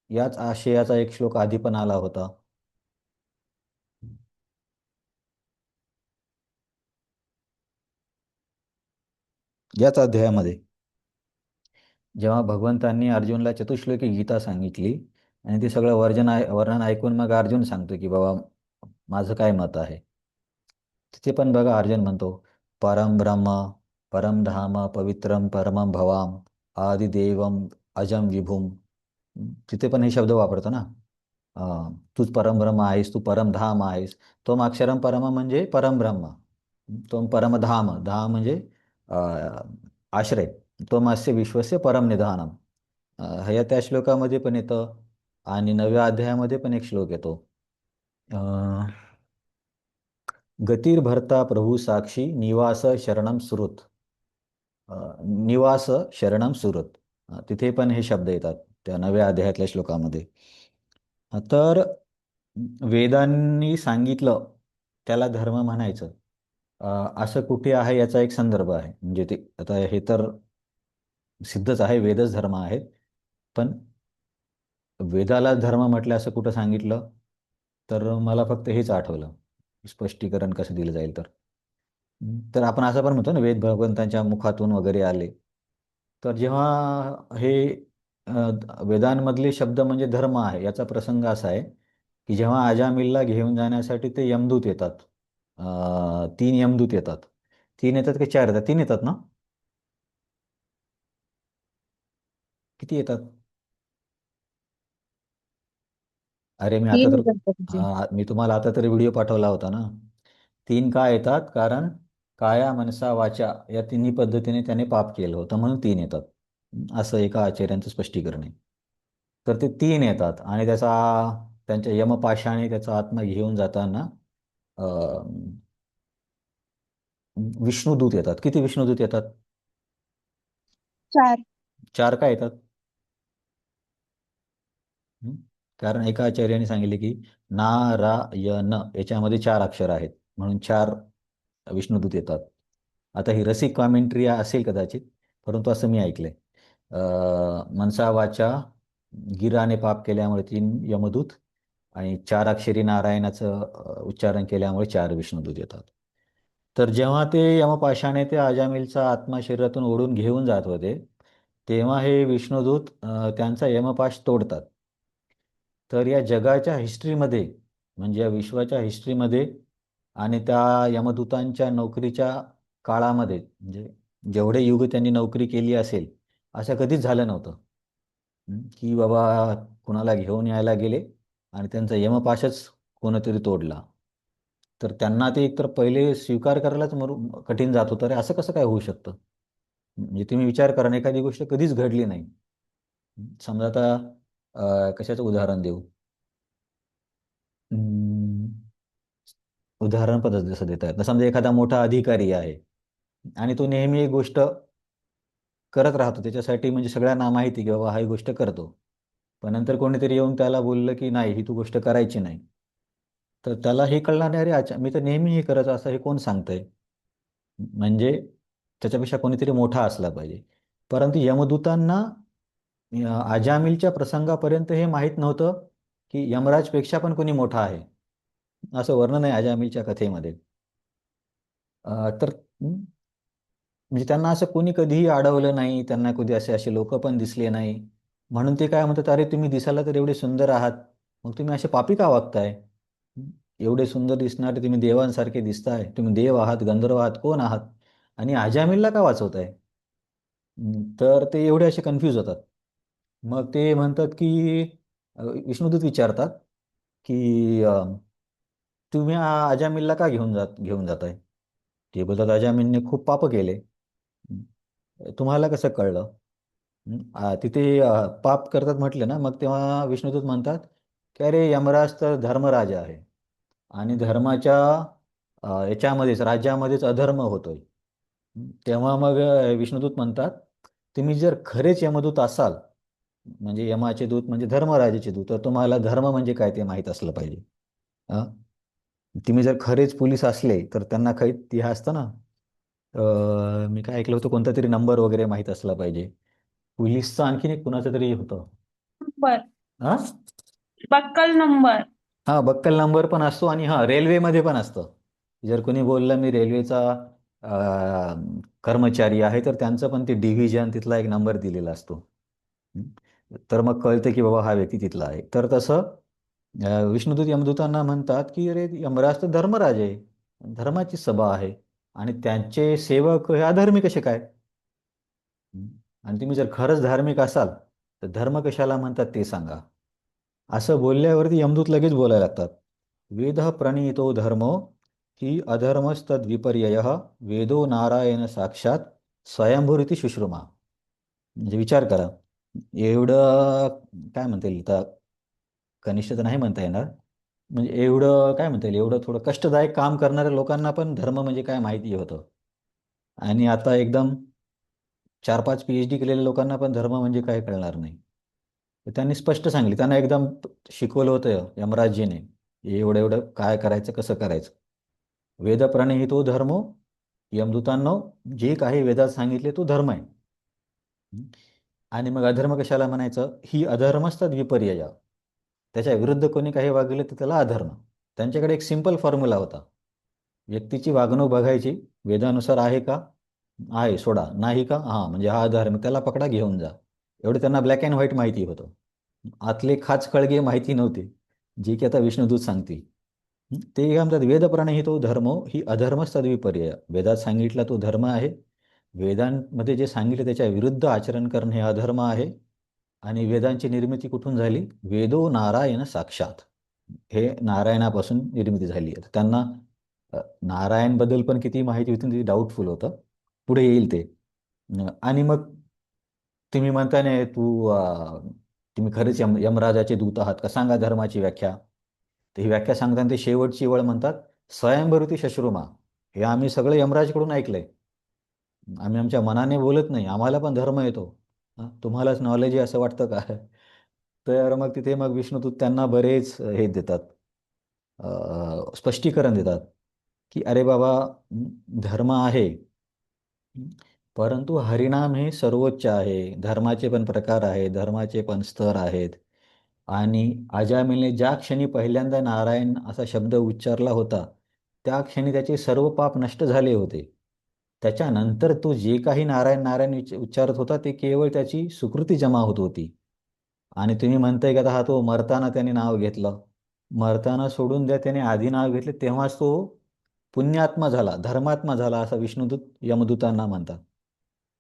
Speaker 1: याच आशयाचा एक श्लोक आधी पण आला होता. याच अध्यायामध्ये जेव्हा भगवंतांनी अर्जुनला चतुश्लोकी गीता सांगितली आणि ते सगळं वर्णन ऐकून मग अर्जुन सांगतो की बाबा माझं काय मत आहे. तिथे पण बघा अर्जुन म्हणतो परम ब्रह्म परम धाम पवित्रम परमं भवाम आदिदेवम अजम विभुम. तिथे पण हे शब्द वापरतो ना. तूच परमब्रह्म आहेस, तू परमधाम आहेस. त्वम अक्षरम परम म्हणजे परमब्रह्म. त्वम परमधाम धाम म्हणजे अ, आश्रय. त्वमस्य विश्वस्य परम निधानम. ह्या त्या श्लोकामध्ये पण येतं आणि 9व्या अध्यायामध्ये पण एक श्लोक येतो. गतिर्भर्ता प्रभू साक्षी निवास शरणम सुहृत. निवास शरणम सुहृत. तिथे पण हे शब्द येतात त्या 9व्या अध्यायातल्या श्लोकामध्ये. तर वेदांनी सांगितलं त्याला धर्म म्हणायचं असं कुठे आहे याचा एक संदर्भ आहे. म्हणजे ते आता हे तर सिद्धच आहे, वेदच धर्म आहेत, पण वेदाला धर्म म्हटलं असं कुठं सांगितलं तर मला फक्त हेच आठवलं. स्पष्टीकरण कसं दिलं जाईल तर तर आपण असं पण म्हणतो ना, वेद भगवंतांच्या मुखातून वगैरे आले. तर जेव्हा हे वेदांमधले शब्द म्हणजे धर्म आहे, याचा प्रसंग असा आहे की जेव्हा अजामिलला घेऊन जाण्यासाठी ते यमदूत येतात, 3 यमदूत येतात. 3 येतात की 4 येतात? 3 येतात ना? किती येतात? अरे मी आता
Speaker 4: 3
Speaker 1: तर
Speaker 4: गणपतीचे.
Speaker 1: मी तुम्हाला आता तरी व्हिडिओ पाठवला होता ना. 3 का येतात? कारण काया मनसा वाचा या तिन्ही पद्धतीने त्याने पाप केलं होतं म्हणून 3 येतात. असं एका आचार्यांचं स्पष्टीकरण आहे. तर ते 3 येतात आणि त्यांच्या यमपाशाने त्याचा आत्मा घेऊन जाताना विष्णुदूत येतात. किती विष्णुदूत येतात?
Speaker 2: 4.
Speaker 1: 4 का येतात? हं? कारण एका आचार्याने सांगितले की नारायण याच्यामध्ये 4 अक्षर आहेत म्हणून 4 विष्णुदूत येतात. आता ही रसिक कॉमेंट्री असेल कदाचित, परंतु असं मी ऐकलंय. मनसा वाचा गिराने पाप केल्यामुळे 3 यमदूत आणि 4 अक्षरी नारायणाचं उच्चारण केल्यामुळे 4 विष्णुदूत येतात. तर जेव्हा ते यमपाशाने ते अजामिलचा आत्मा शरीरातून ओढून घेऊन जात होते, तेव्हा हे विष्णुदूत त्यांचा यमपाश तोडतात. तर या जगाच्या हिस्ट्रीमध्ये म्हणजे या विश्वाच्या हिस्ट्रीमध्ये आणि त्या यमदूतांच्या नोकरीच्या काळामध्ये म्हणजे जेवढे युग त्यांनी नोकरी केली असेल असं कधीच झालं नव्हतं. की बाबा कुणाला घेऊन यायला गेले आणि त्यांचा यमपाशच कोणीतरी तोडला. तर त्यांना ते एकतर पहिले स्वीकार करायलाच कठीण जात होतं. अरे असं कसं काय होऊ शकतं? म्हणजे तुम्ही विचार करा ना, एखादी गोष्ट कधीच घडली नाही. समजा आता कशाचं उदाहरण देऊ? अं, उदाहरण पण जसं देता येतं. समजा एखादा मोठा अधिकारी आहे आणि तो नेहमी एक गोष्ट करत राहतो. त्याच्यासाठी म्हणजे सगळ्यांना माहिती की बाबा हा ही गोष्ट करतो. पण नंतर कोणीतरी येऊन त्याला बोललं की नाही ही तू गोष्ट करायची नाही. तर त्याला हे कळणार नाही, अरे अच्छा मी तर नेहमी हे करत असं हे कोण सांगतंय? म्हणजे त्याच्यापेक्षा कोणीतरी मोठा असला पाहिजे. परंतु यमदूतांना अजामिलच्या प्रसंगापर्यंत हे माहीत नव्हतं की यमराजपेक्षा पण कोणी मोठा आहे. असं वर्णन आहे अजामिलच्या कथेमध्ये. तर म्हणजे त्यांना असं कोणी कधीही अडवलं नाही, त्यांना कधी असे असे लोक पण दिसले नाही. म्हणून ते काय म्हणतात, अरे तुम्ही दिसायला तर एवढे सुंदर आहात, मग तुम्ही असे पापी का वागताय? एवढे सुंदर दिसणारे तुम्ही देवांसारखे दिसताय, तुम्ही देव आहात, गंधर्व आहात, कोण आहात? आणि अजामिलला का वाचवताय? तर ते एवढे असे कन्फ्यूज होतात. मग ते म्हणतात की विष्णुदूत विचारतात की तुम्ही अजामिलला का घेऊन जाताय? ते बोलतात अजामिलने खूप पाप केले. तुम्हाला कसं कळलं? तिथे पाप करतात म्हटलं ना, मग तेव्हा विष्णुदूत म्हणतात की अरे यमराज तर धर्मराजा आहे आणि धर्माच्या याच्यामध्येच राज्यामध्येच अधर्म होतोय. तेव्हा मग विष्णुदूत म्हणतात तुम्ही जर खरेच यमदूत असाल म्हणजे यमाचे दूत म्हणजे धर्मराजाचे दूत, तर तुम्हाला धर्म म्हणजे काय ते माहीत असलं पाहिजे. अ? तुम्ही जर खरेच पोलीस असले तर त्यांना काही हे असतं ना, मी काय ऐकलं होतं कोणता तरी नंबर वगैरे माहीत असला पाहिजे. पोलीसचं आणखीन एक कुणाचं तरी होतं.
Speaker 5: नंबर
Speaker 1: हा
Speaker 5: बक्कल नंबर.
Speaker 1: हा बक्कल नंबर पण असतो आणि हा रेल्वेमध्ये पण असतं. जर कोणी बोललं मी रेल्वेचा कर्मचारी आहे तर त्यांचं पण ते डिव्हिजन तिथला एक नंबर दिलेला असतो. हं. तर मग कळतं की बाबा हा व्यक्ती तिथला आहे. तर तसं विष्णुदूत यमदूतांना म्हणतात की अरे यमराज तर धर्मराज आहे, धर्माची सभा आहे आणि त्यांचे सेवक हे अधर्मी कसे काय? हं. आणि तुम्ही जर खरंच धार्मिक असाल तर धर्म कशाला म्हणतात ते सांगा. असं बोलल्यावरती यमदूत लगेच बोलायला लागतात. वेद प्रणीतो धर्मो ही अधर्मस्तद विपर्यय वेदो नारायण साक्षात स्वयंभूरिती शुश्रुमा. म्हणजे विचार करा एवढं काय म्हणता येईल आता, कनिष्ठ तर नाही म्हणता येणार, म्हणजे एवढं काय म्हणता येईल, एवढं थोडं कष्टदायक काम करणाऱ्या लोकांना पण धर्म म्हणजे काय माहिती होतं. आणि आता एकदम 4-5 PhD केलेल्या लोकांना पण धर्म म्हणजे काय कळणार नाही. तर त्यांनी स्पष्ट सांगितले, त्यांना एकदम शिकवलं होतं यमराजजीने, एवढं एवढं काय करायचं, कसं करायचं. वेदप्रणीतो धर्मो, यमदूतांनो जे काही वेदात सांगितले तो धर्म आहे. आणि मग अधर्म कशाला म्हणायचं, ही अधर्मस्तद विपर्यय, त्याच्या विरुद्ध कोणी काही वागले तर त्याला अधर्म. त्यांच्याकडे एक सिंपल फॉर्म्युला होता, व्यक्तीची वागणूक बघायची, वेदानुसार आहे का, आहे सोडा, नाही का, हां म्हणजे हा अधर्म, त्याला पकडा घेऊन जा. एवढं त्यांना ब्लॅक अँड व्हाईट माहिती होतं. आतले खाच खळगे माहिती नव्हते, जे की आता विष्णुदूत सांगतील. ते काय म्हणतात, वेदप्राणे ही तो धर्म ही अधर्मच तद्विपर्यय, वेदात सांगितला तो धर्म आहे, वेदांमध्ये जे सांगितले त्याच्या विरुद्ध आचरण करणं हे अधर्म आहे. आणि वेदांची निर्मिती कुठून झाली, वेदो नारायण साक्षात, हे नारायणापासून निर्मिती झाली. आता त्यांना नारायणबद्दल पण किती माहिती होती ती डाऊटफुल होतं, पुढे येईल ते. आणि मग तुम्ही म्हणता नाही तुम्ही खरेच यमराजाचे दूत आहात का, सांगा धर्माची व्याख्या. तर ही व्याख्या सांगताना ते शेवटची वेळ म्हणतात, स्वयंभृती शश्रुमा, हे आम्ही सगळं यमराजकडून ऐकलंय, आम्ही आमच्या मनाने बोलत नाही, आम्हाला पण धर्म येतो. तुम्हालाच नॉलेज आहे असं वाटतं का? तर मग तिथे मग विष्णुदूत त्यांना बरेच हे देतात, स्पष्टीकरण देतात, की अरे बाबा, धर्म आहे, परंतु हरिनाम हे सर्वोच्च आहे. धर्माचे पण प्रकार आहेत, धर्माचे पण स्तर आहेत. आणि अजामिलने ज्या क्षणी पहिल्यांदा नारायण असा शब्द उच्चारला होता, त्या क्षणी त्याचे सर्व पाप नष्ट झाले होते. त्याच्यानंतर तो जे काही नारायण नारायण उच्चारत होता ते केवळ त्याची सुकृती जमा होत होती. आणि तुम्ही म्हणताय की आता हा तो मरताना त्याने नाव घेतलं, मरताना सोडून द्या, त्याने आधी नाव घेतले तेव्हाच तो पुण्यात्मा झाला, धर्मात्मा झाला, असं विष्णुदूत यमदूतांना म्हणतात.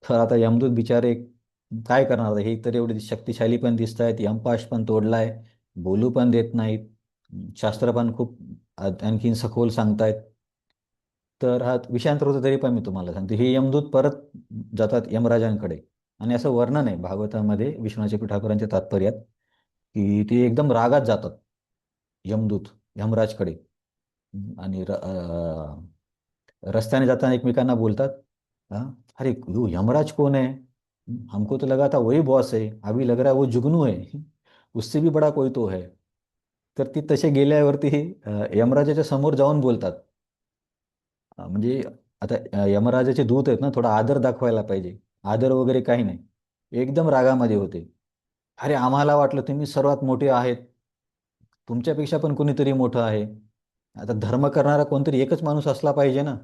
Speaker 1: तर आता यमदूत बिचारे काय करणार, हे तर एवढे शक्तिशाली पण दिसत आहेत, यमपाश पण तोडलाय, बोलू पण देत नाहीत, शास्त्र पण खूप आणखीन सखोल सांगतायत. तर हा विषयांतर होतं, तरी पण मी तुम्हाला सांगतो, हे यमदूत परत जातात यमराजांकडे. आणि असं वर्णन आहे भागवतामध्ये विष्णूच्या ठाकरांच्या तात्पर्यात, की ते एकदम रागात जातात यमदूत यमराजकडे. आणि रस्त्याने जाताना एकमेकांना बोलतात, हाँ अरे वो यमराज कौन है, हमको तो लगा था वही बॉस है, अभी लग रहा है वो जुगनू है, उससे भी बड़ा कोई तो है. तर ती तसे गेल्यावरती यमराजाच्या समोर जाऊन बोलतात. म्हणजे आता यमराजाचे दूत आहेत ना, थोडा आदर दाखवायला पाहिजे, आदर वगैरे काही नाही, एकदम रागामध्ये होते. अरे आम्हाला वाटलं तुम्ही सर्वात मोठे आहेत, तुमच्यापेक्षा पण कोणीतरी मोठं आहे. आता धर्म करणारा कोणतरी एकच माणूस असला पाहिजे ना.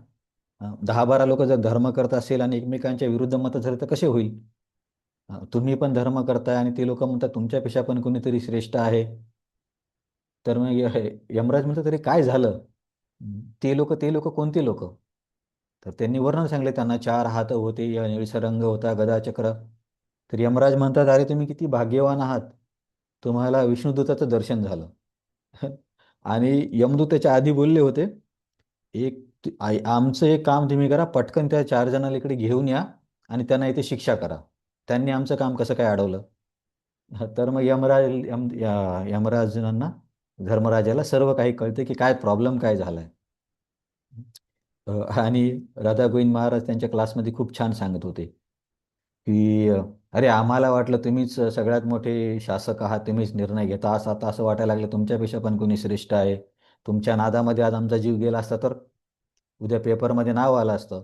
Speaker 1: 10-12 लोक जर धर्म करत असेल आणि एकमेकांच्या विरुद्ध मतं झाले तर कसे होईल. तुम्ही पण धर्म करताय आणि ते लोक म्हणतात तुमच्यापेक्षा पण कोणीतरी श्रेष्ठ आहे. तर मग यमराज म्हणतात तरी काय झालं, ते लोक कोणते लोक. तर त्यांनी वर्णन सांगले, त्यांना 4 हात होते, निळसरंग होता, गदाचक्र. तर यमराज म्हणतात अरे तुम्ही किती भाग्यवान आहात, तुम्हाला विष्णुदूताचं दर्शन झालं. आणि यमदूत त्याच्या आधी बोलले होते, आमचं एक काम तुम्ही करा, पटकन त्या 4 जणांना इकडे घेऊन या आणि त्यांना इथे शिक्षा करा. त्यांनी आमचं काम कसं काय अडवलं. तर मग यमराजांना, धर्मराजाला सर्व काही कळते की काय प्रॉब्लेम काय झालाय. आणि राधा गोविंद महाराज त्यांच्या क्लासमध्ये खूप छान सांगत होते, की अरे आम्हाला वाटलं तुम्हीच सगळ्यात मोठे शासक आहात, तुम्हीच निर्णय घेता, असं आता असं वाटायला लागलं तुमच्यापेक्षा पण कोणी श्रेष्ठ आहे. तुमच्या नादामध्ये आज आमचा जीव गेला असता तर उद्या पेपरमध्ये नाव आलं असतं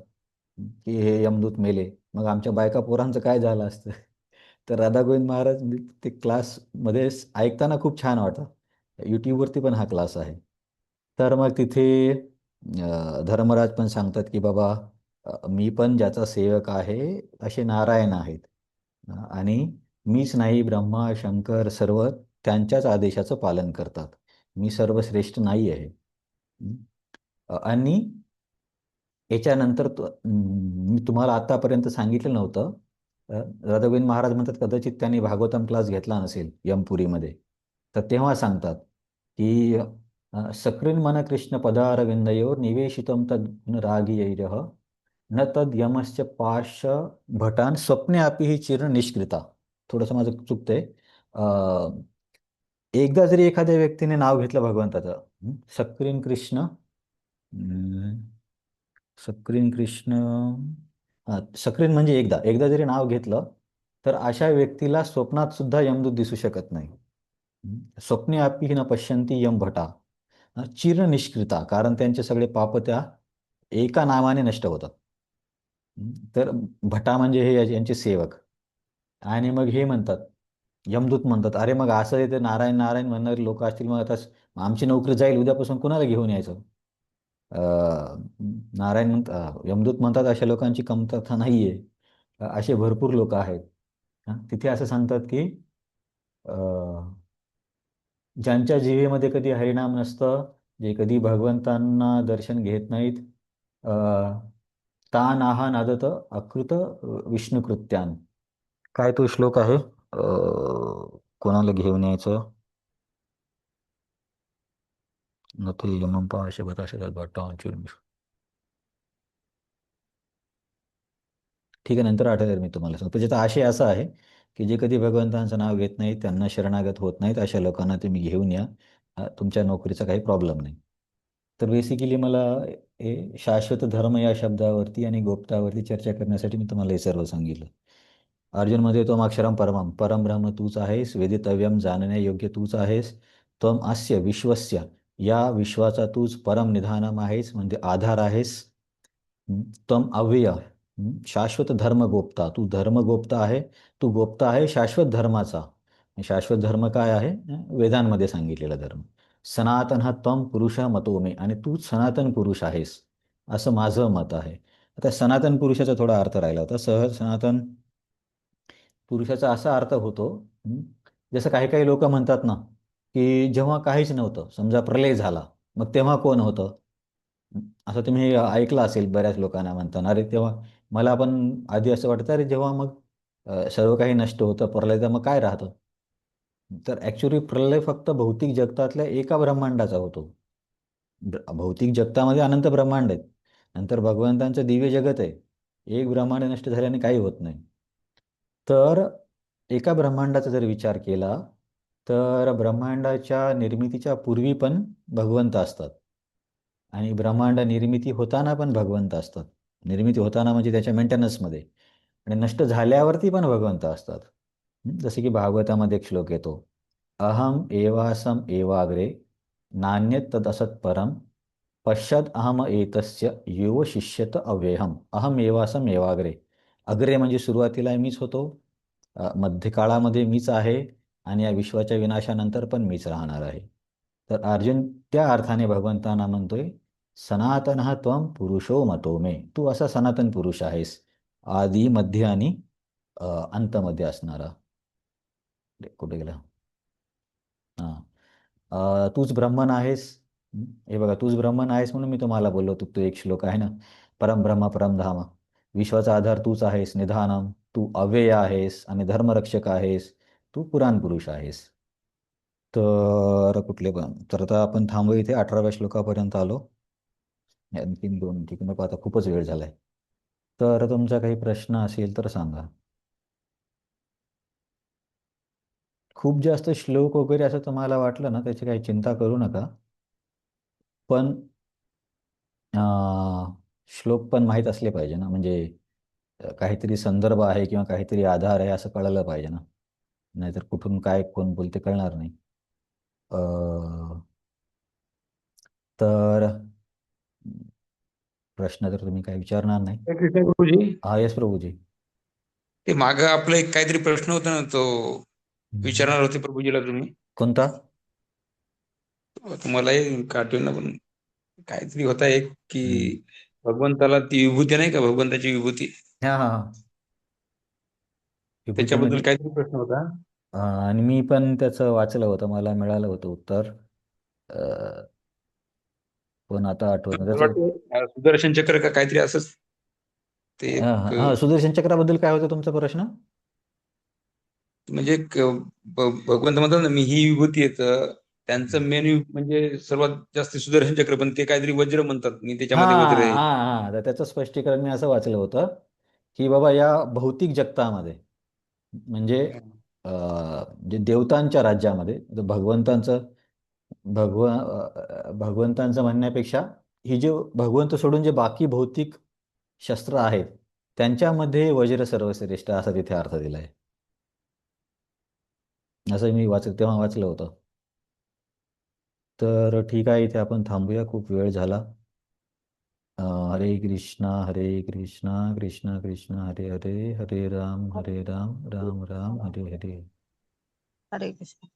Speaker 1: की हे यमदूत मेले, मग आमच्या बायका पोरांचं काय झालं असतं. तर राधा गोविंद महाराज ते क्लासमध्ये ऐकताना खूप छान वाटतं. यूट्यूबवरती पण हा क्लास आहे. तर मग तिथे धर्मराज पण सांगतात की बाबा, मी पण ज्याचा सेवक आहे असे नारायण आहेत. आणि मीच नाही, ब्रह्मा शंकर सर्व त्यांच्याच आदेशाचं पालन करतात, मी सर्वश्रेष्ठ नाही आहे. आणि याच्यानंतर मी तुम्हाला आतापर्यंत सांगितलं नव्हतं, राधागोविंद महाराज म्हणतात कदाचित त्यांनी भागवतम क्लास घेतला नसेल यमपुरीमध्ये, तर तेव्हा सांगतात की सकृन मन कृष्ण पदारविंदयोर निवेशितम तद रागीयैरः न तद यमश्च पाश भटान स्वप्ने अपि ही चिर निष्कृता. थोडंसं माझं चुकतंय. अं, एकदा जरी एखाद्या व्यक्तीने नाव घेतलं भगवंताचं, सक्रीन कृष्ण, सक्रीन कृष्ण, सक्रीन म्हणजे एकदा एकदा जरी नाव घेतलं तर अशा व्यक्तीला स्वप्नात सुद्धा यमदूत दिसू शकत नाही. स्वप्ने अपि न पश्यन्ति यम भटा, चिर निष्कृता, कारण त्यांचे सगळे पाप त्या एका नावाने नष्ट होतात. तर भटा म्हणजे हे यांचे सेवक. आणि मग हे म्हणतात, यमदूत म्हणतात, अरे मग असं आहे, ते नारायण नारायण म्हणणारे लोक असतील, मग आता आमची नोकरी जाईल, उद्यापासून कुणाला घेऊन यायचं? नारायण यमदूत म्हणतात, अशा लोकांची कमतरता नाहीये, असे भरपूर लोक आहेत. तिथे असं सांगतात की ज्यांच्या जिभेमध्ये कधी हरिनाम नसतं, जे कधी भगवंतांना दर्शन घेत नाहीत, तान आहा नादत अकृत विष्णुकृत्यान. काय तो श्लोक आहे? कोणाला घेऊन यायचं? नथे यमं पाशे बताशे तद्भट्टांचूर्मी. ठीक आहे, नंतर आठवलं मी तुम्हाला सांगतो. त्याचा आशय असा आहे की जे कधी भगवंतांचं नाव घेत नाहीत, त्यांना शरणागत होत नाहीत, अशा लोकांना तुम्ही घेऊन या. तुमच्या नोकरीचा काही प्रॉब्लेम नाही. तर बेसिकली मला हे शाश्वत धर्म या शब्दावरती आणि गोप्तावरती चर्चा करण्यासाठी मी तुम्हाला हे सर्व सांगितलं. अर्जुन मध्ये त्वम अक्षरम परमम, परमब्रह्म तूच आहेस, वेदितव्यम जाणण्यायोग्य तूच आहेस, त्वम अस्य विश्वस्य, या विश्वाचा तूच परम निधानम आहेस, म्हणजे आधार आहेस. त्वम अव्यय, शाश्वत धर्म गोप्ता, तू धर्म गोप्ता आहे, तू गोप्ता आहे शाश्वत धर्माचा. शाश्वत धर्म काय आहे? वेदांमध्ये सांगितलेला धर्म. सनातन हा त्वम पुरुष मतो मे, आणि तूच सनातन पुरुष आहेस, असं माझं मत आहे. आता सनातन पुरुषाचा थोडा अर्थ राहिला होता. सहज सनातन पुरुषाचा असा अर्थ होतो, जसं काही काही लोक म्हणतात ना, की जेव्हा काहीच नव्हतं, समजा प्रलय झाला, मग तेव्हा कोण होतं? असं तुम्ही ऐकलं असेल, बऱ्याच लोकांना म्हणताना, अरे तेव्हा मला पण आधी असं वाटतं, अरे जेव्हा मग सर्व काही नष्ट होतं, प्रलय, तर मग काय राहतं? तर ॲक्च्युली प्रलय फक्त भौतिक जगतातल्या एका ब्रह्मांडाचा होतो. भौतिक जगतामध्ये अनंत ब्रह्मांड आहेत. नंतर भगवंतांचं दिव्य जगत आहे. एक ब्रह्मांड नष्ट झाल्याने काही होत नाही. तर एका ब्रह्मांडाचा जर विचार केला तर ब्रह्मांडाच्या निर्मितीच्या पूर्वी पण भगवंत असतात, आणि ब्रह्मांड निर्मिती होताना पण भगवंत असतात. निर्मिती होताना म्हणजे त्याच्या मेंटेनन्समध्ये, आणि नष्ट झाल्यावरती पण भगवंत असतात. जसे की भागवतामध्ये एक श्लोक येतो, अहम एवासम एवाग्रे नान्यत तदसत परम पश्चात अहम एतस्य यो शिष्यत अव्ययम. अहम एवासम एवाग्रे, अग्रे म्हणजे सुरुवातीला मीच होतो, मध्यकाळामध्ये मीच आहे, आणि या विश्वाच्या विनाशानंतर पण मीच राहणार आहे. तर अर्जुन त्या अर्थाने भगवंतांना म्हणतोय, सनातन हा त्वम पुरुषो मतो मे, तू असा सनातन पुरुष आहेस, आदी मध्य आणि अंतमध्ये असणारा. कुठे गेला? तूच ब्रह्मन आहेस. हे बघा, तूच ब्रह्मन आहेस म्हणून मी तुम्हाला बोललो होतो, तो एक श्लोक आहे ना, परम ब्रह्म परम धाम, विश्वाचा आधार तूच आहेस, निधानम, तू अव्यय आहेस आणि धर्मरक्षक आहेस, तू पुराण पुरुष आहेस. तर कुठले पण, तर आता आपण थांबू इथे, 18व्या श्लोकापर्यंत आलो. आणखीन 2, ठीक नको, आता खूपच वेळ झालाय. तर तुमचा काही प्रश्न असेल तर सांगा. खूप जास्त श्लोक वगैरे असं तुम्हाला वाटलं ना, त्याची काही चिंता करू नका. पण श्लोक पण माहीत असले पाहिजे ना, म्हणजे काहीतरी संदर्भ आहे किंवा काहीतरी आधार आहे असं कळलं पाहिजे ना, नाहीतर कुठून काय कोण बोलते कळणार नाही. तर प्रश्न तर तुम्ही काही विचारणार नाही?
Speaker 3: कृष्ण प्रभूजी,
Speaker 1: हा, येस प्रभूजी.
Speaker 3: ते मागं आपलं एक काहीतरी प्रश्न होता ना, तो विचारणार होते प्रभूजीला तुम्ही.
Speaker 1: कोणता?
Speaker 3: तुम्हालाही आठवेल ना, पण काहीतरी होता एक, की भगवंताला ती विभूती नाही का, भगवंताची विभूती,
Speaker 1: हा हा हा, विभूती
Speaker 3: त्याच्याबद्दल
Speaker 1: म्हणजे
Speaker 3: काहीतरी प्रश्न होता.
Speaker 1: आणि मी पण त्याचं वाचलं होतं, मला मिळालं होतं उत्तर, अं, पण आता आठवत नाही
Speaker 3: मला
Speaker 1: त्याचं.
Speaker 3: वाटतं सुदर्शन चक्र का काहीतरी असंच ते
Speaker 1: हा
Speaker 3: एक,
Speaker 1: हा, सुदर्शन चक्राबद्दल काय होतं तुमचा प्रश्न?
Speaker 3: म्हणजे एक, भगवंत म्हणतात ना, मी ही विभूती आहे, तर त्यांचं मेन म्हणजे सर्वात जास्त सुदर्शन चक्र, पण ते काहीतरी वज्र म्हणतात, मी
Speaker 1: हा
Speaker 3: त्याच्यामध्ये वज्र आहे.
Speaker 1: हा हा, तर त्याचं स्पष्टीकरण मी असं वाचलं होतं की बाबा, या भौतिक जगतामध्ये, म्हणजे जे देवतांच्या राज्यामध्ये भगवंतांचं म्हणण्यापेक्षा ही जे भगवंत सोडून जे बाकी भौतिक शस्त्र आहेत त्यांच्यामध्ये वज्र सर्वश्रेष्ठ असा तिथे अर्थ दिलाय. असं मी तेव्हा वाचलं होतं. तर ठीक आहे, इथे आपण थांबूया, खूप वेळ झाला. हरे कृष्णा कृष्ण कृष्ण हरे हरे, हरे राम राम राम हरे हरे.
Speaker 4: हरे कृष्ण.